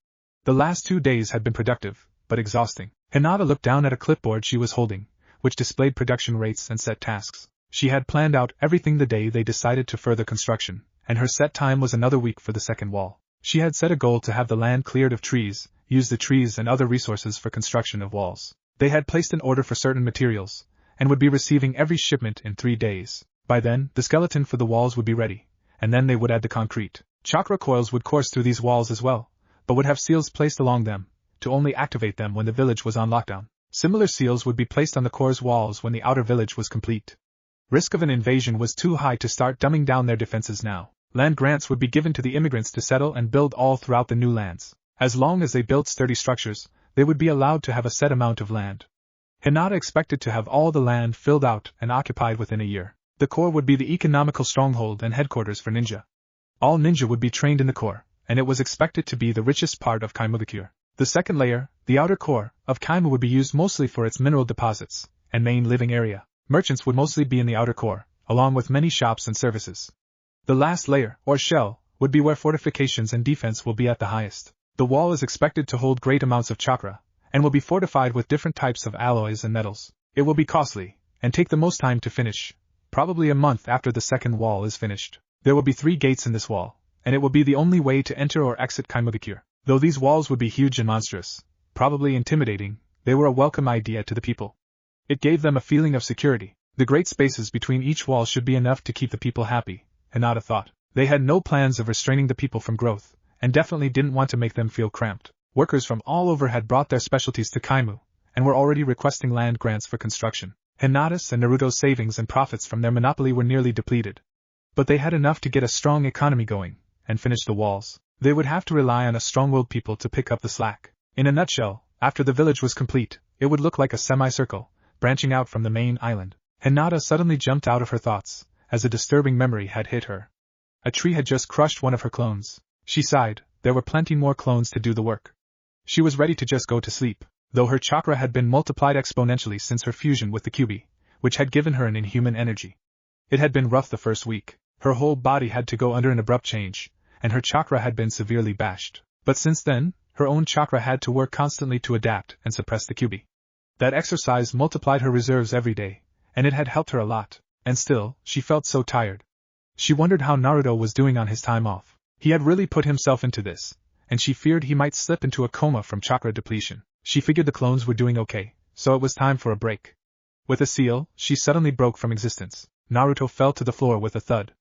The last 2 days had been productive, but exhausting. Hinata looked down at a clipboard she was holding, which displayed production rates and set tasks. She had planned out everything the day they decided to further construction, and her set time was another week for the second wall. She had set a goal to have the land cleared of trees, use the trees and other resources for construction of walls. They had placed an order for certain materials, and would be receiving every shipment in 3 days. By then, the skeleton for the walls would be ready, and then they would add the concrete. Chakra coils would course through these walls as well, but would have seals placed along them, to only activate them when the village was on lockdown. Similar seals would be placed on the core's walls when the outer village was complete. Risk of an invasion was too high to start dumbing down their defenses now. Land grants would be given to the immigrants to settle and build all throughout the new lands. As long as they built sturdy structures, they would be allowed to have a set amount of land. Hinata expected to have all the land filled out and occupied within a year. The core would be the economical stronghold and headquarters for ninja. All ninja would be trained in the core, and it was expected to be the richest part of Kaimugakure. The second layer, the outer core, of Kaimu would be used mostly for its mineral deposits and main living area. Merchants would mostly be in the outer core, along with many shops and services. The last layer, or shell, would be where fortifications and defense will be at the highest. The wall is expected to hold great amounts of chakra, and will be fortified with different types of alloys and metals. It will be costly, and take the most time to finish, probably a month after the second wall is finished. There will be 3 gates in this wall, and it will be the only way to enter or exit Kaimugakure. Though these walls would be huge and monstrous, probably intimidating, they were a welcome idea to the people. It gave them a feeling of security. The great spaces between each wall should be enough to keep the people happy, Hinata thought. They had no plans of restraining the people from growth, and definitely didn't want to make them feel cramped. Workers from all over had brought their specialties to Kaimu, and were already requesting land grants for construction. Hinata's and Naruto's savings and profits from their monopoly were nearly depleted. But they had enough to get a strong economy going, and finish the walls. They would have to rely on a strong-willed people to pick up the slack. In a nutshell, after the village was complete, it would look like a semicircle, branching out from the main island. Hinata suddenly jumped out of her thoughts, as a disturbing memory had hit her. A tree had just crushed one of her clones. She sighed, there were plenty more clones to do the work. She was ready to just go to sleep. though her chakra had been multiplied exponentially since her fusion with the Kyuubi, which had given her an inhuman energy. It had been rough the first week. Her whole body had to go under an abrupt change, and her chakra had been severely bashed. But since then, her own chakra had to work constantly to adapt and suppress the Kyuubi. That exercise multiplied her reserves every day, and it had helped her a lot, and still, she felt so tired. She wondered how Naruto was doing on his time off. He had really put himself into this, and she feared he might slip into a coma from chakra depletion. She figured the clones were doing okay, so it was time for a break. With a seal, she suddenly broke from existence. Naruto fell to the floor with a thud.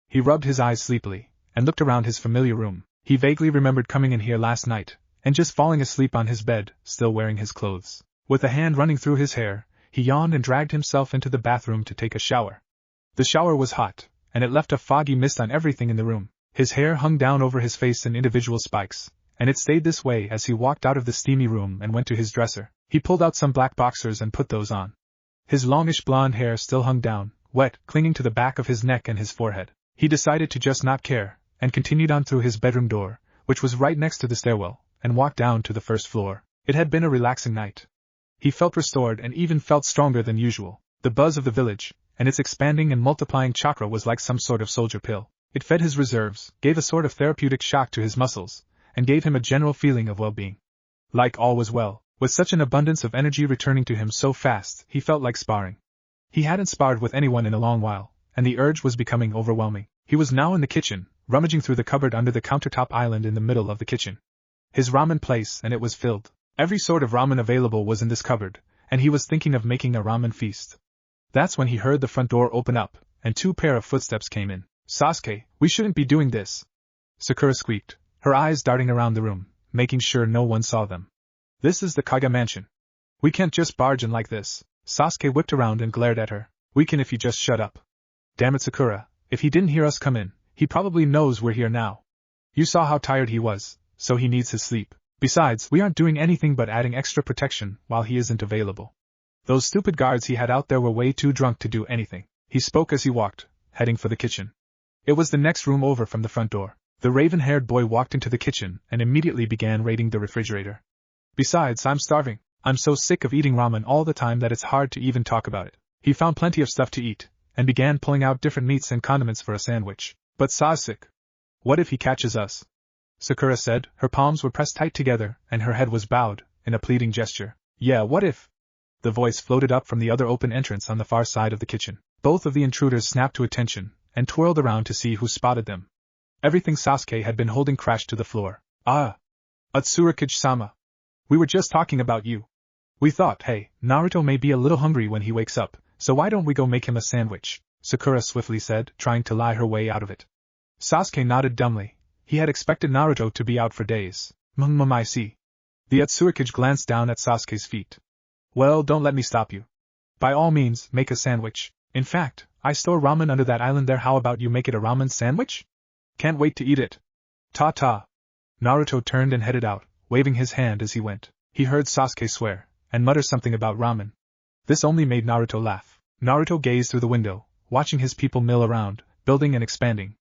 He rubbed his eyes sleepily, and looked around his familiar room. He vaguely remembered coming in here last night, and just falling asleep on his bed, still wearing his clothes. With a hand running through his hair, he yawned and dragged himself into the bathroom to take a shower. The shower was hot, and it left a foggy mist on everything in the room. His hair hung down over his face in individual spikes, and it stayed this way as he walked out of the steamy room and went to his dresser. He pulled out some black boxers and put those on. His longish blonde hair still hung down, wet, clinging to the back of his neck and his forehead. He decided to just not care, and continued on through his bedroom door, which was right next to the stairwell, and walked down to the first floor. It had been a relaxing night. He felt restored and even felt stronger than usual. The buzz of the village, and its expanding and multiplying chakra was like some sort of soldier pill. It fed his reserves, gave a sort of therapeutic shock to his muscles, and gave him a general feeling of well-being. Like all was well, with such an abundance of energy returning to him so fast, he felt like sparring. He hadn't sparred with anyone in a long while, and the urge was becoming overwhelming. He was now in the kitchen, rummaging through the cupboard under the countertop island in the middle of the kitchen. His ramen place, and it was filled. Every sort of ramen available was in this cupboard, and he was thinking of making a ramen feast. That's when he heard the front door open up, and 2 pair of footsteps came in. "Sasuke, we shouldn't be doing this," Sakura squeaked, her eyes darting around the room, making sure no one saw them. "This is the Kage mansion. We can't just barge in like this." Sasuke whipped around and glared at her. "We can if you just shut up." "Damn it, Sakura, if he didn't hear us come in, he probably knows we're here now. You saw how tired he was, so he needs his sleep. Besides, we aren't doing anything but adding extra protection while he isn't available. Those stupid guards he had out there were way too drunk to do anything." He spoke as he walked, heading for the kitchen. It was the next room over from the front door. The raven-haired boy walked into the kitchen and immediately began raiding the refrigerator. "Besides, I'm starving. I'm so sick of eating ramen all the time that it's hard to even talk about it." He found plenty of stuff to eat, and began pulling out different meats and condiments for a sandwich. "But Sasuke, what if he catches us?" Sakura said. Her palms were pressed tight together, and her head was bowed, in a pleading gesture. "Yeah, what if?" The voice floated up from the other open entrance on the far side of the kitchen. Both of the intruders snapped to attention, and twirled around to see who spotted them. Everything Sasuke had been holding crashed to the floor. "Ah! Tsurugi-sama. We were just talking about you. We thought, hey, Naruto may be a little hungry when he wakes up, so why don't we go make him a sandwich?" Sakura swiftly said, trying to lie her way out of it. Sasuke nodded dumbly. He had expected Naruto to be out for days. I see." The Tsurugi glanced down at Sasuke's feet. "Well, don't let me stop you. By all means, make a sandwich. In fact, I store ramen under that island there. How about you make it a ramen sandwich? Can't wait to eat it." "Ta-ta." Naruto turned and headed out, waving his hand as he went. He heard Sasuke swear, and mutter something about ramen. This only made Naruto laugh. Naruto gazed through the window, watching his people mill around, building and expanding.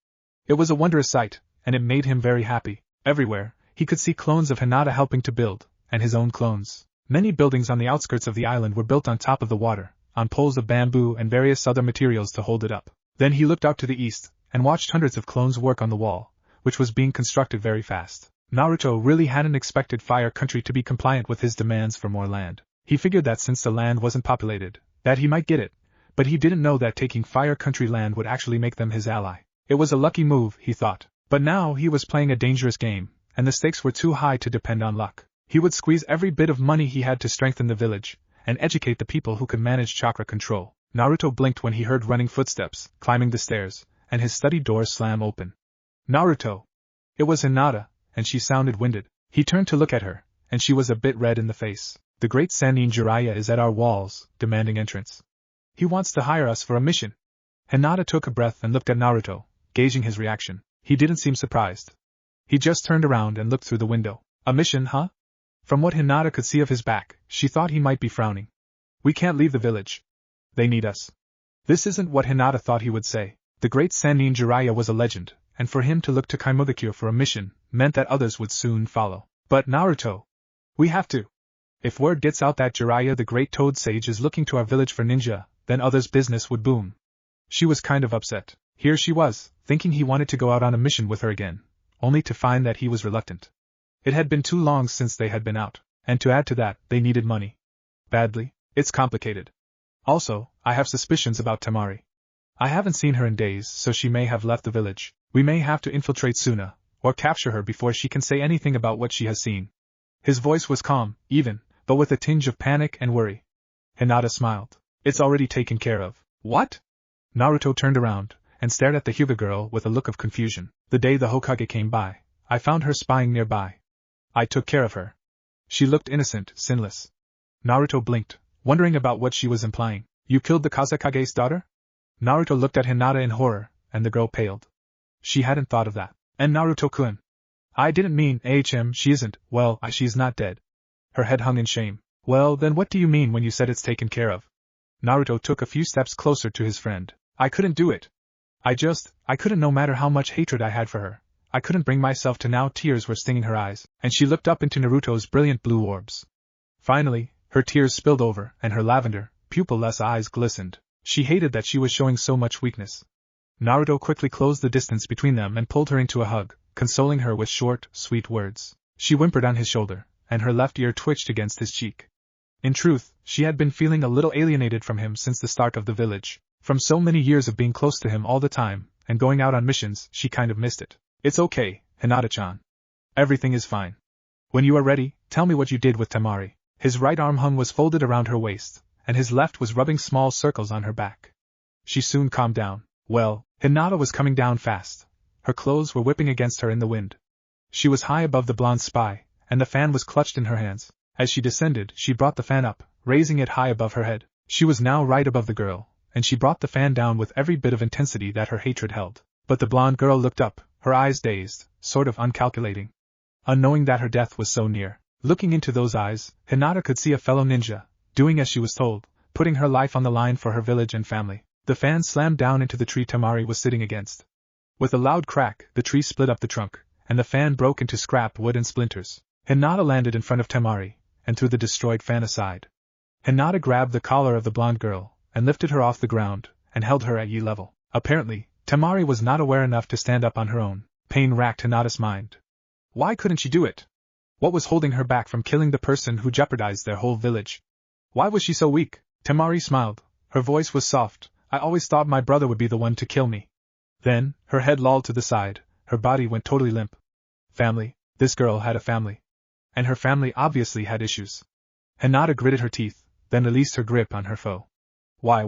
It was a wondrous sight, and it made him very happy. Everywhere, he could see clones of Hinata helping to build, and his own clones. Many buildings on the outskirts of the island were built on top of the water, on poles of bamboo and various other materials to hold it up. Then he looked out to the east, and watched hundreds of clones work on the wall, which was being constructed very fast. Naruto really hadn't expected Fire Country to be compliant with his demands for more land. He figured that since the land wasn't populated, that he might get it, but he didn't know that taking Fire Country land would actually make them his ally. It was a lucky move, he thought. But now he was playing a dangerous game, and the stakes were too high to depend on luck. He would squeeze every bit of money he had to strengthen the village, and educate the people who could manage chakra control. Naruto blinked when he heard running footsteps, climbing the stairs, and his study door slam open. "Naruto!" It was Hinata, and she sounded winded. He turned to look at her, and she was a bit red in the face. "The great Sannin Jiraiya is at our walls, demanding entrance. He wants to hire us for a mission." Hinata took a breath and looked at Naruto, gauging his reaction. He didn't seem surprised. He just turned around and looked through the window. "A mission, huh?" From what Hinata could see of his back, she thought he might be frowning. "We can't leave the village. They need us." This isn't what Hinata thought he would say. The great Sannin Jiraiya was a legend, and for him to look to Kaimugakure for a mission meant that others would soon follow. "But Naruto, we have to." If word gets out that Jiraiya the Great Toad Sage is looking to our village for ninja, then others' business would boom. She was kind of upset. Here she was, thinking he wanted to go out on a mission with her again, only to find that he was reluctant. It had been too long since they had been out, and to add to that, they needed money. Badly. It's complicated. Also, I have suspicions about Temari. I haven't seen her in days, so she may have left the village. We may have to infiltrate Suna, or capture her before she can say anything about what she has seen. His voice was calm, even, but with a tinge of panic and worry. Hinata smiled. It's already taken care of. What? Naruto turned around, and stared at the Hyuga girl with a look of confusion. The day the Hokage came by, I found her spying nearby. I took care of her. She looked innocent, sinless. Naruto blinked, wondering about what she was implying. You killed the Kazekage's daughter? Naruto looked at Hinata in horror, and the girl paled. She hadn't thought of that. And Naruto-kun. I didn't mean, she isn't, well, she's not dead. Her head hung in shame. Well, then what do you mean when you said it's taken care of? Naruto took a few steps closer to his friend. I couldn't do it. I couldn't, no matter how much hatred I had for her. I couldn't bring myself to. Now tears were stinging her eyes, and she looked up into Naruto's brilliant blue orbs. Finally, her tears spilled over, and her lavender, pupil-less eyes glistened. She hated that she was showing so much weakness. Naruto quickly closed the distance between them and pulled her into a hug, consoling her with short, sweet words. She whimpered on his shoulder, and her left ear twitched against his cheek. In truth, she had been feeling a little alienated from him since the start of the village. From so many years of being close to him all the time, and going out on missions, she kind of missed it. It's okay, Hinata-chan. Everything is fine. When you are ready, tell me what you did with Temari. His right arm was folded around her waist, and his left was rubbing small circles on her back. She soon calmed down. Well, Hinata was coming down fast. Her clothes were whipping against her in the wind. She was high above the blonde spy, and the fan was clutched in her hands. As she descended, she brought the fan up, raising it high above her head. She was now right above the girl, and she brought the fan down with every bit of intensity that her hatred held. But the blonde girl looked up, her eyes dazed, sort of uncalculating. Unknowing that her death was so near. Looking into those eyes, Hinata could see a fellow ninja, doing as she was told, putting her life on the line for her village and family. The fan slammed down into the tree Temari was sitting against. With a loud crack, the tree split up the trunk, and the fan broke into scrap wood and splinters. Hinata landed in front of Temari, and threw the destroyed fan aside. Hinata grabbed the collar of the blonde girl, and lifted her off the ground, and held her at eye level. Apparently, Temari was not aware enough to stand up on her own. Pain racked Hinata's mind. Why couldn't she do it? What was holding her back from killing the person who jeopardized their whole village? Why was she so weak? Temari smiled. Her voice was soft. I always thought my brother would be the one to kill me. Then, her head lolled to the side, her body went totally limp. Family. This girl had a family. And her family obviously had issues. Hinata gritted her teeth, then released her grip on her foe. Why?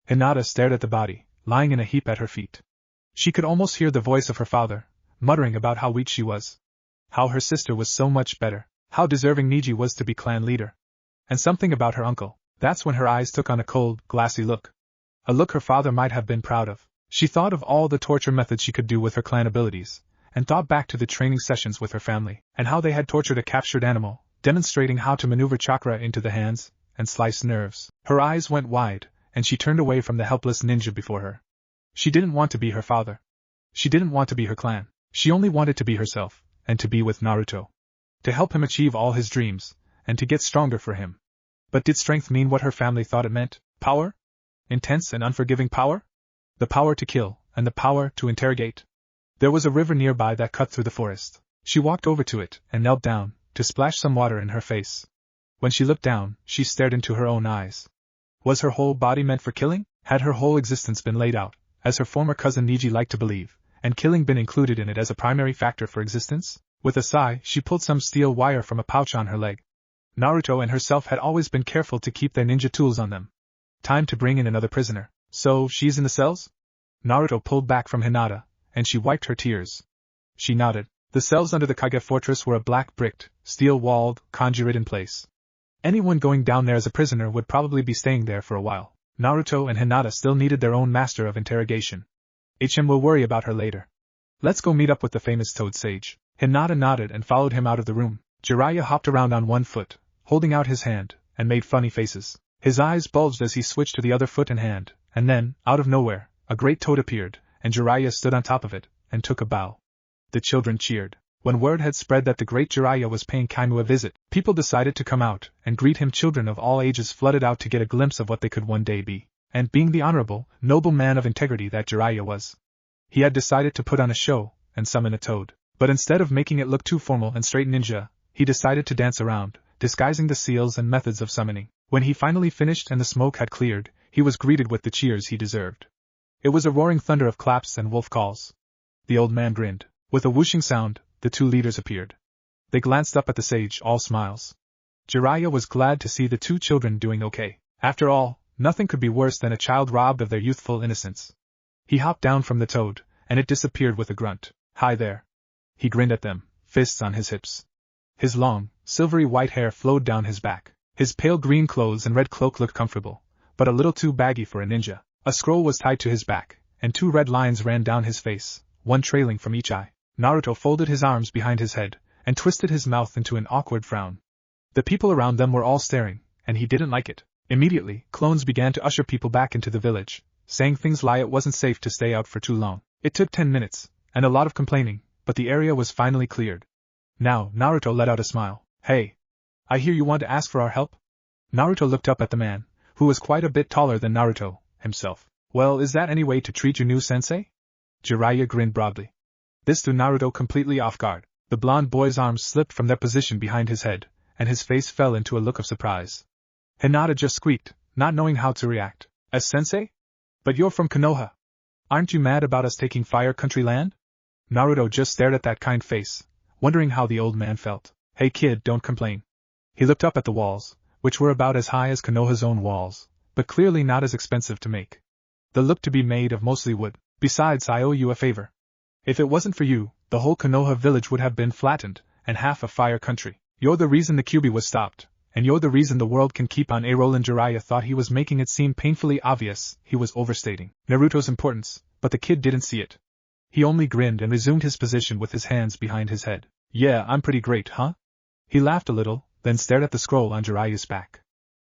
Hinata stared at the body, lying in a heap at her feet. She could almost hear the voice of her father, muttering about how weak she was. How her sister was so much better. How deserving Neji was to be clan leader. And something about her uncle. That's when her eyes took on a cold, glassy look. A look her father might have been proud of. She thought of all the torture methods she could do with her clan abilities, and thought back to the training sessions with her family, and how they had tortured a captured animal, demonstrating how to maneuver chakra into the hands, and slice nerves. Her eyes went wide, and she turned away from the helpless ninja before her. She didn't want to be her father. She didn't want to be her clan. She only wanted to be herself, and to be with Naruto. To help him achieve all his dreams, and to get stronger for him. But did strength mean what her family thought it meant? Power? Intense and unforgiving power? The power to kill, and the power to interrogate. There was a river nearby that cut through the forest. She walked over to it, and knelt down, to splash some water in her face. When she looked down, she stared into her own eyes. Was her whole body meant for killing? Had her whole existence been laid out, as her former cousin Neji liked to believe, and killing been included in it as a primary factor for existence? With a sigh, she pulled some steel wire from a pouch on her leg. Naruto and herself had always been careful to keep their ninja tools on them. Time to bring in another prisoner. So, she's in the cells? Naruto pulled back from Hinata, and she wiped her tears. She nodded. The cells under the Kage fortress were a black-bricked, steel-walled, kanji-ridden place. Anyone going down there as a prisoner would probably be staying there for a while. Naruto and Hinata still needed their own master of interrogation. Will worry about her later. Let's go meet up with the famous Toad Sage. Hinata nodded and followed him out of the room. Jiraiya hopped around on one foot, holding out his hand, and made funny faces. His eyes bulged as he switched to the other foot and hand, and then, out of nowhere, a great toad appeared, and Jiraiya stood on top of it, and took a bow. The children cheered. When word had spread that the great Jiraiya was paying Kaimu a visit, people decided to come out and greet him. Children of all ages flooded out to get a glimpse of what they could one day be, and being the honorable, noble man of integrity that Jiraiya was, he had decided to put on a show and summon a toad. But instead of making it look too formal and straight ninja, he decided to dance around, disguising the seals and methods of summoning. When he finally finished and the smoke had cleared, he was greeted with the cheers he deserved. It was a roaring thunder of claps and wolf calls. The old man grinned. With a whooshing sound, the two leaders appeared. They glanced up at the sage, all smiles. Jiraiya was glad to see the two children doing okay. After all, nothing could be worse than a child robbed of their youthful innocence. He hopped down from the toad, and it disappeared with a grunt. Hi there. He grinned at them, fists on his hips. His long, silvery white hair flowed down his back. His pale green clothes and red cloak looked comfortable, but a little too baggy for a ninja. A scroll was tied to his back, and two red lines ran down his face, one trailing from each eye. Naruto folded his arms behind his head, and twisted his mouth into an awkward frown. The people around them were all staring, and he didn't like it. Immediately, clones began to usher people back into the village, saying things like it wasn't safe to stay out for too long. It took 10 minutes, and a lot of complaining, but the area was finally cleared. Now, Naruto let out a smile. Hey! I hear you want to ask for our help? Naruto looked up at the man, who was quite a bit taller than Naruto himself. Well, is that any way to treat your new sensei? Jiraiya grinned broadly. This threw Naruto completely off guard. The blonde boy's arms slipped from their position behind his head, and his face fell into a look of surprise. Hinata just squeaked, not knowing how to react. As sensei? But you're from Konoha. Aren't you mad about us taking Fire Country land? Naruto just stared at that kind face, wondering how the old man felt. Hey kid, don't complain. He looked up at the walls, which were about as high as Konoha's own walls, but clearly not as expensive to make. They looked to be made of mostly wood. Besides, I owe you a favor. If it wasn't for you, the whole Konoha village would have been flattened, and half of Fire Country. You're the reason the QB was stopped, and you're the reason the world can keep on a-rolling. Jiraiya thought he was making it seem painfully obvious he was overstating Naruto's importance, but the kid didn't see it. He only grinned and resumed his position with his hands behind his head. Yeah, I'm pretty great, huh? He laughed a little, then stared at the scroll on Jiraiya's back.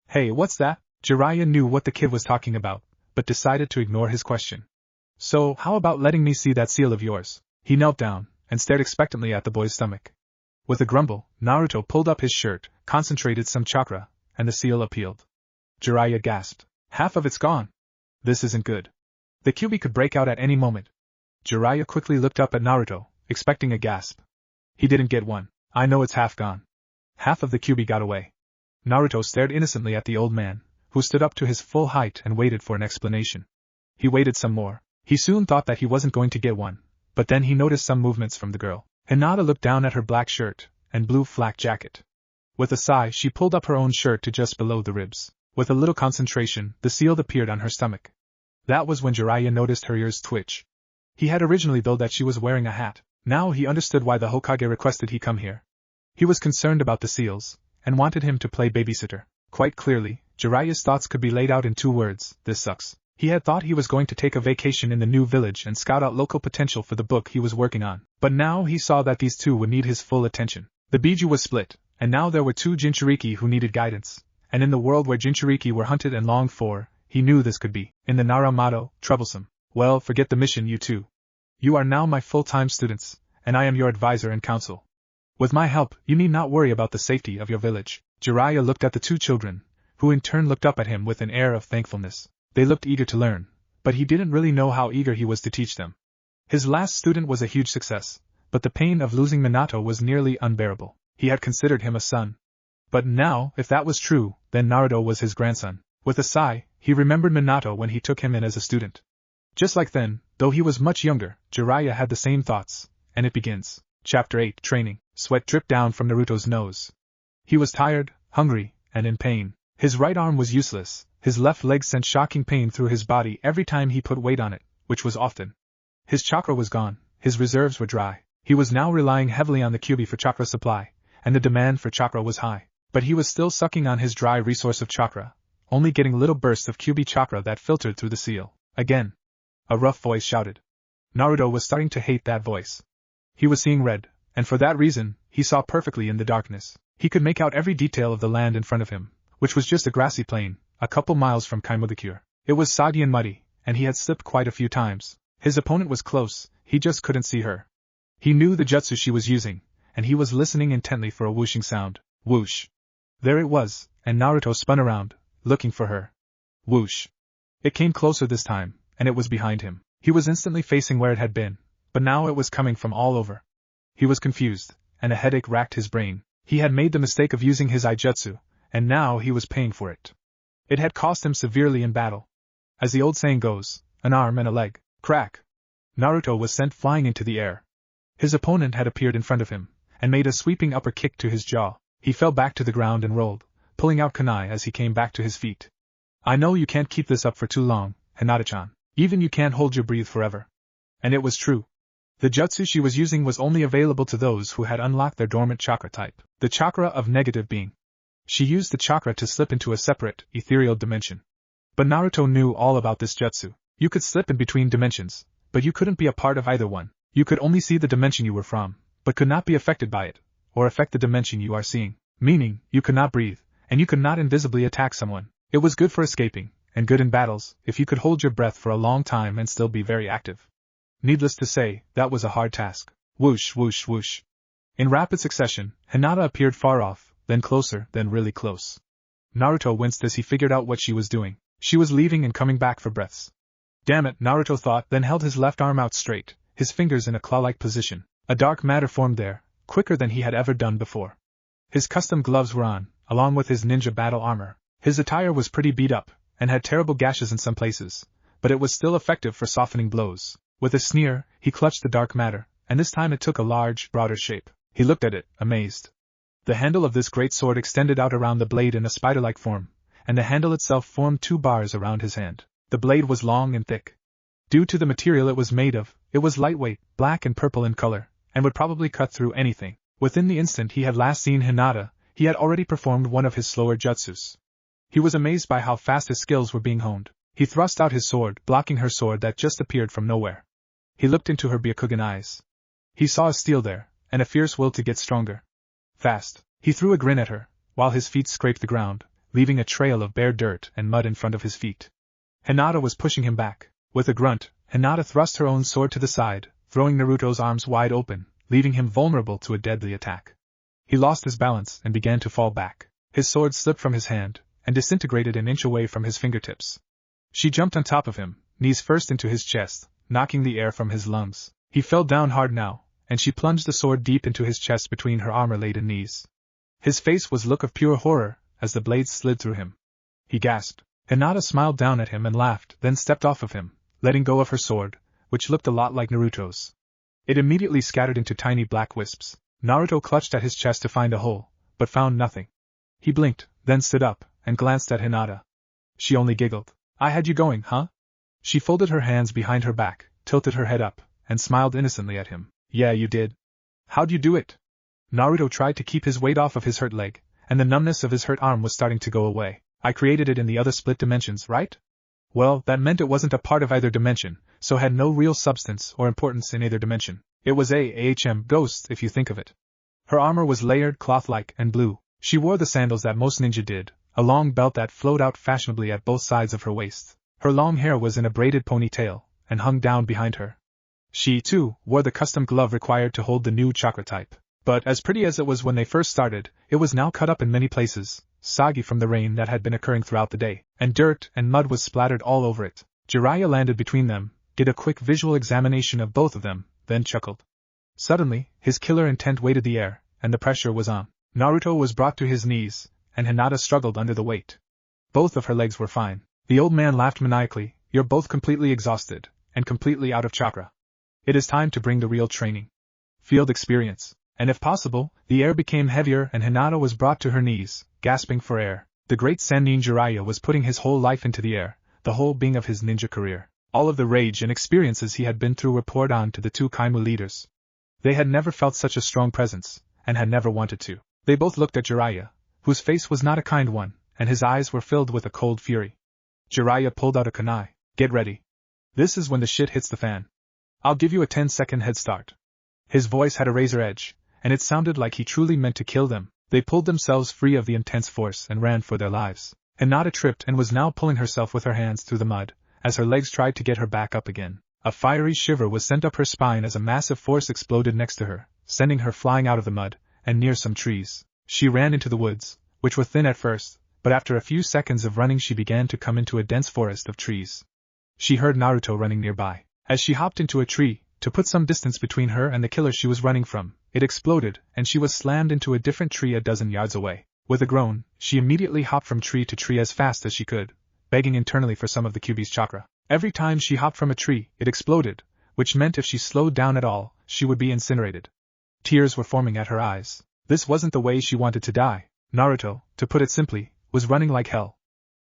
Hey, what's that? Jiraiya knew what the kid was talking about, but decided to ignore his question. So, how about letting me see that seal of yours? He knelt down, and stared expectantly at the boy's stomach. With a grumble, Naruto pulled up his shirt, concentrated some chakra, and the seal appealed. Jiraiya gasped. Half of it's gone. This isn't good. The QB could break out at any moment. Jiraiya quickly looked up at Naruto, expecting a gasp. He didn't get one. I know it's half gone. Half of the QB got away. Naruto stared innocently at the old man, who stood up to his full height and waited for an explanation. He waited some more. He soon thought that he wasn't going to get one, but then he noticed some movements from the girl. Hinata looked down at her black shirt and blue flak jacket. With a sigh, she pulled up her own shirt to just below the ribs. With a little concentration, the seal appeared on her stomach. That was when Jiraiya noticed her ears twitch. He had originally thought that she was wearing a hat. Now he understood why the Hokage requested he come here. He was concerned about the seals, and wanted him to play babysitter. Quite clearly, Jiraiya's thoughts could be laid out in 2 words: this sucks. He had thought he was going to take a vacation in the new village and scout out local potential for the book he was working on, but now he saw that these two would need his full attention. The Biju was split, and now there were 2 Jinchuriki who needed guidance, and in the world where Jinchuriki were hunted and longed for, he knew this could be, in the Naruto, troublesome. Well, forget the mission, you two. You are now my full-time students, and I am your advisor and counsel. With my help, you need not worry about the safety of your village. Jiraiya looked at the 2 children, who in turn looked up at him with an air of thankfulness. They looked eager to learn, but he didn't really know how eager he was to teach them. His last student was a huge success, but the pain of losing Minato was nearly unbearable. He had considered him a son. But now, if that was true, then Naruto was his grandson. With a sigh, he remembered Minato when he took him in as a student. Just like then, though he was much younger, Jiraiya had the same thoughts, and it begins. Chapter 8, Training. Sweat dripped down from Naruto's nose. He was tired, hungry, and in pain. His right arm was useless. His left leg sent shocking pain through his body every time he put weight on it, which was often. His chakra was gone, his reserves were dry. He was now relying heavily on the QB for chakra supply, and the demand for chakra was high. But he was still sucking on his dry resource of chakra, only getting little bursts of QB chakra that filtered through the seal. Again. A rough voice shouted. Naruto was starting to hate that voice. He was seeing red, and for that reason, he saw perfectly in the darkness. He could make out every detail of the land in front of him, which was just a grassy plain, a couple miles from Kaimugakure. It was soggy and muddy, and he had slipped quite a few times. His opponent was close, he just couldn't see her. He knew the jutsu she was using, and he was listening intently for a whooshing sound. Whoosh. There it was, and Naruto spun around, looking for her. Whoosh. It came closer this time, and it was behind him. He was instantly facing where it had been, but now it was coming from all over. He was confused, and a headache racked his brain. He had made the mistake of using his Aijutsu, and now he was paying for it. It had cost him severely in battle. As the old saying goes, an arm and a leg. Crack! Naruto was sent flying into the air. His opponent had appeared in front of him, and made a sweeping upper kick to his jaw. He fell back to the ground and rolled, pulling out kunai as he came back to his feet. I know you can't keep this up for too long, Hinata-chan. Even you can't hold your breath forever. And it was true. The jutsu she was using was only available to those who had unlocked their dormant chakra type, the chakra of negative being. She used the chakra to slip into a separate, ethereal dimension. But Naruto knew all about this jutsu. You could slip in between dimensions, but you couldn't be a part of either one. You could only see the dimension you were from, but could not be affected by it, or affect the dimension you are seeing. Meaning, you could not breathe, and you could not invisibly attack someone. It was good for escaping, and good in battles, if you could hold your breath for a long time and still be very active. Needless to say, that was a hard task. Whoosh, whoosh, whoosh. In rapid succession, Hinata appeared far off, then closer, then really close. Naruto winced as he figured out what she was doing. She was leaving and coming back for breaths. Damn it, Naruto thought, then held his left arm out straight, his fingers in a claw-like position. A dark matter formed there, quicker than he had ever done before. His custom gloves were on, along with his ninja battle armor. His attire was pretty beat up, and had terrible gashes in some places, but it was still effective for softening blows. With a sneer, he clutched the dark matter, and this time it took a large, broader shape. He looked at it, amazed. The handle of this great sword extended out around the blade in a spider-like form, and the handle itself formed 2 bars around his hand. The blade was long and thick. Due to the material it was made of, it was lightweight, black and purple in color, and would probably cut through anything. Within the instant he had last seen Hinata, he had already performed one of his slower jutsus. He was amazed by how fast his skills were being honed. He thrust out his sword, blocking her sword that just appeared from nowhere. He looked into her Byakugan eyes. He saw a steel there, and a fierce will to get stronger. Fast. He threw a grin at her, while his feet scraped the ground, leaving a trail of bare dirt and mud in front of his feet. Hinata was pushing him back. With a grunt, Hinata thrust her own sword to the side, throwing Naruto's arms wide open, leaving him vulnerable to a deadly attack. He lost his balance and began to fall back. His sword slipped from his hand, and disintegrated an inch away from his fingertips. She jumped on top of him, knees first into his chest, knocking the air from his lungs. He fell down hard now, and she plunged the sword deep into his chest between her armor-laden knees. His face was a look of pure horror, as the blade slid through him. He gasped. Hinata smiled down at him and laughed, then stepped off of him, letting go of her sword, which looked a lot like Naruto's. It immediately scattered into tiny black wisps. Naruto clutched at his chest to find a hole, but found nothing. He blinked, then stood up, and glanced at Hinata. She only giggled. I had you going, huh? She folded her hands behind her back, tilted her head up, and smiled innocently at him. Yeah, you did. How'd you do it? Naruto tried to keep his weight off of his hurt leg, and the numbness of his hurt arm was starting to go away. I created it in the other split dimensions, right? Well, that meant it wasn't a part of either dimension, so had no real substance or importance in either dimension. It was ghost if you think of it. Her armor was layered, cloth-like, and blue. She wore the sandals that most ninja did, a long belt that flowed out fashionably at both sides of her waist. Her long hair was in a braided ponytail, and hung down behind her. She, too, wore the custom glove required to hold the new chakra type. But as pretty as it was when they first started, it was now cut up in many places, soggy from the rain that had been occurring throughout the day, and dirt and mud was splattered all over it. Jiraiya landed between them, did a quick visual examination of both of them, then chuckled. Suddenly, his killer intent weighted the air, and the pressure was on. Naruto was brought to his knees, and Hinata struggled under the weight. Both of her legs were fine. The old man laughed maniacally. You're both completely exhausted, and completely out of chakra. It is time to bring the real training. Field experience. And if possible, the air became heavier and Hinata was brought to her knees, gasping for air. The great Sannin Jiraiya was putting his whole life into the air, the whole being of his ninja career. All of the rage and experiences he had been through were poured on to the 2 Kaimu leaders. They had never felt such a strong presence, and had never wanted to. They both looked at Jiraiya, whose face was not a kind one, and his eyes were filled with a cold fury. Jiraiya pulled out a kunai. Get ready. This is when the shit hits the fan. I'll give you a 10-second head start. His voice had a razor edge, and it sounded like he truly meant to kill them. They pulled themselves free of the intense force and ran for their lives. Hinata tripped and was now pulling herself with her hands through the mud, as her legs tried to get her back up again. A fiery shiver was sent up her spine as a massive force exploded next to her, sending her flying out of the mud, and near some trees. She ran into the woods, which were thin at first, but after a few seconds of running she began to come into a dense forest of trees. She heard Naruto running nearby. As she hopped into a tree, to put some distance between her and the killer she was running from, it exploded, and she was slammed into a different tree a dozen yards away. With a groan, she immediately hopped from tree to tree as fast as she could, begging internally for some of the Kyuubi's chakra. Every time she hopped from a tree, it exploded, which meant if she slowed down at all, she would be incinerated. Tears were forming at her eyes. This wasn't the way she wanted to die. Naruto, to put it simply, was running like hell.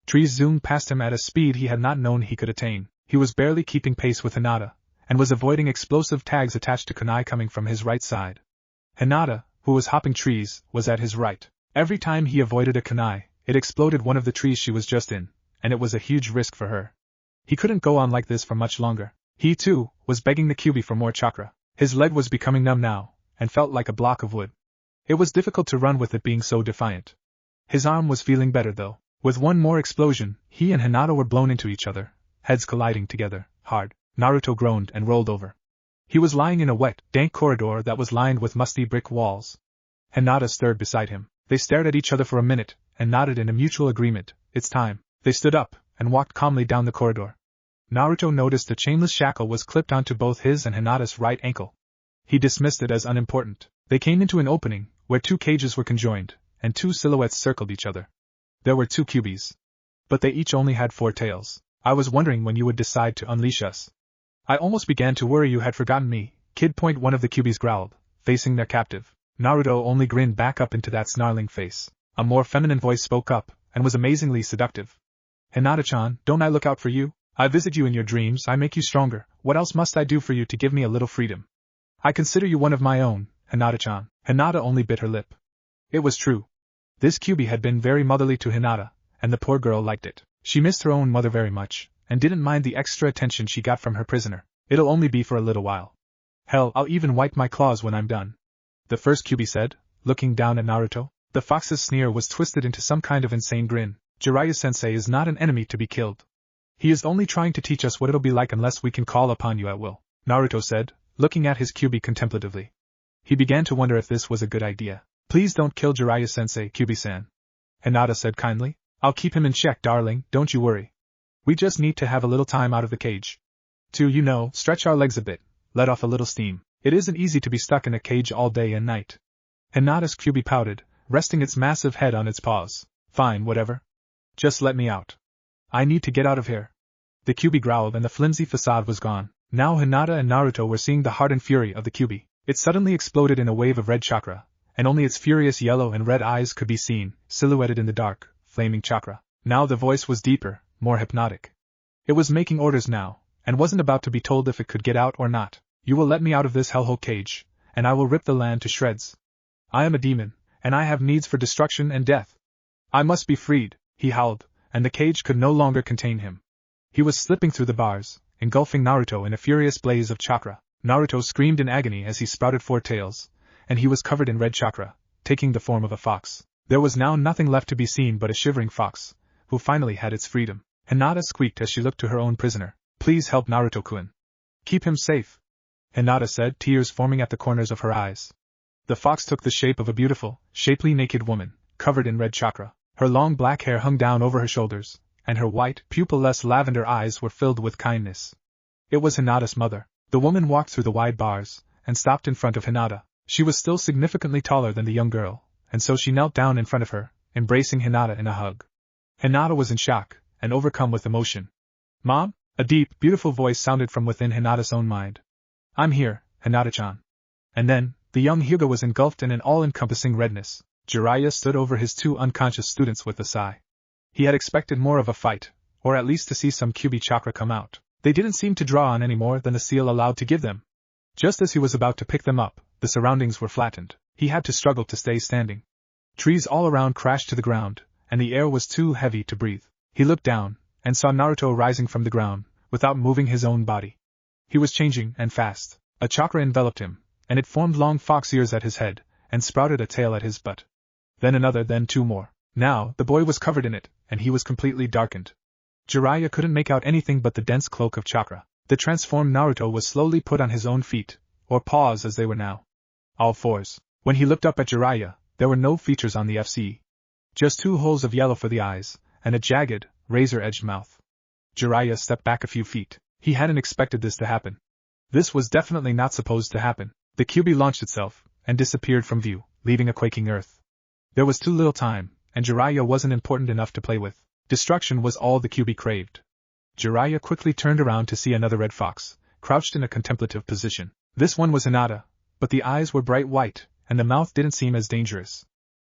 Trees zoomed past him at a speed he had not known he could attain. He was barely keeping pace with Hinata, and was avoiding explosive tags attached to kunai coming from his right side. Hinata, who was hopping trees, was at his right. Every time he avoided a kunai, it exploded one of the trees she was just in, and it was a huge risk for her. He couldn't go on like this for much longer. He, too, was begging the Kyuubi for more chakra. His leg was becoming numb now, and felt like a block of wood. It was difficult to run with it being so defiant. His arm was feeling better though. With one more explosion, he and Hinata were blown into each other, heads colliding together, hard. Naruto groaned and rolled over. He was lying in a wet, dank corridor that was lined with musty brick walls. Hinata stirred beside him. They stared at each other for a minute, and nodded in a mutual agreement. It's time. They stood up, and walked calmly down the corridor. Naruto noticed a chainless shackle was clipped onto both his and Hinata's right ankle. He dismissed it as unimportant. They came into an opening, where two cages were conjoined, and two silhouettes circled each other. There were two Kyuubis. But they each only had 4 tails. I was wondering when you would decide to unleash us. I almost began to worry you had forgotten me, kid. One of the Kyuubis growled, facing their captive. Naruto only grinned back up into that snarling face. A more feminine voice spoke up, and was amazingly seductive. Hinata-chan, don't I look out for you? I visit you in your dreams, I make you stronger. What else must I do for you to give me a little freedom? I consider you one of my own, Hinata-chan. Hinata only bit her lip. It was true. This Kyuubi had been very motherly to Hinata, and the poor girl liked it. She missed her own mother very much, and didn't mind the extra attention she got from her prisoner. It'll only be for a little while. Hell, I'll even wipe my claws when I'm done. The first Kyuubi said, looking down at Naruto. The fox's sneer was twisted into some kind of insane grin. Jiraiya-sensei is not an enemy to be killed. He is only trying to teach us what it'll be like unless we can call upon you at will, Naruto said, looking at his Kyuubi contemplatively. He began to wonder if this was a good idea. Please don't kill Jiraiya-sensei, Kyuubi-san. Hinata said kindly. I'll keep him in check, darling, don't you worry. We just need to have a little time out of the cage. To, stretch our legs a bit, let off a little steam. It isn't easy to be stuck in a cage all day and night. Hinata's Kyuubi pouted, resting its massive head on its paws. Fine, whatever. Just let me out. I need to get out of here. The Kyuubi growled and the flimsy facade was gone. Now Hinata and Naruto were seeing the hardened fury of the Kyuubi. It suddenly exploded in a wave of red chakra, and only its furious yellow and red eyes could be seen, silhouetted in the dark, flaming chakra. Now the voice was deeper, more hypnotic. It was making orders now, and wasn't about to be told if it could get out or not. You will let me out of this hellhole cage, and I will rip the land to shreds. I am a demon, and I have needs for destruction and death. I must be freed, he howled, and the cage could no longer contain him. He was slipping through the bars, engulfing Naruto in a furious blaze of chakra. Naruto screamed in agony as he sprouted 4 tails, and he was covered in red chakra, taking the form of a fox. There was now nothing left to be seen but a shivering fox, who finally had its freedom. Hinata squeaked as she looked to her own prisoner. Please help Naruto-kun. Keep him safe. Hinata said, tears forming at the corners of her eyes. The fox took the shape of a beautiful, shapely naked woman, covered in red chakra. Her long black hair hung down over her shoulders, and her white, pupil-less lavender eyes were filled with kindness. It was Hinata's mother. The woman walked through the wide bars, and stopped in front of Hinata. She was still significantly taller than the young girl, and so she knelt down in front of her, embracing Hinata in a hug. Hinata was in shock, and overcome with emotion. Mom? A deep, beautiful voice sounded from within Hinata's own mind. I'm here, Hinata-chan. And then, the young Hyuga was engulfed in an all-encompassing redness. Jiraiya stood over his 2 unconscious students with a sigh. He had expected more of a fight, or at least to see some Kyuubi chakra come out. They didn't seem to draw on any more than the seal allowed to give them. Just as he was about to pick them up, the surroundings were flattened. He had to struggle to stay standing. Trees all around crashed to the ground, and the air was too heavy to breathe. He looked down, and saw Naruto rising from the ground, without moving his own body. He was changing, and fast. A chakra enveloped him, and it formed long fox ears at his head, and sprouted a tail at his butt. Then another, then 2 more. Now, the boy was covered in it, and he was completely darkened. Jiraiya couldn't make out anything but the dense cloak of chakra. The transformed Naruto was slowly put on his own feet, or paws as they were now. All fours. When he looked up at Jiraiya, there were no features on the FCE. Just 2 holes of yellow for the eyes, and a jagged, razor-edged mouth. Jiraiya stepped back a few feet. He hadn't expected this to happen. This was definitely not supposed to happen. The QB launched itself, and disappeared from view, leaving a quaking earth. There was too little time, and Jiraiya wasn't important enough to play with. Destruction was all the QB craved. Jiraiya quickly turned around to see another red fox, crouched in a contemplative position. This one was Hinata, but the eyes were bright white, and the mouth didn't seem as dangerous.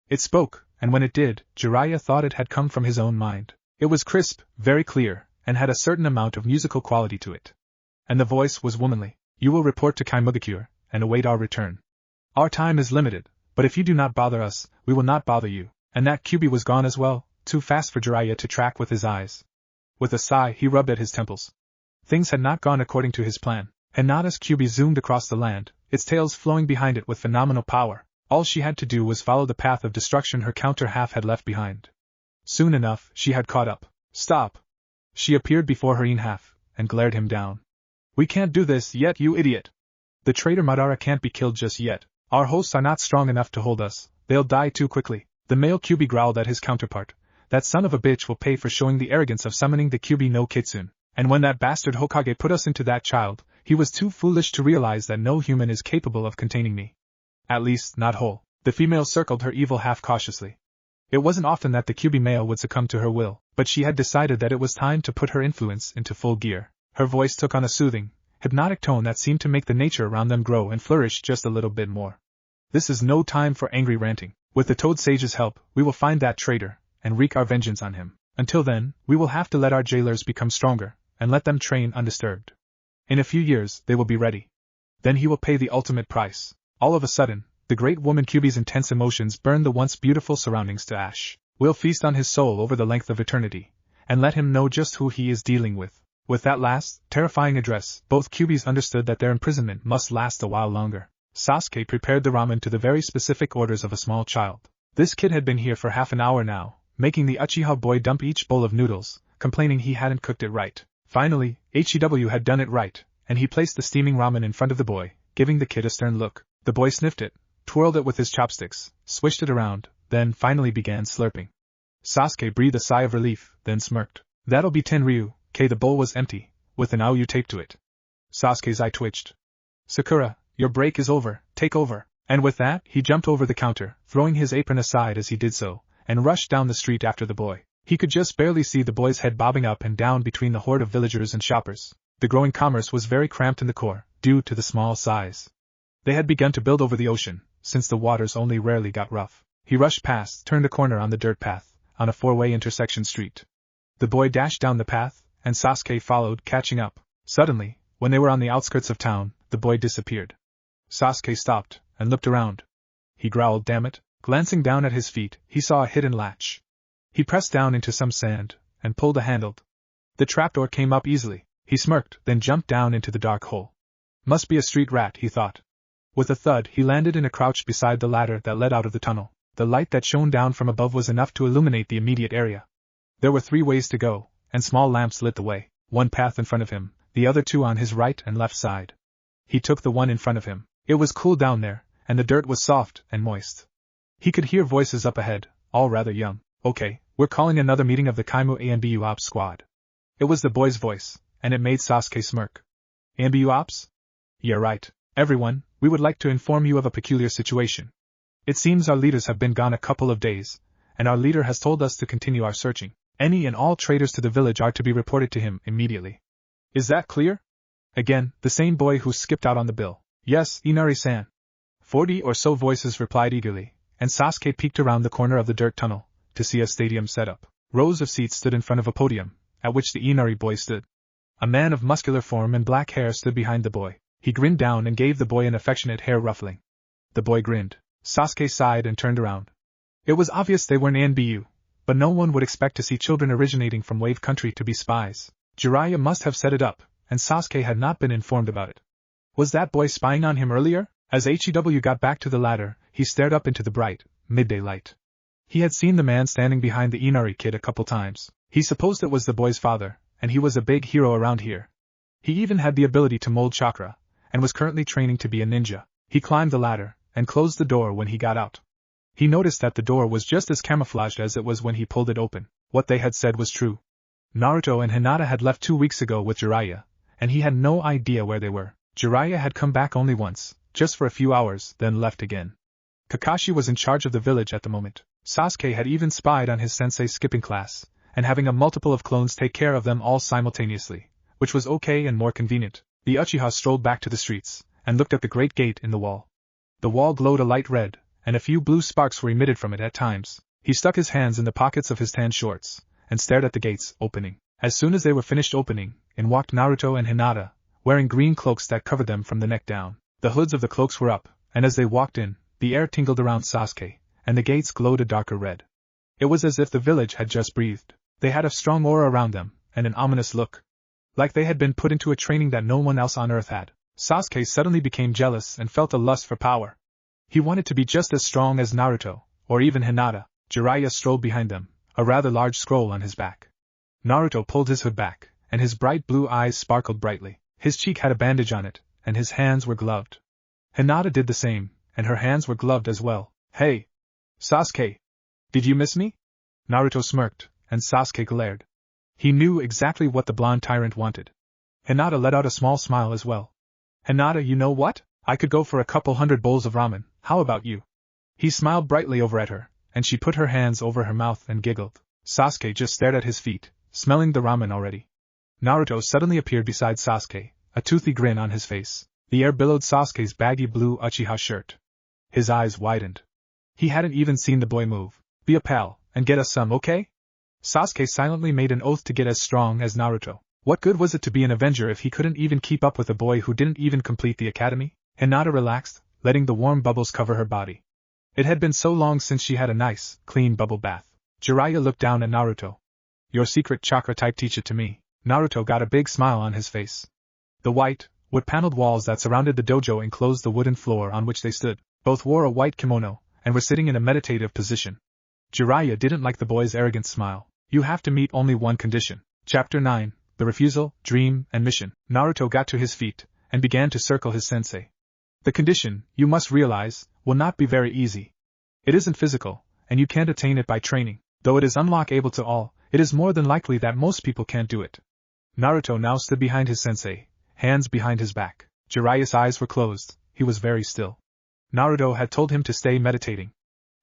It spoke, and when it did, Jiraiya thought it had come from his own mind. It was crisp, very clear, and had a certain amount of musical quality to it. And the voice was womanly. You will report to Kaimugakure, and await our return. Our time is limited, but if you do not bother us, we will not bother you. And that QB was gone as well, too fast for Jiraiya to track with his eyes. With a sigh, he rubbed at his temples. Things had not gone according to his plan. Hinata's QB zoomed across the land, its tails flowing behind it with phenomenal power. All she had to do was follow the path of destruction her counter half had left behind. Soon enough, she had caught up. Stop! She appeared before her half, and glared him down. We can't do this yet, you idiot! The traitor Madara can't be killed just yet. Our hosts are not strong enough to hold us, they'll die too quickly. The male QB growled at his counterpart. That son of a bitch will pay for showing the arrogance of summoning the QB no Kitsune. And when that bastard Hokage put us into that child, he was too foolish to realize that no human is capable of containing me. At least, not whole. The female circled her evil half cautiously. It wasn't often that the QB male would succumb to her will, but she had decided that it was time to put her influence into full gear. Her voice took on a soothing, hypnotic tone that seemed to make the nature around them grow and flourish just a little bit more. This is no time for angry ranting. With the Toad Sage's help, we will find that traitor, and wreak our vengeance on him. Until then, we will have to let our jailers become stronger, and let them train undisturbed. In a few years, they will be ready. Then he will pay the ultimate price. All of a sudden, the great woman QB's intense emotions burned the once beautiful surroundings to ash. We'll feast on his soul over the length of eternity, and let him know just who he is dealing with. With that last, terrifying address, both QBs understood that their imprisonment must last a while longer. Sasuke prepared the ramen to the very specific orders of a small child. This kid had been here for half an hour now, making the Uchiha boy dump each bowl of noodles, complaining he hadn't cooked it right. Finally, HEW had done it right, and he placed the steaming ramen in front of the boy, giving the kid a stern look. The boy sniffed it, twirled it with his chopsticks, swished it around, then finally began slurping. Sasuke breathed a sigh of relief, then smirked. That'll be Tenryu. The bowl was empty, with an AOU taped to it. Sasuke's eye twitched. Sakura, your break is over, take over. And with that, he jumped over the counter, throwing his apron aside as he did so, and rushed down the street after the boy. He could just barely see the boy's head bobbing up and down between the horde of villagers and shoppers. The growing commerce was very cramped in the core, due to the small size. They had begun to build over the ocean, since the waters only rarely got rough. He rushed past, turned a corner on the dirt path, on a 4-way intersection street. The boy dashed down the path, and Sasuke followed, catching up. Suddenly, when they were on the outskirts of town, the boy disappeared. Sasuke stopped, and looked around. He growled, damn it. Glancing down at his feet, he saw a hidden latch. He pressed down into some sand, and pulled a handle. The trapdoor came up easily. He smirked, then jumped down into the dark hole. Must be a street rat, he thought. With a thud, he landed in a crouch beside the ladder that led out of the tunnel. The light that shone down from above was enough to illuminate the immediate area. There were 3 ways to go, and small lamps lit the way, one path in front of him, the other 2 on his right and left side. He took the one in front of him. It was cool down there, and the dirt was soft and moist. He could hear voices up ahead, all rather young. Okay, we're calling another meeting of the Kaimu ANBU Ops squad. It was the boy's voice, and it made Sasuke smirk. ANBU Ops? Yeah, right. Everyone, we would like to inform you of a peculiar situation. It seems our leaders have been gone a couple of days, and our leader has told us to continue our searching. Any and all traitors to the village are to be reported to him immediately. Is that clear? Again, the same boy who skipped out on the bill. Yes, Inari-san. 40 or so voices replied eagerly, and Sasuke peeked around the corner of the dirt tunnel, to see a stadium setup. Rows of seats stood in front of a podium, at which the Inari boy stood. A man of muscular form and black hair stood behind the boy. He grinned down and gave the boy an affectionate hair ruffling. The boy grinned. Sasuke sighed and turned around. It was obvious they weren't ANBU, but no one would expect to see children originating from Wave Country to be spies. Jiraiya must have set it up, and Sasuke had not been informed about it. Was that boy spying on him earlier? As HEW got back to the ladder, he stared up into the bright, midday light. He had seen the man standing behind the Inari kid a couple times. He supposed it was the boy's father, and he was a big hero around here. He even had the ability to mold chakra, and was currently training to be a ninja. He climbed the ladder, and closed the door when he got out. He noticed that the door was just as camouflaged as it was when he pulled it open. What they had said was true. Naruto and Hinata had left 2 weeks ago with Jiraiya, and he had no idea where they were. Jiraiya had come back only once, just for a few hours, then left again. Kakashi was in charge of the village at the moment. Sasuke had even spied on his sensei skipping class, and having a multiple of clones take care of them all simultaneously, which was okay and more convenient. The Uchiha strolled back to the streets, and looked at the great gate in the wall. The wall glowed a light red, and a few blue sparks were emitted from it at times. He stuck his hands in the pockets of his tan shorts, and stared at the gates opening. As soon as they were finished opening, in walked Naruto and Hinata, wearing green cloaks that covered them from the neck down. The hoods of the cloaks were up, and as they walked in, the air tingled around Sasuke, and the gates glowed a darker red. It was as if the village had just breathed. They had a strong aura around them, and an ominous look. Like they had been put into a training that no one else on earth had. Sasuke suddenly became jealous and felt a lust for power. He wanted to be just as strong as Naruto, or even Hinata. Jiraiya strolled behind them, a rather large scroll on his back. Naruto pulled his hood back, and his bright blue eyes sparkled brightly. His cheek had a bandage on it, and his hands were gloved. Hinata did the same, and her hands were gloved as well. Hey! Sasuke! Did you miss me? Naruto smirked, and Sasuke glared. He knew exactly what the blonde tyrant wanted. Hinata let out a small smile as well. Hinata, you know what? I could go for a couple hundred bowls of ramen, how about you? He smiled brightly over at her, and she put her hands over her mouth and giggled. Sasuke just stared at his feet, smelling the ramen already. Naruto suddenly appeared beside Sasuke, a toothy grin on his face. The air billowed Sasuke's baggy blue Uchiha shirt. His eyes widened. He hadn't even seen the boy move. Be a pal, and get us some, okay? Sasuke silently made an oath to get as strong as Naruto. What good was it to be an Avenger if he couldn't even keep up with a boy who didn't even complete the academy? Hinata relaxed, letting the warm bubbles cover her body. It had been so long since she had a nice, clean bubble bath. Jiraiya looked down at Naruto. Your secret chakra type, teach it to me. Naruto got a big smile on his face. The white, wood-paneled walls that surrounded the dojo enclosed the wooden floor on which they stood. Both wore a white kimono, and were sitting in a meditative position. Jiraiya didn't like the boy's arrogant smile. You have to meet only one condition. Chapter 9, The Refusal, Dream, and Mission. Naruto got to his feet, and began to circle his sensei. The condition, you must realize, will not be very easy. It isn't physical, and you can't attain it by training. Though it is unlockable to all, it is more than likely that most people can't do it. Naruto now stood behind his sensei, hands behind his back. Jiraiya's eyes were closed, he was very still. Naruto had told him to stay meditating.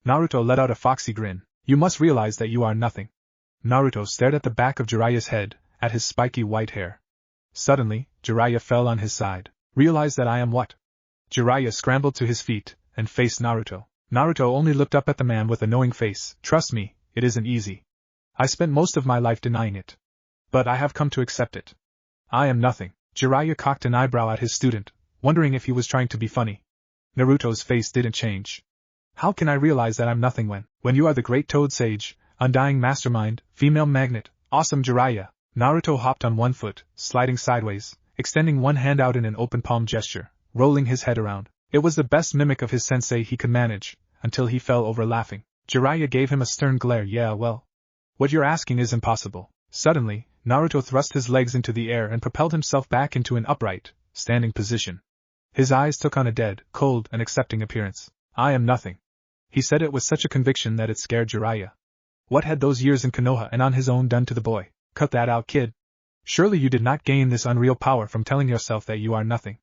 Naruto let out a foxy grin. You must realize that you are nothing. Naruto stared at the back of Jiraiya's head, at his spiky white hair. Suddenly, Jiraiya fell on his side. Realize that I am what? Jiraiya scrambled to his feet, and faced Naruto. Naruto only looked up at the man with a knowing face. Trust me, it isn't easy. I spent most of my life denying it. But I have come to accept it. I am nothing. Jiraiya cocked an eyebrow at his student, wondering if he was trying to be funny. Naruto's face didn't change. How can I realize that I'm nothing when you are the great Toad Sage, undying mastermind, female magnet, awesome Jiraiya? Naruto hopped on one foot, sliding sideways, extending one hand out in an open palm gesture, rolling his head around. It was the best mimic of his sensei he could manage, until he fell over laughing. Jiraiya gave him a stern glare. Yeah, well. What you're asking is impossible. Suddenly, Naruto thrust his legs into the air and propelled himself back into an upright, standing position. His eyes took on a dead, cold, and accepting appearance. I am nothing. He said it with such a conviction that it scared Jiraiya. What had those years in Konoha and on his own done to the boy? Cut that out, kid. Surely you did not gain this unreal power from telling yourself that you are nothing.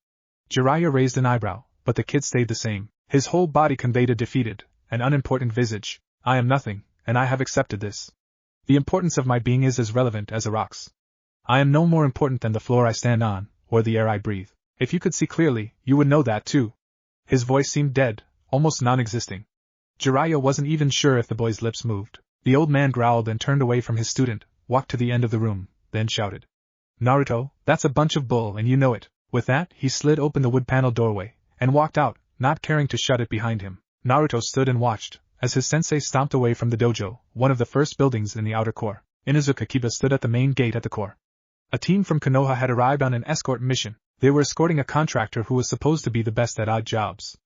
Jiraiya raised an eyebrow, but the kid stayed the same. His whole body conveyed a defeated, an unimportant visage. I am nothing, and I have accepted this. The importance of my being is as relevant as a rock's. I am no more important than the floor I stand on, or the air I breathe. If you could see clearly, you would know that too. His voice seemed dead, almost non-existing. Jiraiya wasn't even sure if the boy's lips moved. The old man growled and turned away from his student, walked to the end of the room, then shouted. Naruto, that's a bunch of bull and you know it. With that, he slid open the wood-paneled doorway, and walked out, not caring to shut it behind him. Naruto stood and watched, as his sensei stomped away from the dojo, one of the first buildings in the outer core. Inuzuka Kiba stood at the main gate at the core. A team from Konoha had arrived on an escort mission. They were escorting a contractor who was supposed to be the best at odd jobs.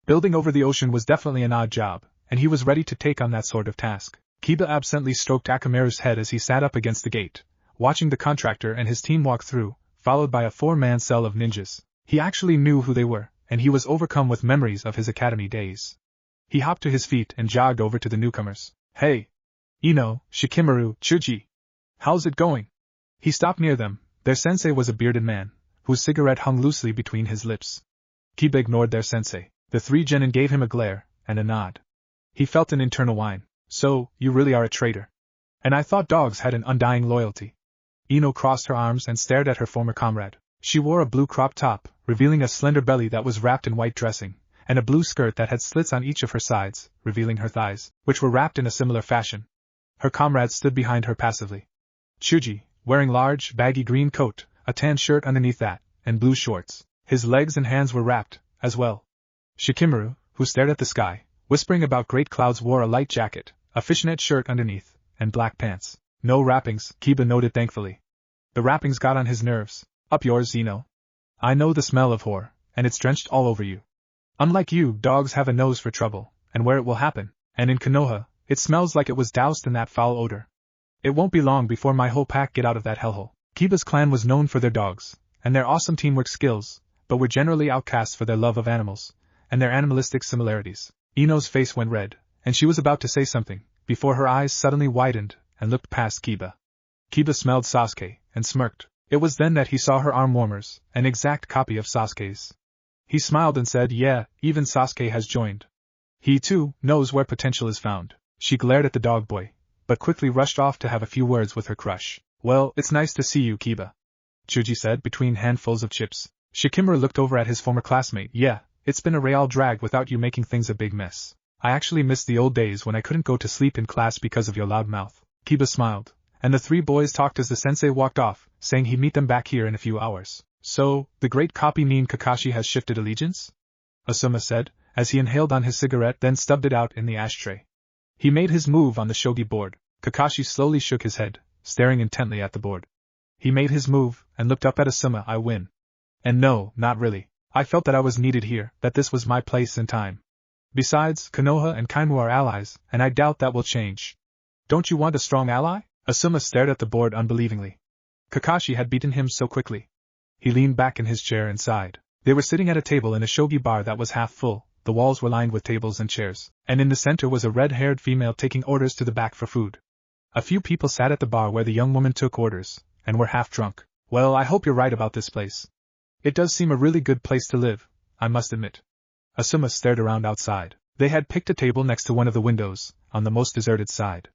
Building over the ocean was definitely an odd job, and he was ready to take on that sort of task. Kiba absently stroked Akamaru's head as he sat up against the gate, watching the contractor and his team walk through, followed by a 4-man cell of ninjas. He actually knew who they were, and he was overcome with memories of his academy days. He hopped to his feet and jogged over to the newcomers. Hey! Ino, Shikamaru, Chuji! How's it going? He stopped near them. Their sensei was a bearded man, whose cigarette hung loosely between his lips. Kiba ignored their sensei. The three genin gave him a glare and a nod. He felt an internal whine. So, you really are a traitor. And I thought dogs had an undying loyalty. Ino crossed her arms and stared at her former comrade. She wore a blue crop top, revealing a slender belly that was wrapped in white dressing, and a blue skirt that had slits on each of her sides, revealing her thighs, which were wrapped in a similar fashion. Her comrade stood behind her passively. Chuji, wearing large, baggy green coat, a tan shirt underneath that, and blue shorts. His legs and hands were wrapped, as well. Shikamaru, who stared at the sky, whispering about great clouds, wore a light jacket, a fishnet shirt underneath, and black pants. No wrappings, Kiba noted thankfully. The wrappings got on his nerves. Up yours, Zeno. I know the smell of whore, and it's drenched all over you. Unlike you, dogs have a nose for trouble, and where it will happen, and in Konoha, it smells like it was doused in that foul odor. It won't be long before my whole pack get out of that hellhole. Kiba's clan was known for their dogs, and their awesome teamwork skills, but were generally outcasts for their love of animals, and their animalistic similarities. Ino's face went red, and she was about to say something, before her eyes suddenly widened, and looked past Kiba. Kiba smelled Sasuke, and smirked. It was then that he saw her arm warmers, an exact copy of Sasuke's. He smiled and said, yeah, even Sasuke has joined. He, too, knows where potential is found. She glared at the dog boy, but quickly rushed off to have a few words with her crush. Well, it's nice to see you, Kiba, Chuji said between handfuls of chips. Shikamaru looked over at his former classmate. Yeah, it's been a real drag without you making things a big mess. I actually miss the old days when I couldn't go to sleep in class because of your loud mouth. Kiba smiled, and the three boys talked as the sensei walked off, saying he'd meet them back here in a few hours. So, the great copy mean Kakashi has shifted allegiance? Asuma said, as he inhaled on his cigarette then stubbed it out in the ashtray. He made his move on the shogi board. Kakashi slowly shook his head, staring intently at the board. He made his move, and looked up at Asuma. I win. And no, not really. I felt that I was needed here, that this was my place and time. Besides, Konoha and Kainu are allies, and I doubt that will change. Don't you want a strong ally? Asuma stared at the board unbelievingly. Kakashi had beaten him so quickly. He leaned back in his chair and sighed. They were sitting at a table in a shogi bar that was half full. The walls were lined with tables and chairs, and in the center was a red-haired female taking orders to the back for food. A few people sat at the bar where the young woman took orders, and were half drunk. Well, I hope you're right about this place. It does seem a really good place to live, I must admit. Asuma stared around outside. They had picked a table next to one of the windows, on the most deserted side.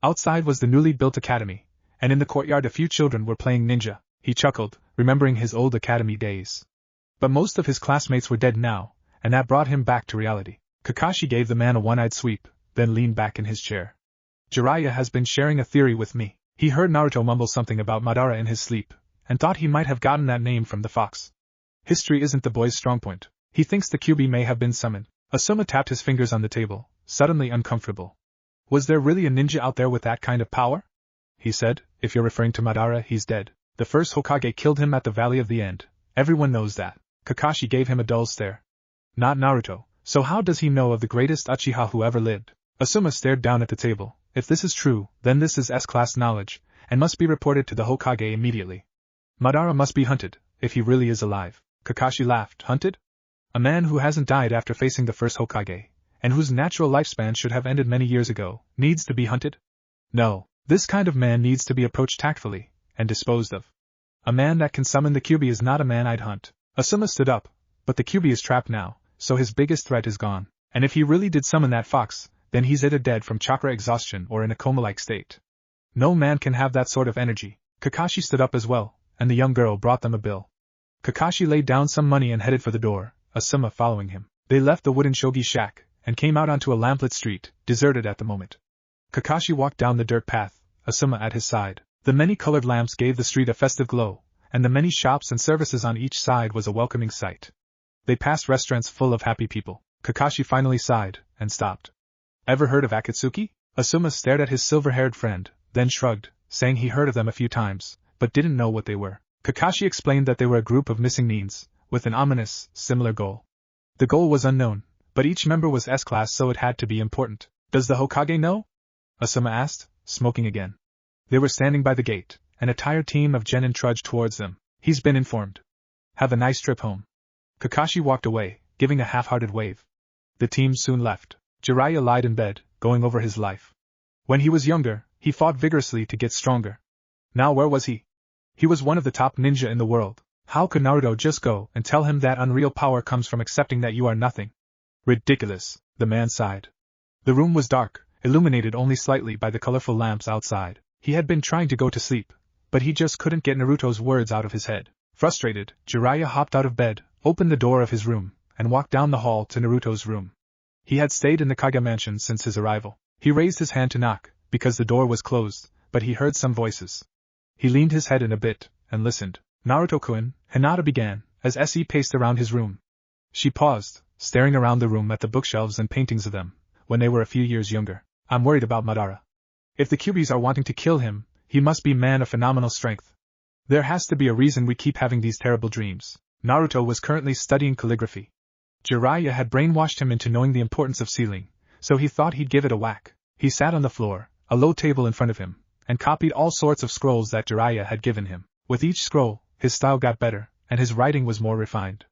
Outside was the newly built academy, and in the courtyard a few children were playing ninja. He chuckled, remembering his old academy days. But most of his classmates were dead now, and that brought him back to reality. Kakashi gave the man a one-eyed sweep, then leaned back in his chair. Jiraiya has been sharing a theory with me. He heard Naruto mumble something about Madara in his sleep, and thought he might have gotten that name from the fox. History isn't the boy's strong point. He thinks the Kyuubi may have been summoned. Asuma tapped his fingers on the table, suddenly uncomfortable. Was there really a ninja out there with that kind of power? He said, if you're referring to Madara, he's dead. The first Hokage killed him at the Valley of the End. Everyone knows that. Kakashi gave him a dull stare. Not Naruto, so how does he know of the greatest Uchiha who ever lived? Asuma stared down at the table. If this is true, then this is S-class knowledge, and must be reported to the Hokage immediately. Madara must be hunted, if he really is alive. Kakashi laughed. Hunted? A man who hasn't died after facing the first Hokage, and whose natural lifespan should have ended many years ago, needs to be hunted? No, this kind of man needs to be approached tactfully, and disposed of. A man that can summon the Kyuubi is not a man I'd hunt. Asuma stood up, but the Kyuubi is trapped now, so his biggest threat is gone. And if he really did summon that fox, then he's either dead from chakra exhaustion or in a coma-like state. No man can have that sort of energy. Kakashi stood up as well, and the young girl brought them a bill. Kakashi laid down some money and headed for the door, Asuma following him. They left the wooden shogi shack, and came out onto a lamplit street, deserted at the moment. Kakashi walked down the dirt path, Asuma at his side. The many-colored lamps gave the street a festive glow, and the many shops and services on each side was a welcoming sight. They passed restaurants full of happy people. Kakashi finally sighed, and stopped. Ever heard of Akatsuki? Asuma stared at his silver-haired friend, then shrugged, saying he heard of them a few times, but didn't know what they were. Kakashi explained that they were a group of missing neens, with an ominous, similar goal. The goal was unknown, but each member was S-class, so it had to be important. Does the Hokage know? Asuma asked, smoking again. They were standing by the gate, and a tired team of genin trudged towards them. He's been informed. Have a nice trip home. Kakashi walked away, giving a half-hearted wave. The team soon left. Jiraiya lied in bed, going over his life. When he was younger, he fought vigorously to get stronger. Now where was he? He was one of the top ninja in the world. How could Naruto just go and tell him that unreal power comes from accepting that you are nothing? Ridiculous, the man sighed. The room was dark, illuminated only slightly by the colorful lamps outside. He had been trying to go to sleep, but he just couldn't get Naruto's words out of his head. Frustrated, Jiraiya hopped out of bed, opened the door of his room, and walked down the hall to Naruto's room. He had stayed in the Kage mansion since his arrival. He raised his hand to knock, because the door was closed, but he heard some voices. He leaned his head in a bit, and listened. Naruto-kun, Hinata began, as SE paced around his room. She paused, staring around the room at the bookshelves and paintings of them, when they were a few years younger. I'm worried about Madara. If the Kyuubi's are wanting to kill him, he must be man of phenomenal strength. There has to be a reason we keep having these terrible dreams. Naruto was currently studying calligraphy. Jiraiya had brainwashed him into knowing the importance of sealing, so he thought he'd give it a whack. He sat on the floor, a low table in front of him, and copied all sorts of scrolls that Jiraiya had given him. With each scroll, his style got better, and his writing was more refined.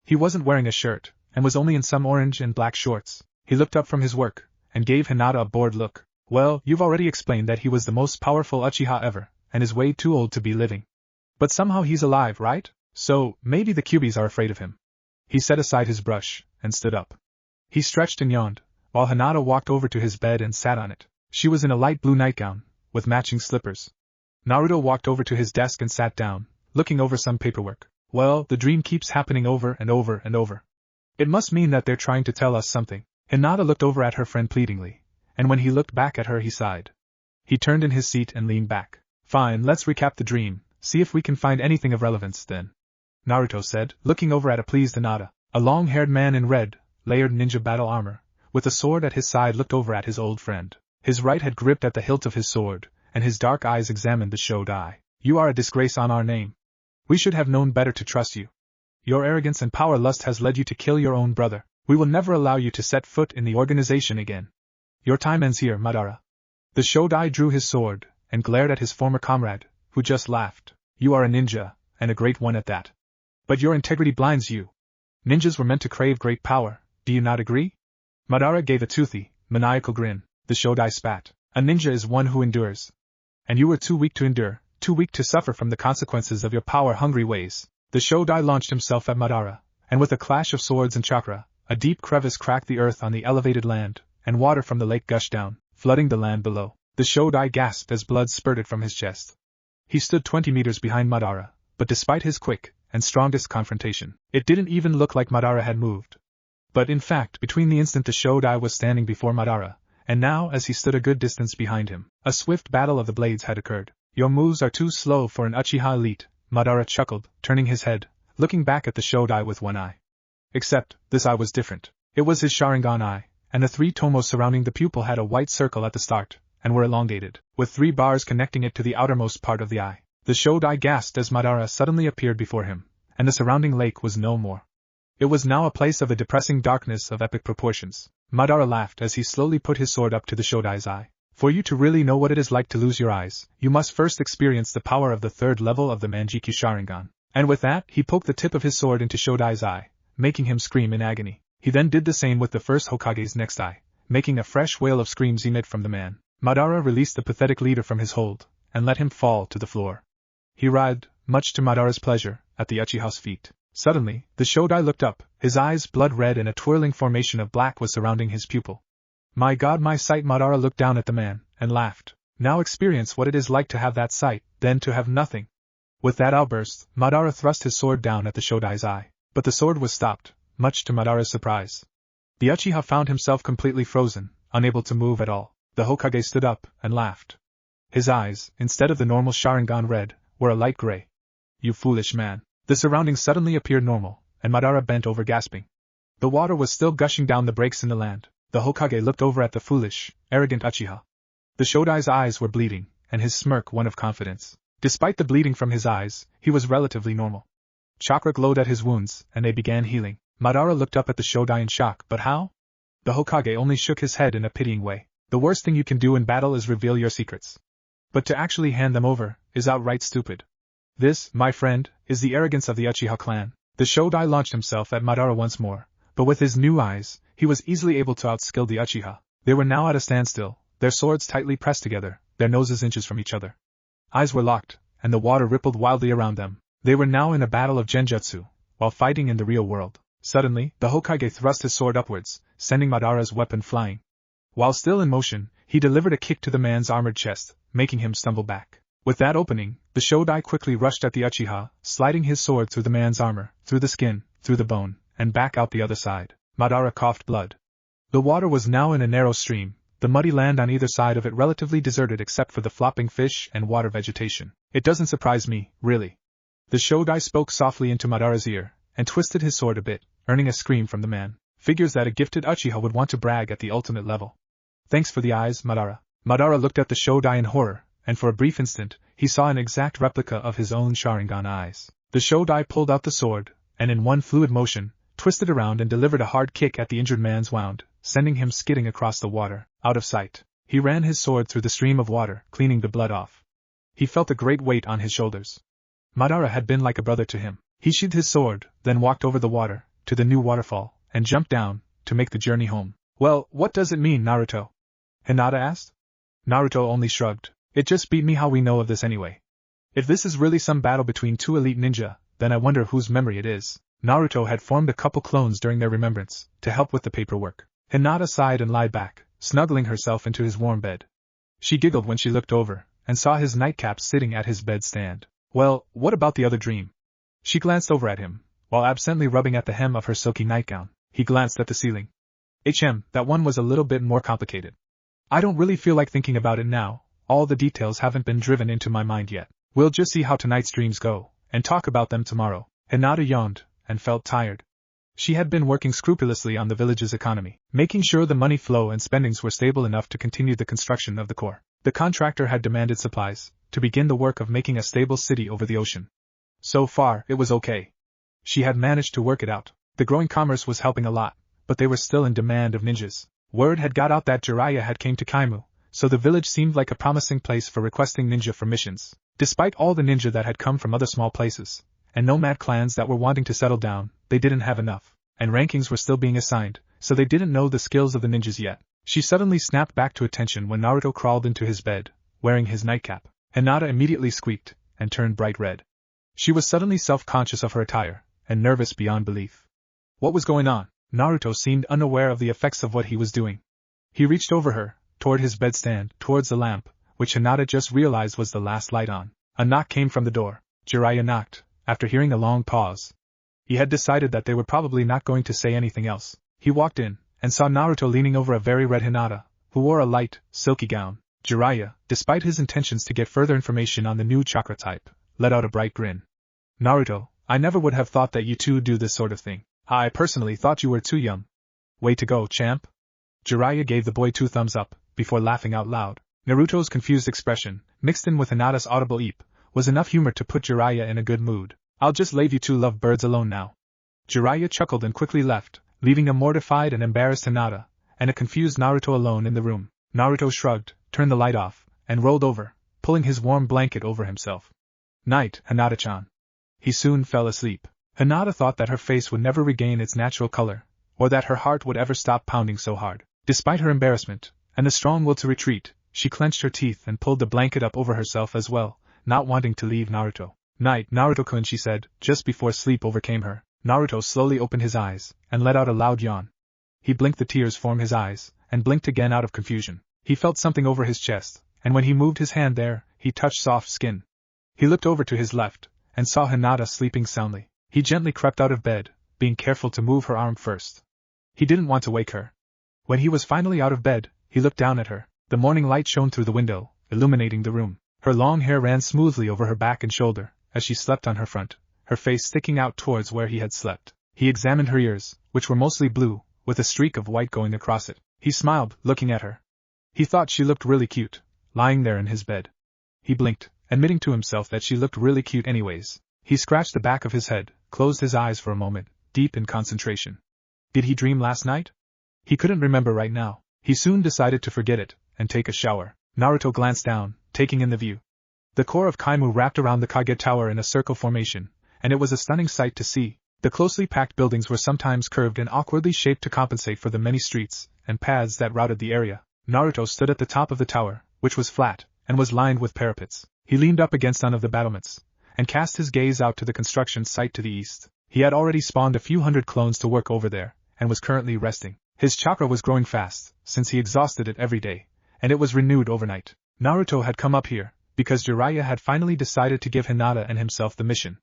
He wasn't wearing a shirt, and was only in some orange and black shorts. He looked up from his work, and gave Hinata a bored look. Well, you've already explained that he was the most powerful Uchiha ever, and is way too old to be living. But somehow he's alive, right? So, maybe the Kyuubi's are afraid of him. He set aside his brush, and stood up. He stretched and yawned, while Hinata walked over to his bed and sat on it. She was in a light blue nightgown, with matching slippers. Naruto walked over to his desk and sat down, looking over some paperwork. Well, the dream keeps happening over and over and over. It must mean that they're trying to tell us something. Hinata looked over at her friend pleadingly, and when he looked back at her he sighed. He turned in his seat and leaned back. Fine, let's recap the dream, see if we can find anything of relevance then. Naruto said, looking over at a pleased Hinata. A long-haired man in red, layered ninja battle armor, with a sword at his side looked over at his old friend. His right hand gripped at the hilt of his sword, and his dark eyes examined the Shodai. You are a disgrace on our name. We should have known better to trust you. Your arrogance and power lust has led you to kill your own brother. We will never allow you to set foot in the organization again. Your time ends here, Madara. The Shodai drew his sword, and glared at his former comrade, who just laughed. You are a ninja, and a great one at that. But your integrity blinds you. Ninjas were meant to crave great power, do you not agree? Madara gave a toothy, maniacal grin. The Shodai spat. A ninja is one who endures. And you were too weak to endure, too weak to suffer from the consequences of your power-hungry ways. The Shodai launched himself at Madara, and with a clash of swords and chakra, a deep crevice cracked the earth on the elevated land, and water from the lake gushed down, flooding the land below. The Shodai gasped as blood spurted from his chest. He stood 20 meters behind Madara, but despite his quick and strongest confrontation, it didn't even look like Madara had moved. But in fact, between the instant the Shodai was standing before Madara, and now as he stood a good distance behind him, a swift battle of the blades had occurred. Your moves are too slow for an Uchiha elite, Madara chuckled, turning his head, looking back at the Shodai with one eye. Except, this eye was different. It was his Sharingan eye, and the 3 tomos surrounding the pupil had a white circle at the start, and were elongated, with 3 bars connecting it to the outermost part of the eye. The Shodai gasped as Madara suddenly appeared before him, and the surrounding lake was no more. It was now a place of a depressing darkness of epic proportions. Madara laughed as he slowly put his sword up to the Shodai's eye. For you to really know what it is like to lose your eyes, you must first experience the power of the 3rd level of the Manjikyu Sharingan. And with that, he poked the tip of his sword into Shodai's eye, making him scream in agony. He then did the same with the first Hokage's next eye, making a fresh wail of screams emit from the man. Madara released the pathetic leader from his hold, and let him fall to the floor. He writhed, much to Madara's pleasure, at the Uchiha's feet. Suddenly, the Shodai looked up, his eyes blood red and a twirling formation of black was surrounding his pupil. My God, my sight! Madara looked down at the man, and laughed. Now experience what it is like to have that sight, then to have nothing. With that outburst, Madara thrust his sword down at the Shodai's eye. But the sword was stopped, much to Madara's surprise. The Uchiha found himself completely frozen, unable to move at all. The Hokage stood up, and laughed. His eyes, instead of the normal Sharingan red, were a light gray. You foolish man. The surroundings suddenly appeared normal, and Madara bent over gasping. The water was still gushing down the breaks in the land. The Hokage looked over at the foolish, arrogant Uchiha. The Shodai's eyes were bleeding, and his smirk one of confidence. Despite the bleeding from his eyes, he was relatively normal. Chakra glowed at his wounds, and they began healing. Madara looked up at the Shodai in shock. But how? The Hokage only shook his head in a pitying way. The worst thing you can do in battle is reveal your secrets. But to actually hand them over is outright stupid. This, my friend, is the arrogance of the Uchiha clan. The Shodai launched himself at Madara once more, but with his new eyes, he was easily able to outskill the Uchiha. They were now at a standstill, their swords tightly pressed together, their noses inches from each other. Eyes were locked, and the water rippled wildly around them. They were now in a battle of genjutsu, while fighting in the real world. Suddenly, the Hokage thrust his sword upwards, sending Madara's weapon flying. While still in motion, he delivered a kick to the man's armored chest, making him stumble back. With that opening, the Shodai quickly rushed at the Uchiha, sliding his sword through the man's armor, through the skin, through the bone, and back out the other side. Madara coughed blood. The water was now in a narrow stream, the muddy land on either side of it relatively deserted except for the flopping fish and water vegetation. It doesn't surprise me, really. The Shodai spoke softly into Madara's ear, and twisted his sword a bit, earning a scream from the man. Figures that a gifted Uchiha would want to brag at the ultimate level. Thanks for the eyes, Madara. Madara looked at the Shodai in horror, and for a brief instant, he saw an exact replica of his own Sharingan eyes. The Shodai pulled out the sword, and in one fluid motion, twisted around and delivered a hard kick at the injured man's wound, sending him skidding across the water, out of sight. He ran his sword through the stream of water, cleaning the blood off. He felt a great weight on his shoulders. Madara had been like a brother to him. He sheathed his sword, then walked over the water, to the new waterfall, and jumped down, to make the journey home. Well, what does it mean, Naruto? Hinata asked. Naruto only shrugged. It just beat me how we know of this anyway. If this is really some battle between two elite ninja, then I wonder whose memory it is. Naruto had formed a couple clones during their remembrance, to help with the paperwork. Hinata sighed and lied back, snuggling herself into his warm bed. She giggled when she looked over, and saw his nightcap sitting at his bedstand. Well, what about the other dream? She glanced over at him, while absently rubbing at the hem of her silky nightgown. He glanced at the ceiling. That one was a little bit more complicated. I don't really feel like thinking about it now, all the details haven't been driven into my mind yet. We'll just see how tonight's dreams go, and talk about them tomorrow. Hinata yawned, and felt tired. She had been working scrupulously on the village's economy, making sure the money flow and spendings were stable enough to continue the construction of the core. The contractor had demanded supplies, to begin the work of making a stable city over the ocean. So far, it was okay. She had managed to work it out. The growing commerce was helping a lot, but they were still in demand of ninjas. Word had got out that Jiraiya had came to Kaimu, so the village seemed like a promising place for requesting ninja for missions. Despite all the ninja that had come from other small places, and nomad clans that were wanting to settle down, they didn't have enough, and rankings were still being assigned, so they didn't know the skills of the ninjas yet. She suddenly snapped back to attention when Naruto crawled into his bed, wearing his nightcap. Hinata immediately squeaked, and turned bright red. She was suddenly self-conscious of her attire, and nervous beyond belief. What was going on? Naruto seemed unaware of the effects of what he was doing. He reached over her, toward his bedstand, towards the lamp, which Hinata just realized was the last light on. A knock came from the door. Jiraiya knocked, after hearing a long pause. He had decided that they were probably not going to say anything else. He walked in, and saw Naruto leaning over a very red Hinata, who wore a light, silky gown. Jiraiya, despite his intentions to get further information on the new chakra type, let out a bright grin. Naruto, I never would have thought that you two do this sort of thing. I personally thought you were too young. Way to go, champ. Jiraiya gave the boy 2 thumbs up, before laughing out loud. Naruto's confused expression, mixed in with Hinata's audible eep, was enough humor to put Jiraiya in a good mood. I'll just leave you two lovebirds alone now. Jiraiya chuckled and quickly left, leaving a mortified and embarrassed Hinata, and a confused Naruto alone in the room. Naruto shrugged, turned the light off, and rolled over, pulling his warm blanket over himself. Night, Hinata-chan. He soon fell asleep. Hinata thought that her face would never regain its natural color, or that her heart would ever stop pounding so hard. Despite her embarrassment, and the strong will to retreat, she clenched her teeth and pulled the blanket up over herself as well, not wanting to leave Naruto. Night, Naruto-kun, she said, just before sleep overcame her. Naruto slowly opened his eyes, and let out a loud yawn. He blinked, the tears formed his eyes, and blinked again out of confusion. He felt something over his chest, and when he moved his hand there, he touched soft skin. He looked over to his left, and saw Hinata sleeping soundly. He gently crept out of bed, being careful to move her arm first. He didn't want to wake her. When he was finally out of bed, he looked down at her. The morning light shone through the window, illuminating the room. Her long hair ran smoothly over her back and shoulder, as she slept on her front, her face sticking out towards where he had slept. He examined her ears, which were mostly blue, with a streak of white going across it. He smiled, looking at her. He thought she looked really cute, lying there in his bed. He blinked, admitting to himself that she looked really cute anyways. He scratched the back of his head, closed his eyes for a moment, deep in concentration. Did he dream last night? He couldn't remember right now. He soon decided to forget it, and take a shower. Naruto glanced down, taking in the view. The core of Kaimu wrapped around the Kage Tower in a circle formation, and it was a stunning sight to see. The closely packed buildings were sometimes curved and awkwardly shaped to compensate for the many streets and paths that routed the area. Naruto stood at the top of the tower, which was flat, and was lined with parapets. He leaned up against one of the battlements, and cast his gaze out to the construction site to the east. He had already spawned a few hundred clones to work over there, and was currently resting. His chakra was growing fast, since he exhausted it every day, and it was renewed overnight. Naruto had come up here, because Jiraiya had finally decided to give Hinata and himself the mission.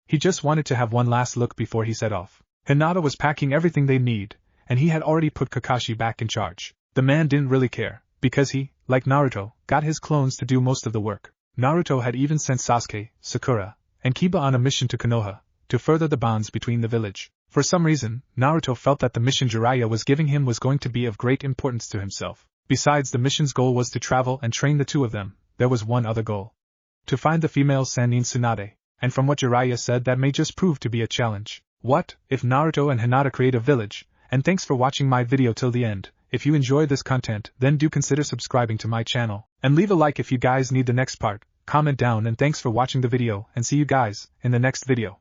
He just wanted to have one last look before he set off. Hinata was packing everything they need, and he had already put Kakashi back in charge. The man didn't really care, because he, like Naruto, got his clones to do most of the work. Naruto had even sent Sasuke, Sakura, and Kiba on a mission to Konoha, to further the bonds between the village. For some reason, Naruto felt that the mission Jiraiya was giving him was going to be of great importance to himself. Besides the mission's goal was to travel and train the two of them, there was one other goal. To find the female Sannin Tsunade, and from what Jiraiya said that may just prove to be a challenge. What if Naruto and Hinata create a village? And thanks for watching my video till the end. If you enjoy this content, then do consider subscribing to my channel, and leave a like if you guys need the next part. Comment down, and thanks for watching the video, and see you guys in the next video.